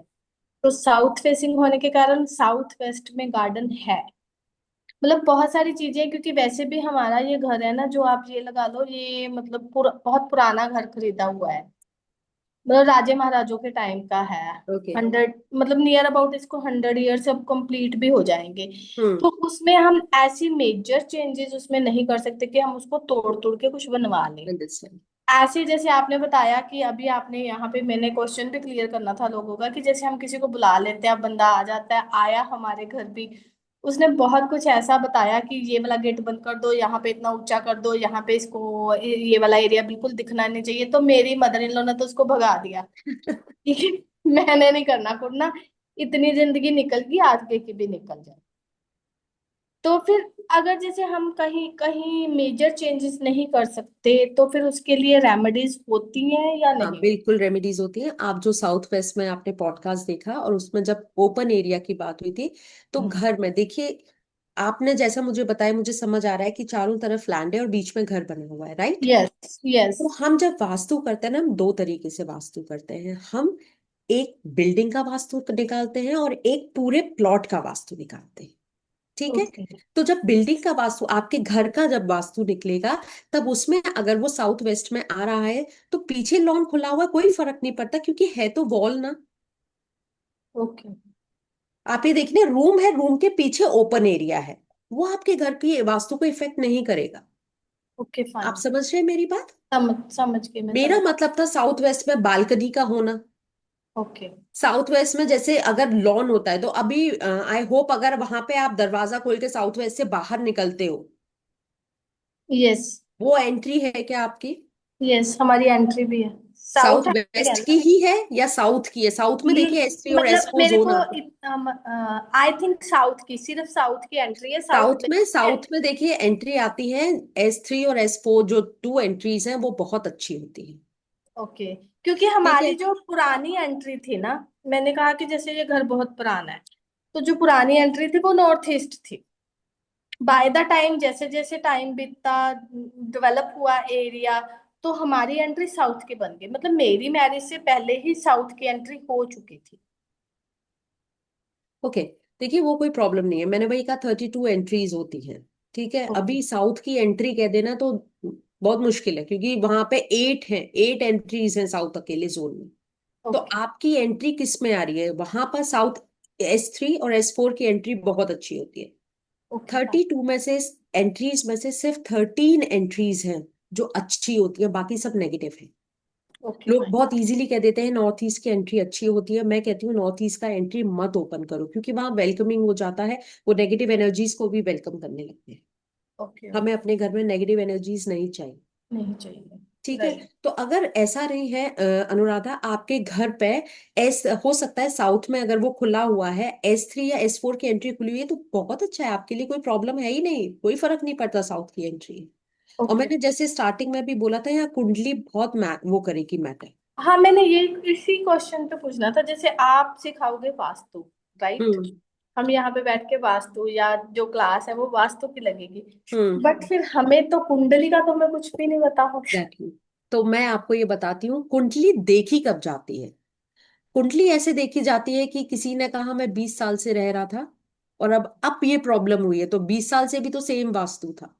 तो साउथ फेसिंग होने के कारण साउथ वेस्ट में गार्डन है। मतलब बहुत सारी चीजें हैं, क्योंकि वैसे भी हमारा ये घर है ना, जो आप ये लगा लो, ये मतलब बहुत पुराना घर खरीदा हुआ है, मतलब राजे महाराजों के टाइम का है। ओके। 100, मतलब नियर अबाउट इसको 100 ईयर्स अब कंप्लीट भी हो जाएंगे। हम्म। तो उसमें हम ऐसी मेजर चेंजेस उसमें नहीं कर सकते कि हम उसको तोड़ तोड़ के कुछ बनवा लें। अंडरस्टैंड। ऐसे जैसे आपने बताया कि अभी आपने यहाँ पे, मैंने क्वेश्चन भी क्लियर करना था लोगों का, कि जैसे हम किसी को बुला लेते हैं, अब बंदा आ जाता है, आया हमारे घर भी, उसने बहुत कुछ ऐसा बताया कि ये वाला गेट बंद कर दो, यहाँ पे इतना ऊंचा कर दो, यहाँ पे इसको ये वाला एरिया बिल्कुल दिखना नहीं चाहिए, तो मेरी मदर इन लॉ ने तो उसको भगा दिया। ठीक है, मैंने नहीं करना करना, इतनी जिंदगी निकल गई, आगे की भी निकल जाए। तो फिर अगर जैसे हम कहीं कहीं मेजर चेंजेस नहीं कर सकते, तो फिर उसके लिए रेमेडीज होती हैं या हाँ, नहीं? बिल्कुल रेमेडीज होती हैं। आप जो साउथ वेस्ट में आपने पॉडकास्ट देखा और उसमें जब ओपन एरिया की बात हुई थी, तो घर में देखिए, आपने जैसा मुझे बताया, मुझे समझ आ रहा है कि चारों तरफ लैंड है और बीच में घर बना हुआ है, राइट? Yes, yes. तो हम जब वास्तु करते हैं ना, हम दो तरीके से वास्तु करते हैं। हम एक बिल्डिंग का वास्तु निकालते हैं और एक पूरे प्लॉट का वास्तु निकालते हैं, ठीक है? ओके। तो जब बिल्डिंग का वास्तु, आपके घर का जब वास्तु निकलेगा, तब उसमें अगर वो साउथ वेस्ट में आ रहा है तो पीछे लॉन खुला हुआ है, कोई फर्क नहीं पड़ता, क्योंकि है तो वॉल ना। ओके। आप ये देखिए, रूम है, रूम के पीछे ओपन एरिया है, वो आपके घर की वास्तु को इफेक्ट नहीं करेगा। ओके, आप फाइन। समझ रहे हैं मेरी बात? समझ गई, मैं मेरा समझ। मतलब था साउथ वेस्ट में बालकनी का होना। ओके। साउथ वेस्ट में जैसे अगर लॉन होता है, तो अभी आई होप अगर वहां पे आप दरवाजा खोल के साउथ वेस्ट से बाहर निकलते हो, यस, वो एंट्री है क्या आपकी? यस, हमारी एंट्री भी है, साउथ साउथ एंट्री है वेस्ट की ना। ही है या साउथ की है? साउथ में ये देखिए S3 और मतलब S4 मेरे जोन को, आता है। आई थिंक साउथ की, सिर्फ साउथ की एंट्री है, साउथ साउथ में देखिए एंट्री आती है S3 और S4, जो टू एंट्रीज हैं वो बहुत अच्छी होती है, ओके। क्योंकि ठीक है? हमारी जो पुरानी एंट्री थी ना, मैंने कहा कि जैसे ये घर बहुत पुराना है, तो जो पुरानी एंट्री थी वो नॉर्थ ईस्ट थी। बाय द टाइम, जैसे जैसे टाइम बीतता, डेवलप हुआ एरिया, तो हमारी एंट्री साउथ की बन गई। मतलब मेरी मैरिज से पहले ही साउथ की एंट्री हो चुकी थी। ओके, देखिए वो कोई प्रॉब्लम नहीं है, मैंने वही कहा 32 एंट्रीज होती हैं, ठीक है? ओके। अभी साउथ की एंट्री कह देना तो बहुत मुश्किल है, क्योंकि वहां पे 8 हैं, 8 एंट्रीज हैं साउथ अकेले जोन में। तो ओके। आपकी एंट्री किस में आ रही है? वहां पर साउथ S3 और S4 की एंट्री बहुत अच्छी होती है। Okay, fine. 32 में से, एंट्रीज में से सिर्फ 13 एंट्रीज हैं जो अच्छी होती है, बाकी सब नेगेटिव है। ओके लोग फाइन। बहुत इजीली कह देते हैं नॉर्थ ईस्ट की एंट्री अच्छी होती है। मैं कहती हूँ नॉर्थ ईस्ट का एंट्री मत ओपन करो, क्योंकि वहां वेलकमिंग हो जाता है, वो नेगेटिव एनर्जीज को भी वेलकम करने लगते हैं। ओके हमें अपने घर में नेगेटिव एनर्जीज नहीं चाहिए। नहीं चाहिए। ठीक है, राइट। तो अगर ऐसा नहीं है अनुराधा, आपके घर पे एस हो सकता है साउथ में अगर वो खुला हुआ है, S3 या S4 की एंट्री खुली हुई है, तो बहुत अच्छा है आपके लिए, कोई प्रॉब्लम है ही नहीं, कोई फर्क नहीं पड़ता साउथ की एंट्री। और ओके। मैंने जैसे स्टार्टिंग में भी बोला था, यहाँ कुंडली बहुत वो करेगी मैटर। हाँ, मैंने ये इसी क्वेश्चन पे पूछना था, जैसे आप सिखाओगे वास्तु, राइट? हम्म हम यहाँ पे बैठ के वास्तु, या जो क्लास है वो वास्तु की लगेगी, हम्म बट फिर हमें तो कुंडली का तो हमें कुछ भी नहीं पता होगा। एग्जैक्टली। तो मैं आपको ये बताती हूँ, कुंडली देखी कब जाती है। कुंडली ऐसे देखी जाती है कि किसी ने कहा मैं 20 साल से रह रहा था, और अब ये प्रॉब्लम हुई है, तो 20 साल से भी तो सेम वास्तु था,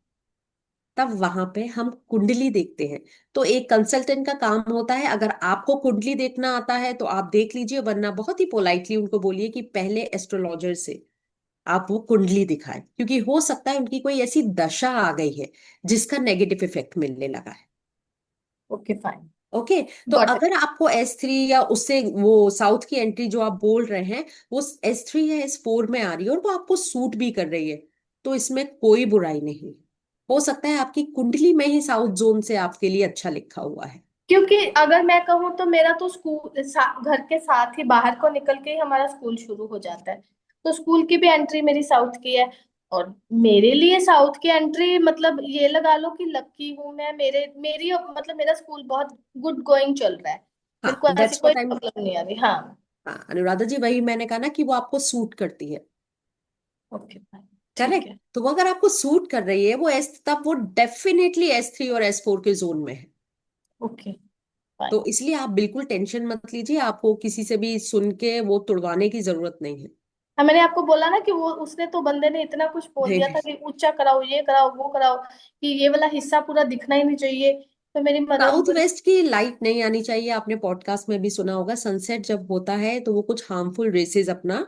तब वहां पे हम कुंडली देखते हैं। तो एक कंसल्टेंट का काम होता है, अगर आपको कुंडली देखना आता है तो आप देख लीजिए, वरना बहुत ही पोलाइटली उनको बोलिए कि पहले एस्ट्रोलॉजर से आप वो कुंडली दिखाएं, क्योंकि हो सकता है उनकी कोई ऐसी दशा आ गई है जिसका नेगेटिव इफेक्ट मिलने लगा है। Okay fine. ओके, तो गॉट इट। अगर आपको S3 या उससे वो साउथ की एंट्री जो आप बोल रहे हैं, वो S3 या S4 में आ रही है और वो आपको सूट भी कर रही है, तो इसमें कोई बुराई नहीं। हो सकता है आपकी कुंडली में ही साउथ जोन से आपके लिए अच्छा लिखा हुआ है। क्योंकि अगर मैं कहूँ तो मेरा तो स्कूल घर के साथ ही बाहर को निकल के ही हमारा स्कूल शुरू हो जाता है, तो स्कूल की भी एंट्री मेरी साउथ की है। और मेरे लिए साउथ की एंट्री मतलब ये लगा लो कि लक्की हूं मैं, मेरी मतलब मेरा स्कूल बहुत गुड गोइंग चल रहा है, हाँ, मेरे को ऐसी दैट्स कोई व्हाट आई एम। प्रॉब्लम नहीं आ रही। हाँ। हाँ अनुराधा जी, वही मैंने कहा ना कि वो आपको सूट करती है। Okay fine. ठीक करेक्ट, है। तो वो अगर आपको सूट कर रही है वो तब वो डेफिनेटली S3 और S4 के जोन में है। Okay fine. तो इसलिए आप बिल्कुल टेंशन मत लीजिए, आपको किसी से भी सुन के वो तुड़वाने की जरूरत नहीं है। हाँ, मैंने आपको बोला ना कि वो उसने तो बंदे ने इतना कुछ बोल नहीं दिया था नहीं, कि ऊंचा कराओ, ये कराओ, वो कराओ, कि ये वाला हिस्सा पूरा दिखना ही नहीं चाहिए। तो मेरी मदर साउथ बोली। वेस्ट की लाइट नहीं आनी चाहिए। आपने पॉडकास्ट में भी सुना होगा, सनसेट जब होता है तो वो कुछ हार्मफुल रेसेस अपना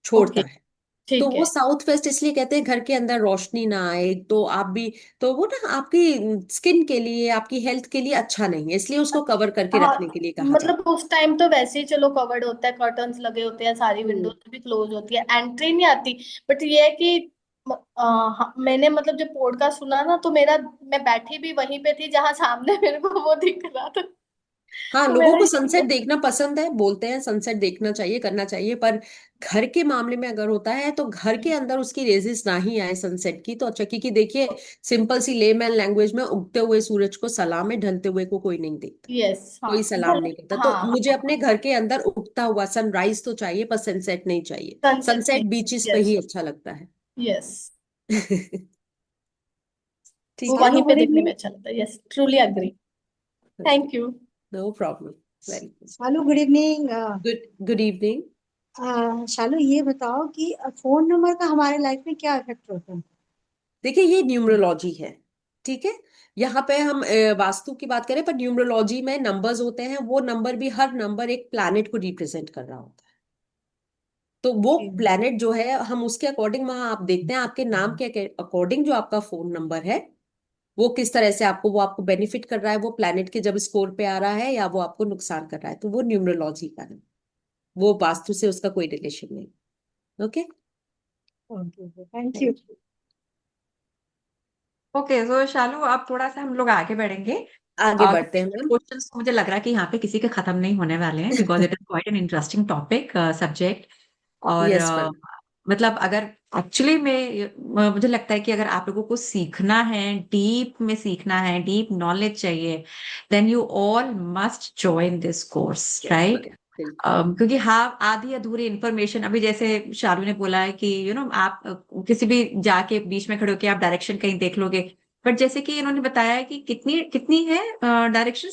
छोड़ता ओके। है। तो ठीक वो है। साउथ वेस्ट इसलिए कहते हैं घर के अंदर रोशनी ना आए, तो आप भी, तो वो ना आपकी स्किन के लिए, आपकी हेल्थ के लिए अच्छा नहीं है, इसलिए उसको कवर करके हाँ, रखने के लिए कहा जाता मतलब उस टाइम तो वैसे ही चलो कवर्ड होता है, कर्टन्स लगे होते हैं, सारी है। विंडोज भी क्लोज होती है, एंट्री नहीं आती। बट ये है कि हाँ, मैंने मतलब जब पॉडकास्ट सुना ना तो मेरा, मैं बैठी भी वहीं पे थी जहां सामने मेरे को वो दिख रहा था, हाँ, तो लोगों मैंने को ये किया। सनसेट देखना पसंद है, बोलते हैं सनसेट देखना चाहिए, करना चाहिए, पर घर के मामले में अगर होता है तो घर के अंदर उसकी रेजेस ना ही आए सनसेट की तो अच्छा। क्योंकि देखिए, सिंपल सी लेमैन लैंग्वेज में, उगते हुए सूरज को सलाम है, ढलते हुए को कोई नहीं देखता, यस। हाँ कोई सलाम नहीं करता। हाँ तो मुझे हाँ। अपने घर के अंदर उगता हुआ सनराइज तो चाहिए, पर सनसेट नहीं चाहिए। सनसेट सनसेट नहीं। बीचेस पे यस। ही अच्छा लगता है। यस। वो ठीक है, वहीं हेलो, पे गुड देखने में इवनिंग। अच्छा लगता है। Yes, truly agree. Thank you. No problem, very hello, good evening. Good. Good evening. Shalu, ये बताओ कि फोन नंबर का हमारे लाइफ में क्या इफेक्ट होता है? देखिए, ये न्यूमरोलॉजी है, ठीक है। यहाँ पे हम वास्तु की बात करें, पर न्यूमरोलॉजी में नंबर्स होते हैं, वो नंबर भी, हर नंबर एक प्लैनेट को रिप्रेजेंट कर रहा होता है। तो वो प्लैनेट जो है, हम उसके अकॉर्डिंग वहां आप देखते हैं, आपके नाम के अकॉर्डिंग जो आपका फोन नंबर है वो किस तरह से आपको, वो आपको बेनिफिट कर रहा है वो प्लैनेट के जब स्कोर पे आ रहा है, या वो आपको नुकसान कर रहा है, तो वो न्यूमरोलॉजी का है, वो वास्तु से उसका कोई रिलेशन नहीं। Okay, okay, thank you. Thank you. Okay, so Shalu अब थोड़ा सा हम लोग आगे बढ़ेंगे। आगे बढ़ते हैं मैम। क्वेश्चंस मुझे लग रहा है कि यहाँ पे किसी के खत्म नहीं होने वाले हैं, because it is quite an interesting topic subject. और यस मैम। मतलब अगर एक्चुअली में मुझे लगता है कि अगर आप लोगों को सीखना है, डीप में सीखना है, डीप नॉलेज चाहिए, then you all must join this course, right? क्योंकि हाँ, आधी अधूरी इंफॉर्मेशन, अभी जैसे शालू ने बोला है कि आप किसी भी जाके बीच में खड़े होके आप डायरेक्शन कहीं देख लोगे, बट जैसे कि इन्होंने बताया है कि कितनी कितनी है डायरेक्शन,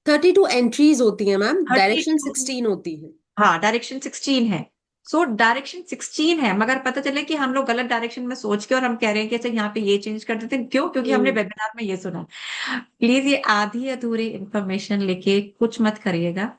32 एंट्रीज होती हैं मैम, 30। डायरेक्शन 16 होती है। हाँ, डायरेक्शन 16 है। सो डायरेक्शन 16 है, मगर पता चले कि हम लोग गलत डायरेक्शन में सोच के और हम कह रहे हैं कि अच्छा यहाँ पे ये चेंज कर देते हैं, क्यों? क्योंकि हमने वेबिनार में ये सुना। प्लीज ये आधी अधूरी इंफॉर्मेशन लेके कुछ मत करिएगा।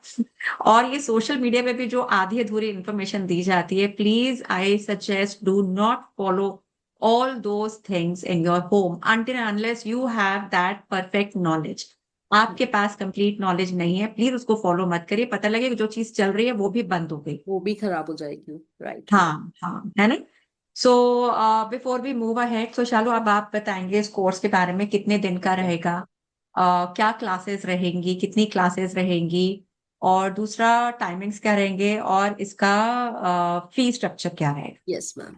और ये सोशल मीडिया पे भी जो आधी अधूरी इंफॉर्मेशन दी जाती है, please I suggest do not follow all those things in your home until and unless you have that perfect knowledge. आपके पास कंप्लीट नॉलेज नहीं है, प्लीज उसको फॉलो मत करिए, पता लगे कि जो चीज चल रही है वो भी बंद हो गई। वो भी खराब हो जाएगी, राइट। हाँ हाँ, है ना। So before we move ahead, so Shalu अब आप बताएंगे इस कोर्स के बारे में, कितने दिन का रहेगा, क्या क्लासेस रहेंगी, कितनी क्लासेस रहेंगी, और दूसरा टाइमिंग्स क्या रहेंगे, और इसका फी स्ट्रक्चर क्या रहेगा। Yes ma'am.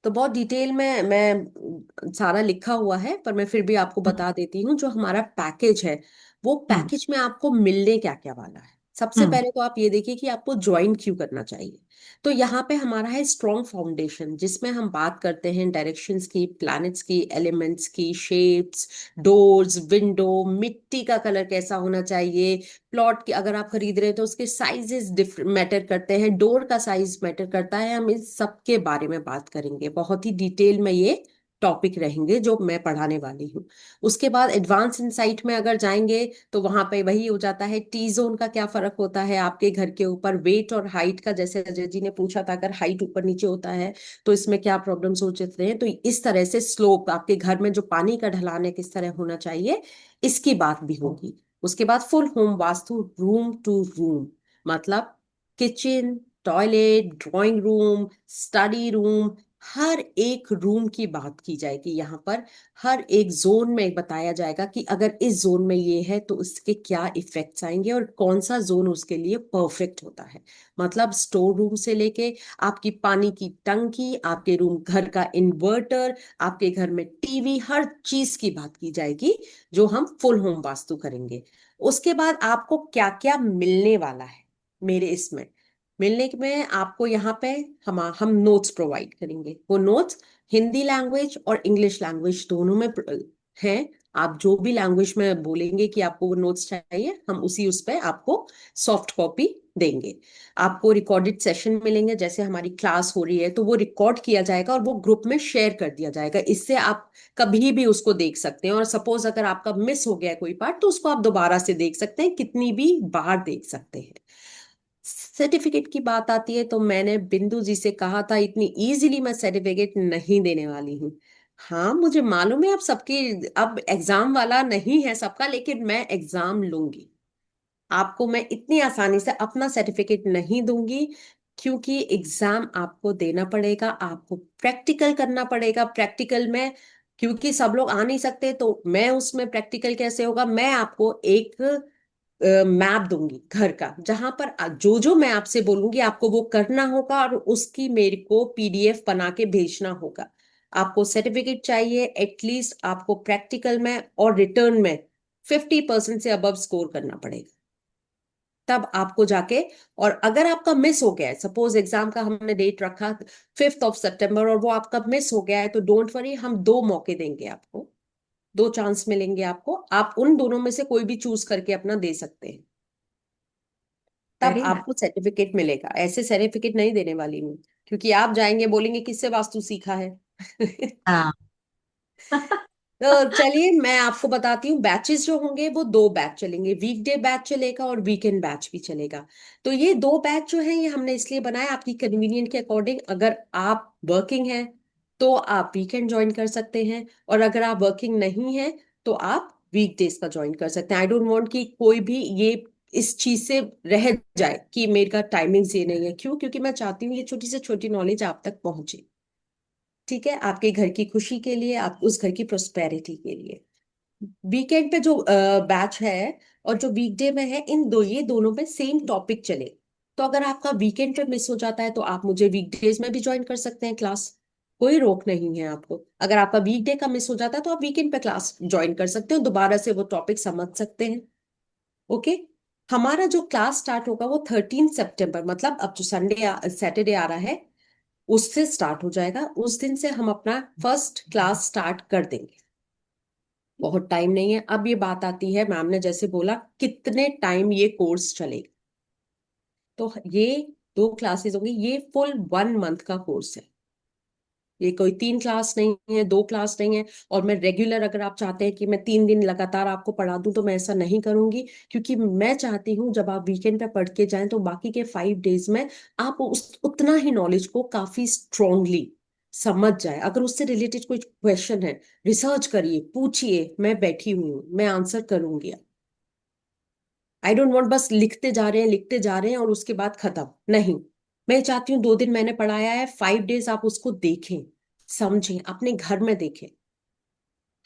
तो बहुत डिटेल में मैं सारा लिखा हुआ है, पर मैं फिर भी आपको बता देती हूँ। जो हमारा पैकेज है, वो हम्म पैकेज में आपको मिलने क्या क्या वाला है। सबसे हम्म पहले तो आप ये देखिए कि आपको ज्वाइन क्यों करना चाहिए। तो यहाँ पे हमारा है स्ट्रॉन्ग फाउंडेशन, जिसमें हम बात करते हैं डायरेक्शंस की, प्लैनेट्स की, एलिमेंट्स की, शेप्स, डोर्स, विंडो, मिट्टी का कलर कैसा होना चाहिए, प्लॉट की अगर आप खरीद रहे हैं तो उसके साइजेस डिफरेंट मैटर करते हैं, डोर का साइज मैटर करता है। हम इस सब के बारे में बात करेंगे, बहुत ही डिटेल में ये टॉपिक रहेंगे जो मैं पढ़ाने वाली हूँ। उसके बाद एडवांस इनसाइट में अगर जाएंगे तो वहां पे वही हो जाता है, टी जोन का क्या फर्क होता है आपके घर के ऊपर, वेट और हाइट का, जैसे अजय जी ने पूछा था, अगर हाइट ऊपर नीचे होता है तो इसमें क्या प्रॉब्लम्स हो जाते हैं। तो इस तरह से स्लोप, आपके घर में जो पानी का ढलान है किस तरह होना चाहिए, इसकी बात भी होगी। उसके बाद full home Vastu, room to room, मतलब kitchen, toilet, drawing room, study room, हर एक रूम की बात की जाएगी यहाँ पर। हर एक जोन में बताया जाएगा कि अगर इस जोन में ये है तो उसके क्या इफेक्ट्स आएंगे और कौन सा जोन उसके लिए परफेक्ट होता है। मतलब स्टोर रूम से लेके आपकी पानी की टंकी, आपके रूम घर का इन्वर्टर, आपके घर में टीवी, हर चीज की बात की जाएगी जो हम फुल होम वास्तु करेंगे। उसके बाद आपको क्या क्या मिलने वाला है मेरे इसमें, मिलने में आपको यहाँ पे हम नोट्स प्रोवाइड करेंगे। वो नोट्स हिंदी लैंग्वेज और इंग्लिश लैंग्वेज दोनों में हैं। आप जो भी लैंग्वेज में बोलेंगे कि आपको वो नोट्स चाहिए, हम उसी उस पे आपको सॉफ्ट कॉपी देंगे। आपको रिकॉर्डेड सेशन मिलेंगे, जैसे हमारी क्लास हो रही है तो वो रिकॉर्ड किया जाएगा और वो ग्रुप में शेयर कर दिया जाएगा। इससे आप कभी भी उसको देख सकते हैं, और सपोज अगर आपका मिस हो गया कोई पार्ट तो उसको आप दोबारा से देख सकते हैं, कितनी भी बार देख सकते हैं। सर्टिफिकेट की बात आती है तो मैंने बिंदु जी से कहा था, इतनी इजीली मैं सर्टिफिकेट नहीं देने वाली हूँ। हाँ मुझे मालूम है अब सबकी, अब एग्जाम वाला नहीं है सबका, लेकिन मैं एग्जाम लूंगी। आपको मैं इतनी आसानी से अपना सर्टिफिकेट नहीं दूंगी, क्योंकि एग्जाम आपको देना पड़ेगा, आपको प्रैक्टिकल करना पड़ेगा। प्रैक्टिकल में क्योंकि सब लोग आ नहीं सकते, तो मैं उसमें प्रैक्टिकल कैसे होगा, मैं आपको एक मैप दूंगी घर का, जहां पर जो जो मैं आपसे बोलूंगी आपको वो करना होगा, और उसकी मेरे को पीडीएफ बना के भेजना होगा। आपको सर्टिफिकेट चाहिए, एटलीस्ट आपको प्रैक्टिकल में और रिटर्न में 50% से अबव स्कोर करना पड़ेगा, तब आपको जाके। और अगर आपका मिस हो गया है, सपोज एग्जाम का हमने डेट रखा 5 सितंबर और वो आपका मिस हो गया है, तो डोंट वरी, हम 2 मौके देंगे आपको, 2 चांस मिलेंगे आपको। आप उन दोनों में से कोई भी चूज करके अपना दे सकते हैं, तब वेरी नाइस। आपको सर्टिफिकेट मिलेगा। ऐसे सर्टिफिकेट नहीं देने वाली हूँ, क्योंकि आप जाएंगे बोलेंगे किससे वास्तु सीखा है। हाँ तो चलिए मैं आपको बताती हूँ, बैचेस जो होंगे वो 2 बैच चलेंगे, वीकडे बैच चलेगा और वीकेंड बैच भी चलेगा। तो ये 2 बैच जो है ये हमने इसलिए बनाया आपकी कन्वीनियंट के अकॉर्डिंग। अगर आप वर्किंग हैं तो आप वीकेंड ज्वाइन कर सकते हैं, और अगर आप वर्किंग नहीं है तो आप वीकडेज का ज्वाइन कर सकते हैं। आई डोंट वांट कि कोई भी ये इस चीज से रह जाए कि मेरा टाइमिंग्स ये नहीं है। क्यों? क्योंकि मैं चाहती हूँ ये छोटी से छोटी नॉलेज आप तक पहुंचे, ठीक है, आपके घर की खुशी के लिए, आप उस घर की प्रोस्पेरिटी के लिए। वीकेंड पे जो बैच है और जो वीकडे में है, ये दोनों पे सेम टॉपिक चले। तो अगर आपका वीकेंड पे मिस हो जाता है तो आप मुझे वीकडेज में भी ज्वाइन कर सकते हैं क्लास, कोई रोक नहीं है आपको। अगर आपका वीकडे का मिस हो जाता है तो आप वीकेंड पे क्लास ज्वाइन कर सकते हो, दोबारा से वो टॉपिक समझ सकते हैं। ओके। हमारा जो क्लास स्टार्ट होगा वो 13 सितंबर, मतलब अब जो सैटरडे आ रहा है उससे स्टार्ट हो जाएगा। उस दिन से हम अपना फर्स्ट क्लास स्टार्ट कर देंगे। बहुत टाइम नहीं है। अब ये बात आती है, मैम ने जैसे बोला कितने टाइम ये कोर्स चलेगा, तो ये 2 क्लासेस होंगी, ये फुल 1 मंथ का कोर्स है। ये कोई 3 क्लास नहीं है, 2 क्लास नहीं है। और मैं रेगुलर, अगर आप चाहते हैं कि मैं 3 दिन लगातार आपको पढ़ा दूं तो मैं ऐसा नहीं करूंगी, क्योंकि मैं चाहती हूँ जब आप वीकेंड पे पढ़ के जाएं तो बाकी के 5 डेज में आप उतना ही नॉलेज को काफी स्ट्रांगली समझ जाए। अगर उससे रिलेटेड कोई क्वेश्चन है, रिसर्च करिए, पूछिए, मैं बैठी हुई हूँ, मैं आंसर करूंगी। आई डोंट वांट बस लिखते जा रहे हैं और उसके बाद खत्म। नहीं, मैं चाहती हूँ 2 दिन मैंने पढ़ाया है, 5 डेज आप उसको देखें, समझें, अपने घर में देखें।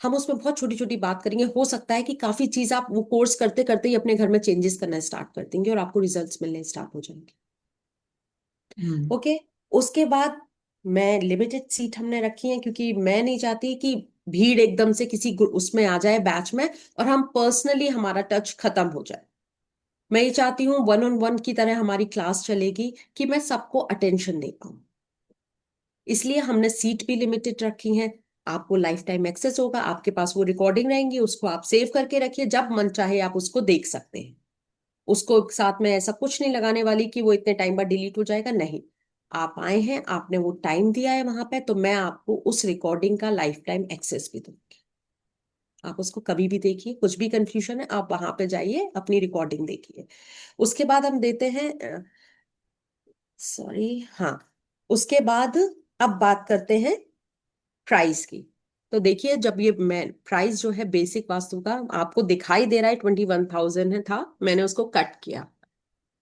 हम उसमें बहुत छोटी छोटी बात करेंगे, हो सकता है कि काफी चीज आप वो कोर्स करते करते ही अपने घर में चेंजेस करना स्टार्ट कर देंगे और आपको रिजल्ट्स मिलने स्टार्ट हो जाएंगे। हम्म, ओके। उसके बाद मैं लिमिटेड सीट हमने रखी है, क्योंकि मैं नहीं चाहती कि भीड़ एकदम से किसी उसमें आ जाए बैच में और हम पर्सनली हमारा टच खत्म हो जाए। मैं ये चाहती हूँ 1-on-1 की तरह हमारी क्लास चलेगी, कि मैं सबको अटेंशन दे पाऊँ। इसलिए हमने सीट भी लिमिटेड रखी है। आपको लाइफ टाइम एक्सेस होगा, आपके पास वो रिकॉर्डिंग रहेंगी, उसको आप सेव करके रखिए, जब मन चाहे आप उसको देख सकते हैं। उसको साथ में ऐसा कुछ नहीं लगाने वाली कि वो इतने टाइम बाद डिलीट हो जाएगा, नहीं। आप आए हैं, आपने वो टाइम दिया है वहां पे, तो मैं आपको उस रिकॉर्डिंग का लाइफ टाइम एक्सेस भी दूंगी। आप उसको कभी भी देखिए, कुछ भी कंफ्यूजन है आप वहां पे जाइए, अपनी रिकॉर्डिंग देखिए। उसके बाद हम देते हैं, सॉरी, हाँ, उसके बाद अब बात करते हैं प्राइस की। तो देखिए, जब ये मैं प्राइस जो है बेसिक वास्तु का आपको दिखाई दे रहा है 21,000 है था, मैंने उसको कट किया।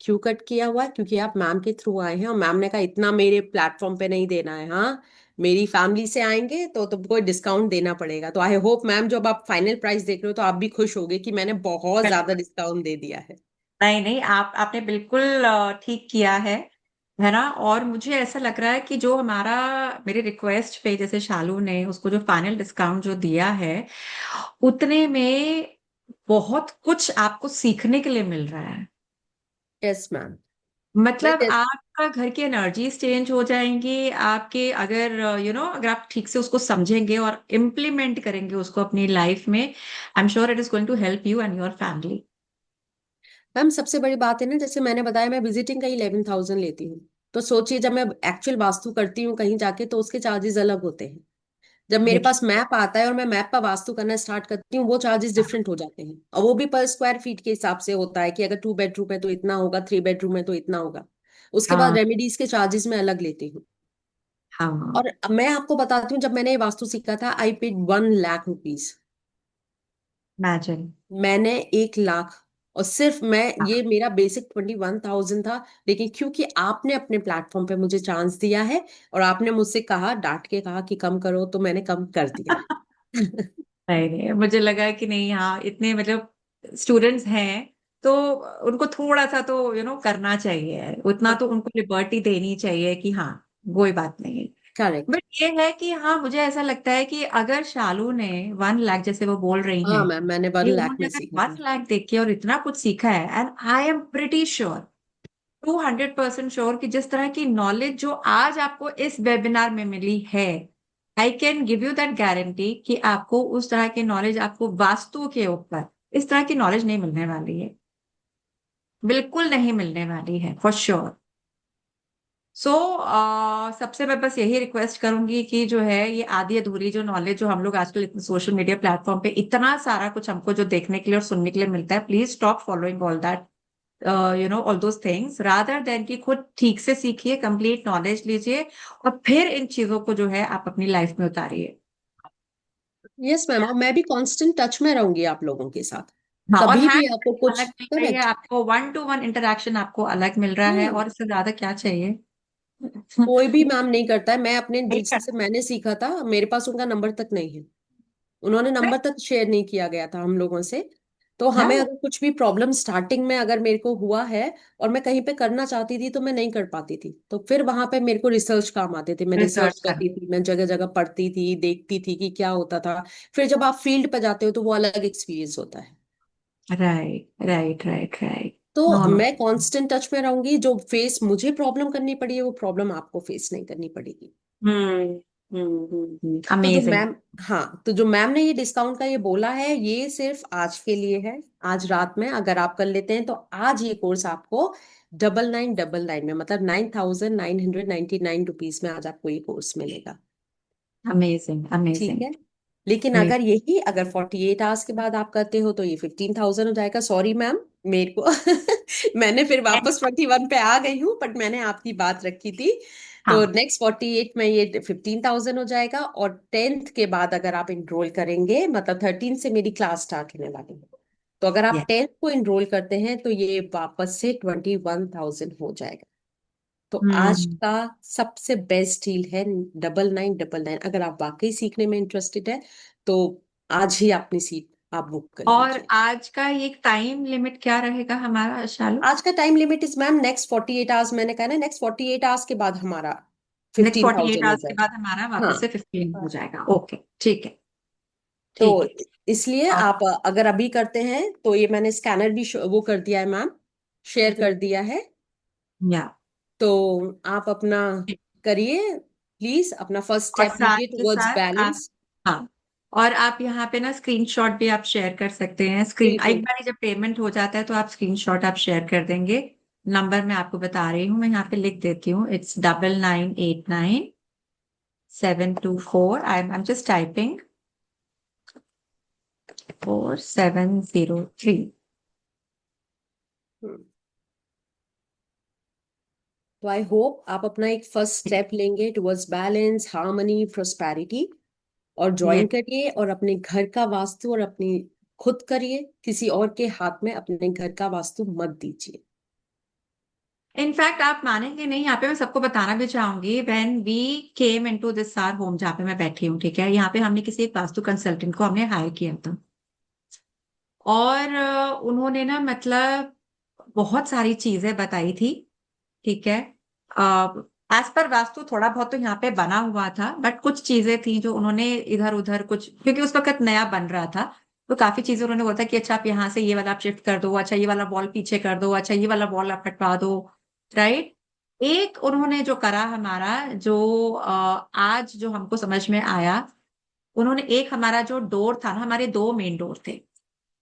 क्यों कट किया हुआ? क्योंकि आप मैम के थ्रू आए हैं और मैम ने कहा इतना मेरे प्लेटफॉर्म पे नहीं देना है। हाँ, मेरी फैमिली से आएंगे तो तुमको डिस्काउंट देना पड़ेगा। तो आई होप मैम, जब आप फाइनल प्राइस देख रहे हो तो आप भी खुश होगे कि मैंने बहुत ज्यादा बिल्कुल। डिस्काउंट दे दिया है। नहीं नहीं, आपने बिल्कुल ठीक किया है ना। और मुझे ऐसा लग रहा है कि जो हमारा, मेरे रिक्वेस्ट पे जैसे शालू ने उसको जो फाइनल डिस्काउंट जो दिया है, उतने में बहुत कुछ आपको सीखने के लिए मिल रहा है। Yes ma'am. मैं मतलब आपका घर की एनर्जीज चेंज हो जाएंगी आपके, अगर अगर आप ठीक से उसको समझेंगे और इम्प्लीमेंट करेंगे उसको अपनी लाइफ में, I am sure it is going to help you and your family. Ma'am सबसे बड़ी बात है ना, जैसे मैंने बताया मैं विजिटिंग का 11,000 लेती हूँ। तो सोचिए, जब मैं एक्चुअल वास्तु करती हूँ कहीं जाके तो उसके चार्जेस अलग होते हैं। जब मेरे पास मैप आता है और मैं मैप पर वास्तु करना स्टार्ट करती हूँ, वो चार्जेस डिफरेंट हो जाते हैं, और वो भी पर स्क्वायर फीट के हिसाब से होता है, कि अगर 2 बेडरूम है तो इतना होगा, 3 बेडरूम है तो इतना होगा। उसके बाद हाँ रेमेडीज के चार्जेस मैं अलग लेती हूँ। हाँ। और मैं आपको बताती हूँ, जब मैंने ये वास्तु सीखा था I paid 1 lakh rupees. Imagine. मैंने 1 लाख, और सिर्फ मैं, ये मेरा बेसिक 21,000 था, लेकिन क्योंकि आपने अपने प्लेटफॉर्म पे मुझे चांस दिया है और आपने मुझसे कहा, डांट के कहा कि कम करो, तो मैंने कम कर दिया है। नहीं नहीं, मुझे लगा कि नहीं, हाँ इतने मतलब स्टूडेंट्स हैं तो उनको थोड़ा सा तो करना चाहिए, उतना तो उनको लिबर्टी देनी चाहिए कि हाँ कोई बात नहीं। करेक्ट। बट ये है कि हाँ, मुझे ऐसा लगता है कि अगर शालू ने 1 लाख जैसे वो बोल रही हाँ हैं, मैम, मैंने वन ये लाख उन्होंने में अगर सीखा था। 1 लाख देख के और इतना कुछ सीखा है, and I am pretty sure, 200% sure कि जिस तरह की नॉलेज जो आज आपको इस वेबिनार में मिली है, I can give you that guarantee कि आपको उस तरह की नॉलेज, आपको वास्तु के ऊपर इस तरह की नॉलेज नहीं मिलने वाली है, बिल्कुल नहीं मिलने वाली है, फॉर श्योर। सो सबसे मैं बस यही रिक्वेस्ट करूंगी कि जो है ये आधी अधूरी जो नॉलेज जो हम लोग आजकल सोशल मीडिया प्लेटफॉर्म पे इतना सारा कुछ हमको जो देखने के लिए और सुनने के लिए मिलता है, please stop following all that, all those things, rather than कि खुद ठीक से सीखिए, कंप्लीट नॉलेज लीजिए और फिर इन चीजों को जो है आप अपनी लाइफ में उतारिए। यस मैम, और मैं भी कांस्टेंट टच में रहूंगी आप लोगों के साथ। हाँ, और कभी भी हैंड आपको कुछ, अलग मिल रही है करेक्ट। आपको, 1-to-1 इंटरेक्शन आपको अलग मिल रहा है, हम्म। और इससे ज्यादा क्या चाहिए। कोई भी मैम नहीं करता है। मैं अपने नहीं जिससे करता। मैंने सीखा था, मेरे पास उनका नंबर तक नहीं है। उन्होंने नंबर तक शेयर नहीं किया गया था हम लोगों से। तो हमें हाँ, अगर कुछ भी प्रॉब्लम स्टार्टिंग में अगर मेरे को हुआ है और मैं कहीं पे करना चाहती थी तो मैं नहीं कर पाती थी, तो फिर वहां पे मेरे को रिसर्च काम आते थे, मैं रिसर्च रिसर्च करती करना। थी, मैं जगह जगह पढ़ती थी, देखती थी कि क्या होता था। फिर जब आप फील्ड पे जाते हो तो वो अलग एक्सपीरियंस होता है। Right right right right. No तो नो। मैं कांस्टेंट टच में रहूंगी। जो फेस मुझे प्रॉब्लम करनी पड़ी है वो प्रॉब्लम आपको फेस नहीं करनी पड़ेगी। तो जो अमेजिंग। मैम, हाँ, तो जो मैम ने ये डिस्काउंट का ये बोला है, ये सिर्फ आज के लिए है। आज रात में अगर आप कर लेते हैं तो आज ये कोर्स आपको 9999 में, मतलब 9,999 रुपीज में आज आपको ये कोर्स मिलेगा। अमेजिंग ठीक अमेजिंग। है। लेकिन अगर यही, अगर 48 आवर्स के बाद आप करते हो तो ये 15,000 हो जाएगा। सॉरी मैम, मेरे को मैंने फिर वापस 21 पे आ गई हूँ, बट मैंने आपकी बात रखी थी। तो हाँ, नेक्स्ट 48 में ये 15,000 हो जाएगा, और 10th के बाद अगर आप इनरोल करेंगे, मतलब 13 से मेरी क्लास स्टार्ट होने वाली है। तो अगर आप Yes. 10 को इनरोल करते हैं तो ये वापस से 21,000 हो जाएगा। तो आज हम्म का सबसे बेस्ट डील है 9999। अगर आप वाकई सीखने में इंटरेस्टेड है तो आज ही अपनी सीट आप बुक कर और लीजिए। आज का एक टाइम लिमिट क्या रहेगा हमारा, शालू? आज का time limit is ma'am next 48 hours. मैंने कहा ना नेक्स्ट 48 आवर्स के बाद हमारा नेक्स्ट 48 15,000 हो आवर्स के जाएगा। बाद हमारा हाँ, वापस से 15 हो जाएगा। ओके, ठीक है, तो ठीक है। इसलिए और आप अगर अभी करते हैं तो ये मैंने स्कैनर भी वो कर दिया है मैम, शेयर कर दिया है। या तो आप अपना करिए, प्लीज अपना फर्स्ट और स्टेप साथ लीजिए के टुवर्ड्स साथ आप, बैलेंस। हाँ, और आप यहाँ पे ना स्क्रीनशॉट भी आप शेयर कर सकते हैं। स्क्रीन एक बिल्कुल। बार जब पेमेंट हो जाता है तो आप स्क्रीनशॉट आप शेयर कर देंगे। नंबर मैं आपको बता रही हूँ, मैं यहाँ पे लिख देती हूँ। It's 9989 724, I am just typing 4703। तो आई होप आप अपना एक फर्स्ट स्टेप लेंगे टुवर्ड्स बैलेंस, हार्मनी, प्रोस्पेरिटी, और ज्वाइन ये करिए और अपने घर का वास्तु और अपनी खुद करिए। किसी और के हाथ में अपने घर का वास्तु मत दीजिए। इनफैक्ट आप मानेंगे नहीं, यहाँ पे मैं सबको बताना भी चाहूंगी। When we came into this our home जहाँ पे मैं बैठी हूँ, ठीक है, यहाँ पे हमने किसी एक वास्तु कंसल्टेंट को हमने हायर किया था। और उन्होंने ना मतलब बहुत सारी चीजें बताई थी, ठीक है। एज पर वास्तु थोड़ा बहुत तो यहाँ पे बना हुआ था, बट कुछ चीजें थी जो उन्होंने इधर उधर कुछ, क्योंकि उस वक्त नया बन रहा था, तो काफी चीजें उन्होंने बोला था कि अच्छा आप यहाँ से ये वाला आप शिफ्ट कर दो, अच्छा ये वाला वॉल पीछे कर दो, अच्छा ये वाला वॉल आप हटवा दो, राइट। एक उन्होंने जो करा हमारा, जो आज जो हमको समझ में आया, उन्होंने एक हमारा जो डोर था ना, हमारे दो मेन डोर थे,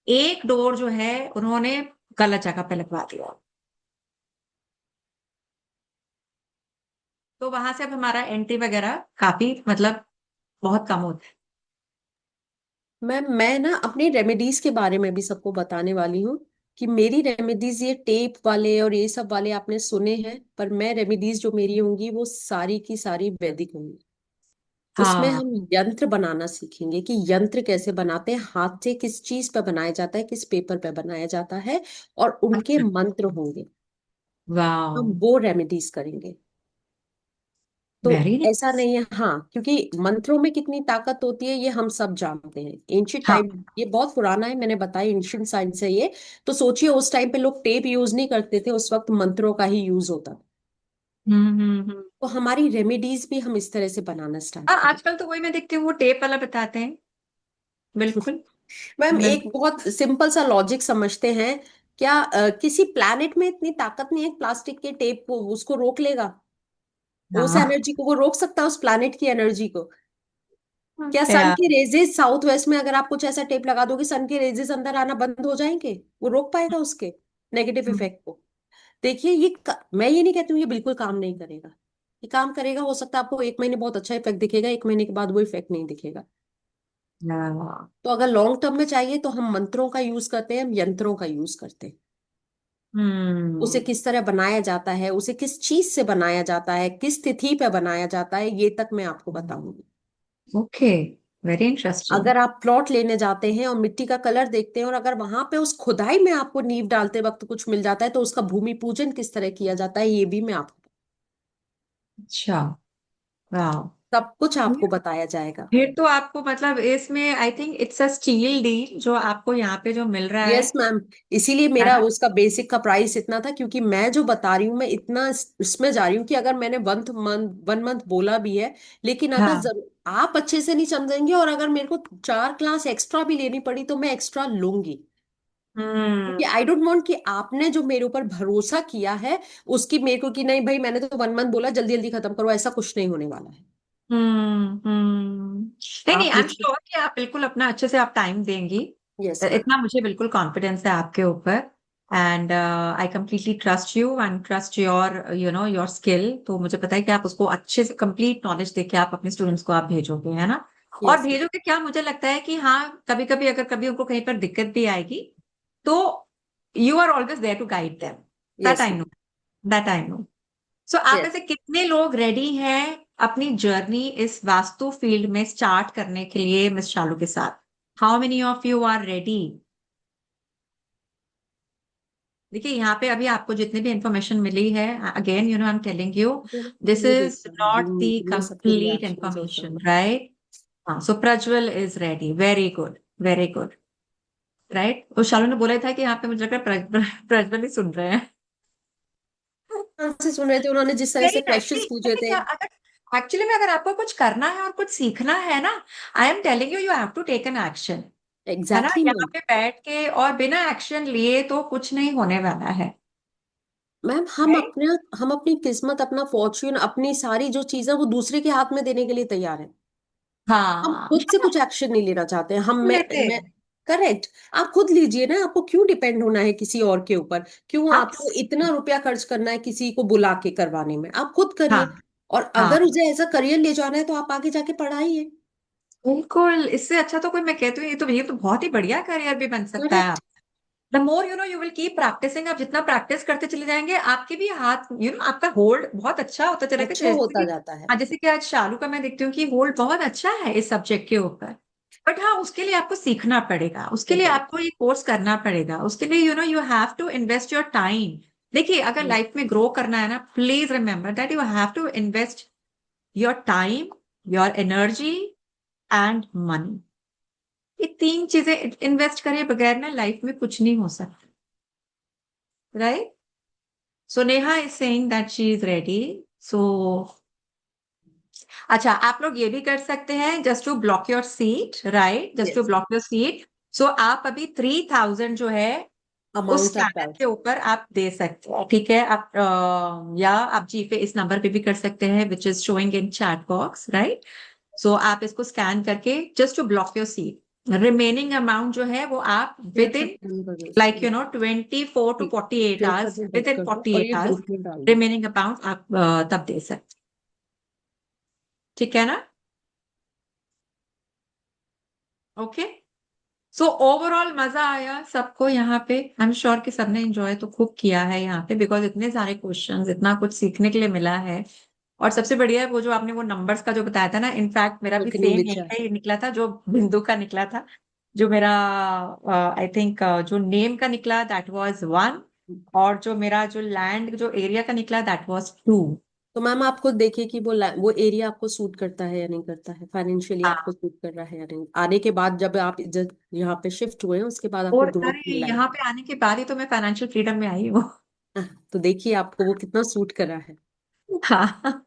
एक डोर जो है उन्होंने गलत जगह पे लगवा दिया। तो वहां से अब हमारा एंट्री वगैरह काफी मतलब बहुत कम होता है। मैम मैं ना अपनी रेमेडीज के बारे में भी सबको बताने वाली हूँ कि मेरी रेमेडीज ये टेप वाले और ये सब वाले आपने सुने हैं, पर मैं रेमेडीज जो मेरी होंगी वो सारी की सारी वैदिक होंगी। उसमें हाँ, हम यंत्र बनाना सीखेंगे कि यंत्र कैसे बनाते हैं, हाथ से किस चीज पर बनाया जाता है, किस पेपर पे बनाया जाता है, और उनके अच्छा, मंत्र होंगे। वाह, हम वो रेमेडीज करेंगे। तो वेरी ऐसा नाइस। नहीं है, हाँ, क्योंकि मंत्रों में कितनी ताकत होती है ये हम सब जानते हैं। एंशियंट हाँ, टाइम, ये बहुत पुराना है, मैंने बताया एंशियंट साइंस है ये। तो सोचिए उस टाइम पे लोग टेप यूज नहीं करते थे, उस वक्त मंत्रों का ही यूज होता था। हम्म। तो हमारी रेमेडीज भी हम इस तरह से बनाना स्टार्ट करें। आजकल तो वही मैं देखती हूँ, वो टेप वाला बताते हैं। बिल्कुल, मैम एक बिल्कुल। बहुत सिंपल सा लॉजिक समझते हैं क्या? किसी प्लैनेट में इतनी ताकत नहीं है प्लास्टिक के टेप को उसको रोक लेगा? उस हाँ, एनर्जी को वो रोक सकता है, उस प्लैनेट की एनर्जी को? क्या सन या के रेजेस साउथ वेस्ट में अगर आप कुछ ऐसा टेप लगा दोगे, सन के रेजेस अंदर आना बंद हो जाएंगे? वो रोक पाएगा उसके नेगेटिव इफेक्ट को? देखिए मैं ये नहीं कहती हूँ ये बिल्कुल काम नहीं करेगा। ये काम करेगा, हो सकता है आपको एक महीने बहुत अच्छा इफेक्ट दिखेगा, एक महीने के बाद वो इफेक्ट नहीं दिखेगा। तो अगर लॉन्ग टर्म में चाहिए तो हम मंत्रों का यूज करते हैं, हम यंत्रों का यूज करते हैं। उसे हम्म, किस तरह बनाया जाता है, उसे किस चीज से बनाया जाता है, किस तिथि पे बनाया जाता है, ये तक मैं आपको बताऊंगी। Okay, very interesting. अगर आप प्लॉट लेने जाते हैं और मिट्टी का कलर देखते हैं और अगर वहां पे उस खुदाई में आपको नींव डालते वक्त कुछ मिल जाता है तो उसका भूमि पूजन किस तरह किया जाता है ये भी मैं आपको, अच्छा, वाह। सब कुछ आपको बताया जाएगा। फिर तो आपको मतलब इसमें I think it's a steal deal जो आपको यहाँ पे जो मिल रहा यस मैम, इसीलिए है मेरा ना? उसका बेसिक का प्राइस इतना था, क्योंकि मैं जो बता रही हूँ मैं इतना इसमें जा रही हूँ कि अगर मैंने 1 मंथ बोला भी है, लेकिन अगर हाँ, आप अच्छे से नहीं समझेंगे और अगर मेरे को 4 क्लास एक्स्ट्रा भी लेनी पड़ी तो मैं एक्स्ट्रा लूंगी। क्योंकि आई डोंट वांट कि आपने जो मेरे ऊपर भरोसा किया है उसकी मेरे को कि नहीं भाई मैंने तो 1 मंथ बोला जल्दी जल्दी खत्म करो, ऐसा कुछ नहीं होने वाला है। नहीं नहीं, आप आई एम मुझसे, श्योर कि आप बिल्कुल अपना अच्छे से आप टाइम देंगी। यस मैम, इतना मुझे बिल्कुल कॉन्फिडेंस है आपके ऊपर। And I completely trust you and trust your your skill. तो मुझे पता है कि आप उसको अच्छे से कंप्लीट नॉलेज देके आप अपने स्टूडेंट्स को आप भेजोगे, है ना? और यस भेजोगे क्या, मुझे लगता है कि हाँ, कभी कभी अगर कभी उनको कहीं पर दिक्कत भी आएगी तो you are always there to guide them. That yes I know, ma'am, that I know. So आप यस। ऐसे कितने लोग रेडी हैं अपनी जर्नी इस वास्तु फील्ड में स्टार्ट करने के लिए मिस शालू के साथ? How many of you are ready? देखिए यहाँ पे अभी आपको जितनी भी इंफॉर्मेशन मिली है, again I am telling you, this ये इज देखो नॉट द जूम में सबके कंप्लीट रिएक्शंस होते इंफॉर्मेशन, हैं। राइट? हाँ, so Prajwal is ready, very good, very good, right. और शालू ने बोला था कि यहाँ पे मुझे लग रहा है प्रज्वल ही सुन रहे हैं। कहाँ से सुन रहे थे, उन्होंने जिस तरह वेरी से नाइस। क्वेश्चंस पूछे थे। अगर एक्चुअली में अगर आपको कुछ करना है और कुछ सीखना है ना, I am telling you, you have to take an action, है ना? एग्जैक्टली यहाँ मैम। पे बैठ के और बिना एक्शन लिए तो कुछ नहीं होने वाला है, मैम राइट? हम अपनी किस्मत, अपना फॉर्च्यून, अपनी सारी जो चीजें वो दूसरे के हाथ में देने के लिए तैयार हैं। हम हाँ, खुद से कुछ एक्शन नहीं लेना चाहते हैं। क्यों लेते मैं करेक्ट। आप खुद लीजिए ना, आपको क्यों डिपेंड होना है किसी और के ऊपर? क्यों आप? आपको इतना रुपया खर्च करना है किसी को बुला के करवाने में? आप खुद हाँ, करिए। और हाँ, अगर उसे ऐसा करियर ले जाना है तो आप आगे जाके पढ़ाइए। बिल्कुल। इससे अच्छा तो कोई, मैं कहती हूँ ये तो बहुत ही बढ़िया करियर भी बन सकता है। Correct. The more you will keep practicing, आप जितना प्रैक्टिस करते चले जाएंगे आपके भी हाथ, आपका होल्ड बहुत अच्छा होता चलेगा। अच्छा जैसे होता कि जाता है। हाँ, जैसे कि आज शालू का मैं देखती हूँ कि होल्ड बहुत अच्छा है इस सब्जेक्ट के ऊपर। बट हाँ, उसके लिए आपको सीखना पड़ेगा, उसके लिए आपको ये कोर्स करना पड़ेगा, उसके लिए you have to invest your time. देखिए, अगर लाइफ में ग्रो करना है ना, please remember that you have to invest your time, your energy and money. ये तीन चीजें इन्वेस्ट करे बगैर ना लाइफ में कुछ नहीं हो सकता, right? So Neha is saying that she is ready. So अच्छा, आप लोग ये भी कर सकते हैं, just to block your seat, right, just to yes. Block your seat. So आप अभी 3000 जो है उस अमाउंट आप स्कैनर डाल के ऊपर आप दे सकते हैं, ठीक है? आप या आप जी पे इस नंबर पे भी कर सकते हैं, which is showing in chat box, right? So आप इसको स्कैन करके just to block your seat, remaining amount जो है वो आप within like 24 to 48 share hours, करके बंद within कर दो और 48 ये hours ग्रुप में डाल दो। रिमेनिंग अमाउंट आप तब दे सकते, ठीक है ना? ओके। सो ओवरऑल मजा आया सबको यहाँ पे, आई एम श्योर कि सबने एंजॉय तो खूब किया है यहाँ पे, बिकॉज इतने सारे क्वेश्चंस, इतना कुछ सीखने के लिए मिला है। और सबसे बढ़िया है वो जो आपने वो नंबर्स का जो बताया था ना, इनफैक्ट मेरा भी अग्नि सेम यही विचार। का ही निकला था, जो बिंदु का निकला था, जो मेरा आई थिंक जो नेम का निकला दैट वाज 1, और जो मेरा जो लैंड जो एरिया का निकला दैट वाज 2। तो मैम आप खुद देखिए कि वो एरिया आपको सूट करता है या नहीं करता है, फाइनेंशियली आपको हाँ, सूट कर रहा है या नहीं। आने के बाद जब आप जब यहाँ पे शिफ्ट हुए हैं उसके बाद आपको और ग्रोथ अरे मिला है। यहाँ पे आने के बाद ही तो मैं फाइनेंशियल फ्रीडम में आई हूँ। तो देखिए आपको वो कितना सूट कर रहा है। हाँ,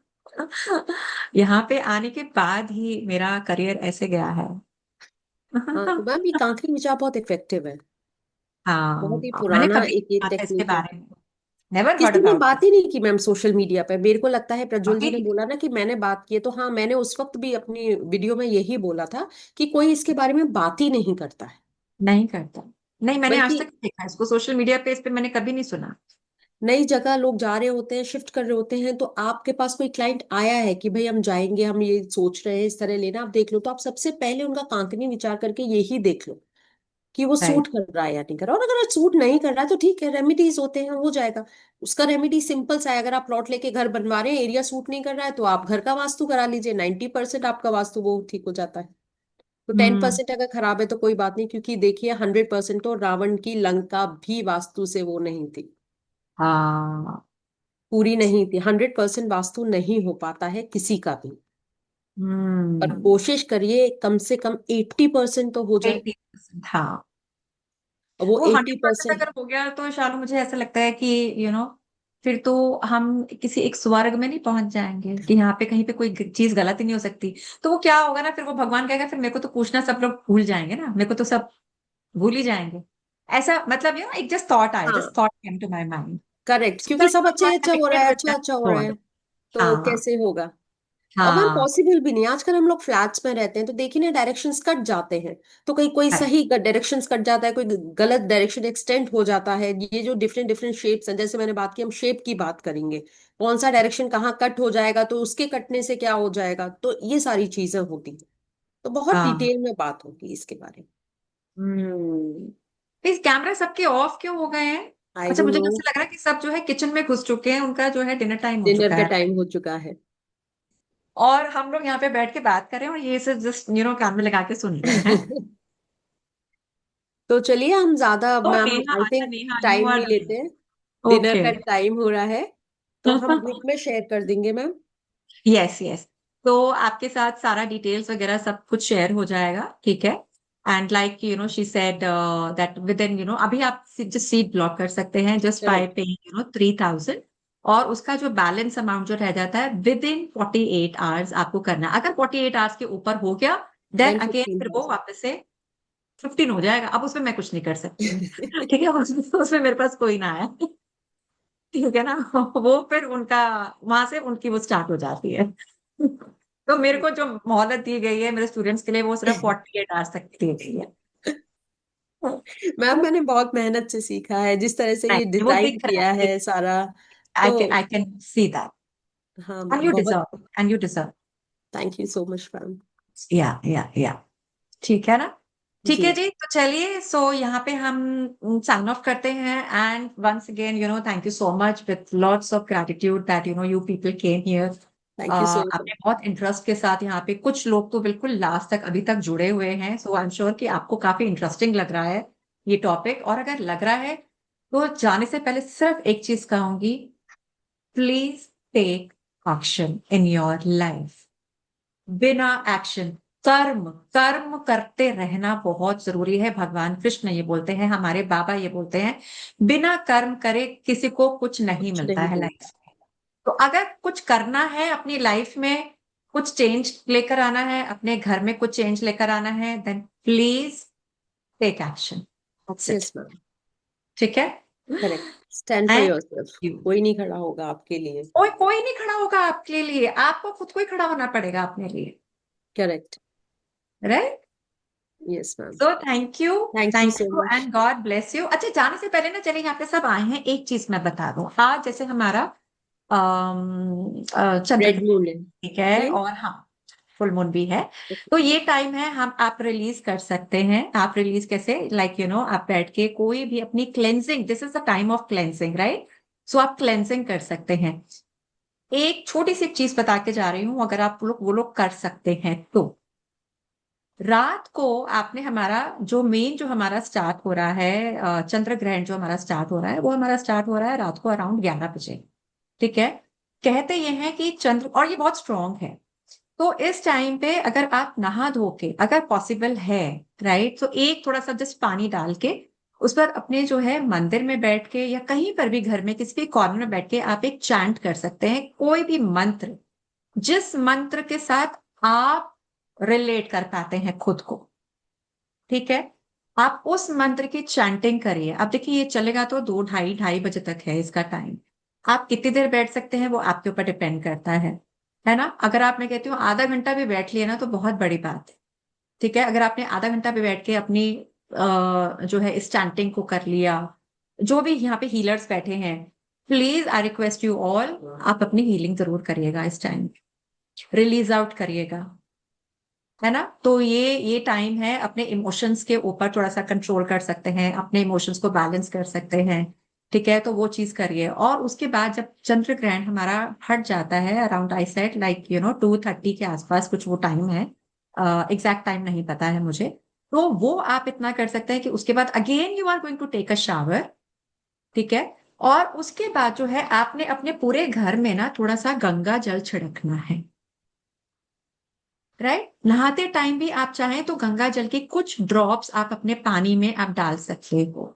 यहाँ पे आने के बाद ही मेरा करियर ऐसे गया है। हाँ तो मैम ये कांकरी विचार बहुत इफेक्टिव है। बहुत ही हाँ, मैंने पुराना कभी नहीं एक ये सुना था इसके टेक्निक है। बारे में, नेवर हर्ड किसी ने अबाउट बात ही नहीं की मैम सोशल मीडिया पे। मेरे को लगता है प्रज्वल जी ने इट। बोला ना कि मैंने बात की है, तो हाँ मैंने उस वक्त भी अपनी वीडियो में यही बोला था कि कोई इसके बारे में बात ही नहीं करता है। नहीं करता, नहीं, मैंने आज बल्कि तक नहीं देखा इसको सोशल मीडिया पे, इस पे मैंने कभी नहीं सुना। नई जगह लोग जा रहे होते हैं, शिफ्ट कर रहे होते हैं, तो आपके पास कोई क्लाइंट आया है कि भाई हम जाएंगे, हम ये सोच रहे हैं इस तरह लेना, आप देख लो, तो आप सबसे पहले उनका कांकनी विचार करके यही देख लो कि वो राइट। सूट कर रहा है या नहीं कर रहा। और अगर सूट नहीं कर रहा है तो ठीक है, रेमेडीज होते हैं, हो जाएगा। उसका रेमेडी सिंपल सा है। अगर आप प्लॉट लेके घर बनवा रहे हैं, एरिया सूट नहीं कर रहा है, तो आप घर का वास्तु करा लीजिए। 90% आपका वास्तु वो ठीक हो जाता है। तो टेन हम्म। परसेंट अगर खराब है तो कोई बात नहीं, क्योंकि देखिए 100% तो रावण की लंका भी वास्तु से वो नहीं थी, हाँ। पूरी नहीं थी। 100% वास्तु नहीं हो पाता है किसी का भी। पर हम्म। कोशिश करिए कम से कम 80% तो हो जाए। 80%, हाँ। और वो वो 100% 80%। अगर हो गया तो शालू मुझे ऐसा लगता है कि फिर तो हम किसी एक स्वर्ग में नहीं पहुंच जाएंगे, कि यहाँ पे कहीं पे कोई चीज गलत ही नहीं हो सकती। तो वो क्या होगा ना, फिर वो भगवान कहेगा फिर मेरे को तो पूछना सब लोग भूल जाएंगे ना, मेरे को तो सब भूल ही जाएंगे। ऐसा मतलब एक जस्ट थॉट आया, हाँ just thought came to my mind. Correct, so क्योंकि सब अच्छा अच्छा हो रहा है, नेगेटिव अच्छा अच्छा हो रहा है, तो हाँ, कैसे होगा? और मैम हाँ, पॉसिबल भी नहीं। आजकल हम लोग फ्लैट्स में रहते हैं तो देखिए ना, डायरेक्शंस कट जाते हैं। तो कहीं कोई है, सही डायरेक्शंस कट जाता है, कोई गलत डायरेक्शन एक्सटेंड हो जाता है। ये जो डिफरेंट डिफरेंट शेप्स हैं, जैसे मैंने बात की, हम शेप की बात करेंगे, कौन सा डायरेक्शन कहाँ कट हो जाएगा तो उसके कटने से क्या हो जाएगा, तो ये सारी चीजें होती हैं। तो बहुत हाँ। डिटेल में बात होगी इसके बारे में। इस कैमरा सबके ऑफ क्यों हो गए हैं? आई अच्छा, डोंट मुझे नो। जैसे लग रहा है कि सब जो है किचन में घुस चुके हैं, उनका जो है डिनर टाइम हो डिनर चुका का है, टाइम हो चुका है। और हम लोग यहाँ पे बैठ के बात कर रहे हैं और ये सब जस्ट कान में लगा के सुन रहे हैं। तो चलिए हम ज्यादा तो मैम नेहा, आई अच्छा think Neha, you time are नहीं लेते हैं, डन। Dinner okay. का टाइम हो रहा है, तो हम ग्रुप में शेयर कर देंगे मैम। Yes yes. तो आपके साथ सारा डिटेल्स वगैरह सब कुछ शेयर हो जाएगा, ठीक है। And like she said that with in अभी आप जस्ट सीट ब्लॉक कर सकते हैं जस्ट बाय करेक्ट। पेइंग 3,000। और उसका जो बैलेंस अमाउंट जो रह जाता है विद इन 48 आवर्स आपको करना है। अगर 48 आवर्स के ऊपर हो गया देन देन अगेन फिर वो 15,000। वापस से 15 हो जाएगा। अब उसमें मैं कुछ नहीं कर सकती हूँ। ठीक है, उसमें मेरे पास कोई ना है। ठीक है ना। वो फिर उनका वहां से उनकी वो स्टार्ट हो जाती है। तो मेरे को जो मोहलत दी गई है मेरे स्टूडेंट्स के लिए वो सिर्फ 48 आवर्स तक दी गई है। मैम मैंने बहुत मेहनत से सीखा है, जिस तरह से ये नहीं, वो डिजाइन दिख किया रहा है। है सारा, आई तो कैन सी दैट। हाँ एंड मैम यू बहुत। Deserve, and you deserve. Thank you so much ma'am. या ठीक है ना। ठीक है जी। जी, तो चलिए सो यहाँ पे हम साइन ऑफ करते हैं। And once again thank you so much with lots of gratitude that you people came here. Thank you so आपने मच। बहुत इंटरेस्ट के साथ यहाँ पे, कुछ लोग तो बिल्कुल लास्ट तक अभी तक जुड़े हुए हैं। सो आई एम श्योर कि आपको काफी इंटरेस्टिंग लग रहा है ये टॉपिक। और अगर लग रहा है तो जाने से पहले सिर्फ एक चीज कहूंगी, please take action in your life. बिना एक्शन, कर्म कर्म करते रहना बहुत जरूरी है। भगवान कृष्ण ये बोलते हैं, हमारे बाबा ये बोलते हैं, बिना कर्म करे किसी को कुछ नहीं कुछ मिलता नहीं है मिलता। लाइफ में। तो अगर कुछ करना है अपनी लाइफ में, कुछ चेंज लेकर आना है, अपने घर में कुछ चेंज लेकर आना है, then please take action. That's it. Yes ma'am. ठीक है। Correct. Stand for and yourself, कोई नहीं खड़ा होगा आपके लिए। कोई कोई नहीं खड़ा होगा आपके लिए, आपको खुद को ही खड़ा होना पड़ेगा अपने लिए। Correct. Right. Yes ma'am. So thank you. Thank you thank so you much. And God bless you. अच्छा, जाने से पहले ना, चलिए यहाँ पे सब आए हैं, एक चीज मैं बता दूं। आज जैसे हमारा चंद्र रेड ग्रहण, मून है ठीक है, राइट। और हाँ फुल मून भी है। तो ये टाइम है, हम आप रिलीज कर सकते हैं। आप रिलीज कैसे, लाइक आप बैठ के कोई भी अपनी cleansing, this is the time of cleansing, right. So आप क्लेंजिंग कर सकते हैं। एक छोटी सी चीज बता के जा रही हूं, अगर आप लोग वो लोग कर सकते हैं तो रात को आपने हमारा जो मेन जो हमारा स्टार्ट हो रहा है, चंद्र ग्रहण जो हमारा स्टार्ट हो रहा है, वो हमारा स्टार्ट हो रहा है रात को अराउंड 11 बजे। ठीक है। कहते ये हैं कि चंद्र, और ये बहुत स्ट्रांग है, तो इस टाइम पे अगर आप नहा धो के, अगर पॉसिबल है, राइट, तो एक थोड़ा सा जस्ट पानी डाल के उस पर अपने जो है मंदिर में बैठ के या कहीं पर भी घर में किसी भी कॉर्नर में बैठ के आप एक चैंट कर सकते हैं, कोई भी मंत्र, जिस मंत्र के साथ आप रिलेट कर पाते हैं खुद को। ठीक है। आप उस मंत्र की चैंटिंग करिए। अब देखिए ये चलेगा तो 2 ढाई बजे तक है इसका टाइम। आप कितनी देर बैठ सकते हैं वो आपके ऊपर डिपेंड करता है ना। अगर आप, मैं कहती हूँ आधा घंटा भी बैठ लिया ना तो बहुत बड़ी बात है। ठीक है। अगर आपने आधा घंटा भी बैठ के अपनी जो है इस चैंटिंग को कर लिया, जो भी यहाँ पे हीलर्स बैठे हैं, please I request you all, आप अपनी हीलिंग जरूर करिएगा इस टाइम, रिलीज आउट करिएगा, है ना। तो ये टाइम है, अपने इमोशंस के ऊपर थोड़ा सा कंट्रोल कर सकते हैं, अपने इमोशंस को बैलेंस कर सकते हैं। ठीक है, तो वो चीज करिए। और उसके बाद जब चंद्र ग्रहण हमारा हट जाता है अराउंड, आई सेड लाइक 2:30 के आसपास कुछ वो टाइम है, एग्जैक्ट टाइम नहीं पता है मुझे। तो वो आप इतना कर सकते हैं कि उसके बाद again you are going to take a shower. ठीक है। और उसके बाद जो है आपने अपने पूरे घर में ना थोड़ा सा गंगा जल छिड़कना है, राइट। नहाते टाइम भी आप चाहें तो गंगा जल के कुछ ड्रॉप्स आप अपने पानी में आप डाल सकते हो।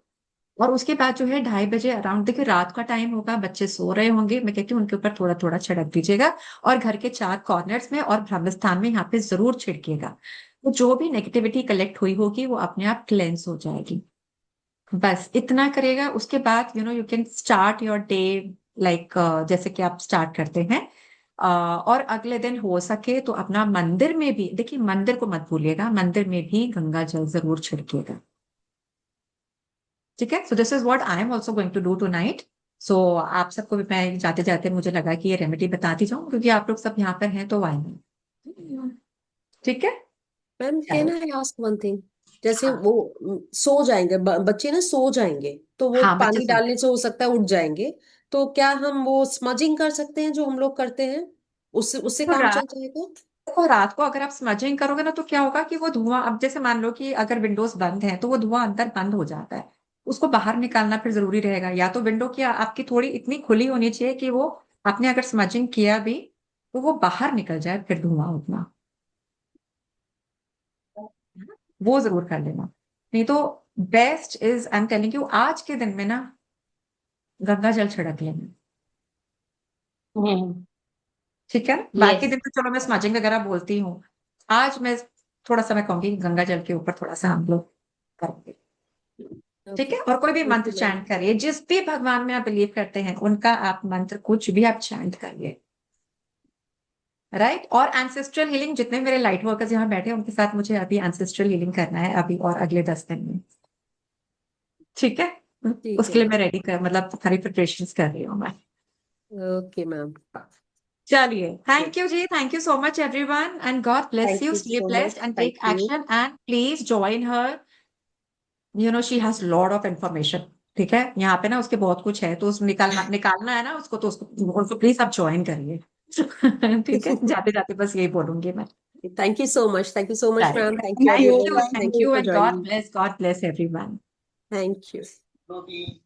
और उसके बाद जो है 2:30 बजे अराउंड, देखिए रात का टाइम होगा, बच्चे सो रहे होंगे, मैं कहती हूँ उनके ऊपर थोड़ा थोड़ा छिड़क दीजिएगा। और घर के 4 कॉर्नर्स में और ब्रह्मस्थान में यहाँ पे जरूर छिड़किएगा। तो जो भी नेगेटिविटी कलेक्ट हुई होगी वो अपने आप क्लेंस हो जाएगी। बस इतना करेगा। उसके बाद you can start your day like जैसे कि आप स्टार्ट करते हैं। और अगले दिन हो सके तो अपना मंदिर में भी, देखिए मंदिर को मत भूलिएगा, मंदिर में भी गंगा जल जरूर छिड़किएगा। ठीक है। So this is what I am also going to do tonight. So आप सबको भी मैं जाते जाते मुझे लगा कि ये रेमेडी बताती जाऊं, क्योंकि आप लोग सब यहाँ पर हैं तो वाई नहीं। ठीक है। मैम कैन चलो। आई आस्क वन थिंग, जैसे हाँ वो सो जाएंगे, बच्चे ना सो जाएंगे, तो वो हाँ, बच्चे पानी सो डालने से हो सकता है उठ जाएंगे, तो क्या हम वो स्मजिंग कर सकते हैं जो हम लोग करते हैं, उससे उससे तो काम चल जाएगा? देखो रात को अगर आप स्मजिंग करोगे ना तो क्या होगा कि वो धुआं, अब जैसे मान लो कि अगर विंडोज बंद है तो वो धुआं अंदर बंद हो जाता है, उसको बाहर निकालना फिर जरूरी रहेगा। या तो विंडो की आपकी थोड़ी इतनी खुली होनी चाहिए कि वो आपने अगर स्मजिंग किया भी तो वो बाहर निकल जाए फिर धुआं उतना, वो जरूर कर लेना। नहीं तो best is, I am telling you, आज के दिन में ना गंगा जल छिड़क लेना। हम्म ठीक है, बाकी यस दिन तो चलो मैं स्मजिंग वगैरह बोलती हूँ, आज मैं थोड़ा सा मैं कहूंगी कि गंगा जल के ऊपर थोड़ा सा हम लोग करेंगे। ठीक ओके है, और कोई भी मंत्र ओके मैम चैंट करिए, जिस भी भगवान में आप बिलीव करते हैं उनका आप मंत्र कुछ भी आप चैंट करिए, राइट। और एंसेस्ट्रल हीलिंग, जितने मेरे लाइट वर्कर्स यहाँ बैठे हैं उनके साथ मुझे अभी एंसेस्ट्रल हीलिंग करना है अभी और अगले 10 दिन में। ठीक है, ठीक उसके है लिए मैं रेडी कर, मतलब सारी प्रिपरेशंस कर रही हूँ मैं। ओके मैम चलिए, थैंक यू जी, thank you so much everyone and God bless thank you, you stay so blessed much and thank take you action and please join her, you know she has lot of information. ठीक है, यहाँ पे ना उसके बहुत कुछ है, तो उस निकालना है ना उसको, तो उसको प्लीज आप ज्वाइन करिए। ठीक है, जाते जाते बस यही बोलूंगी मैं। Thank you so much ma'am thank you thank everyone you, thank thank you you for and joining God bless everyone. Thank you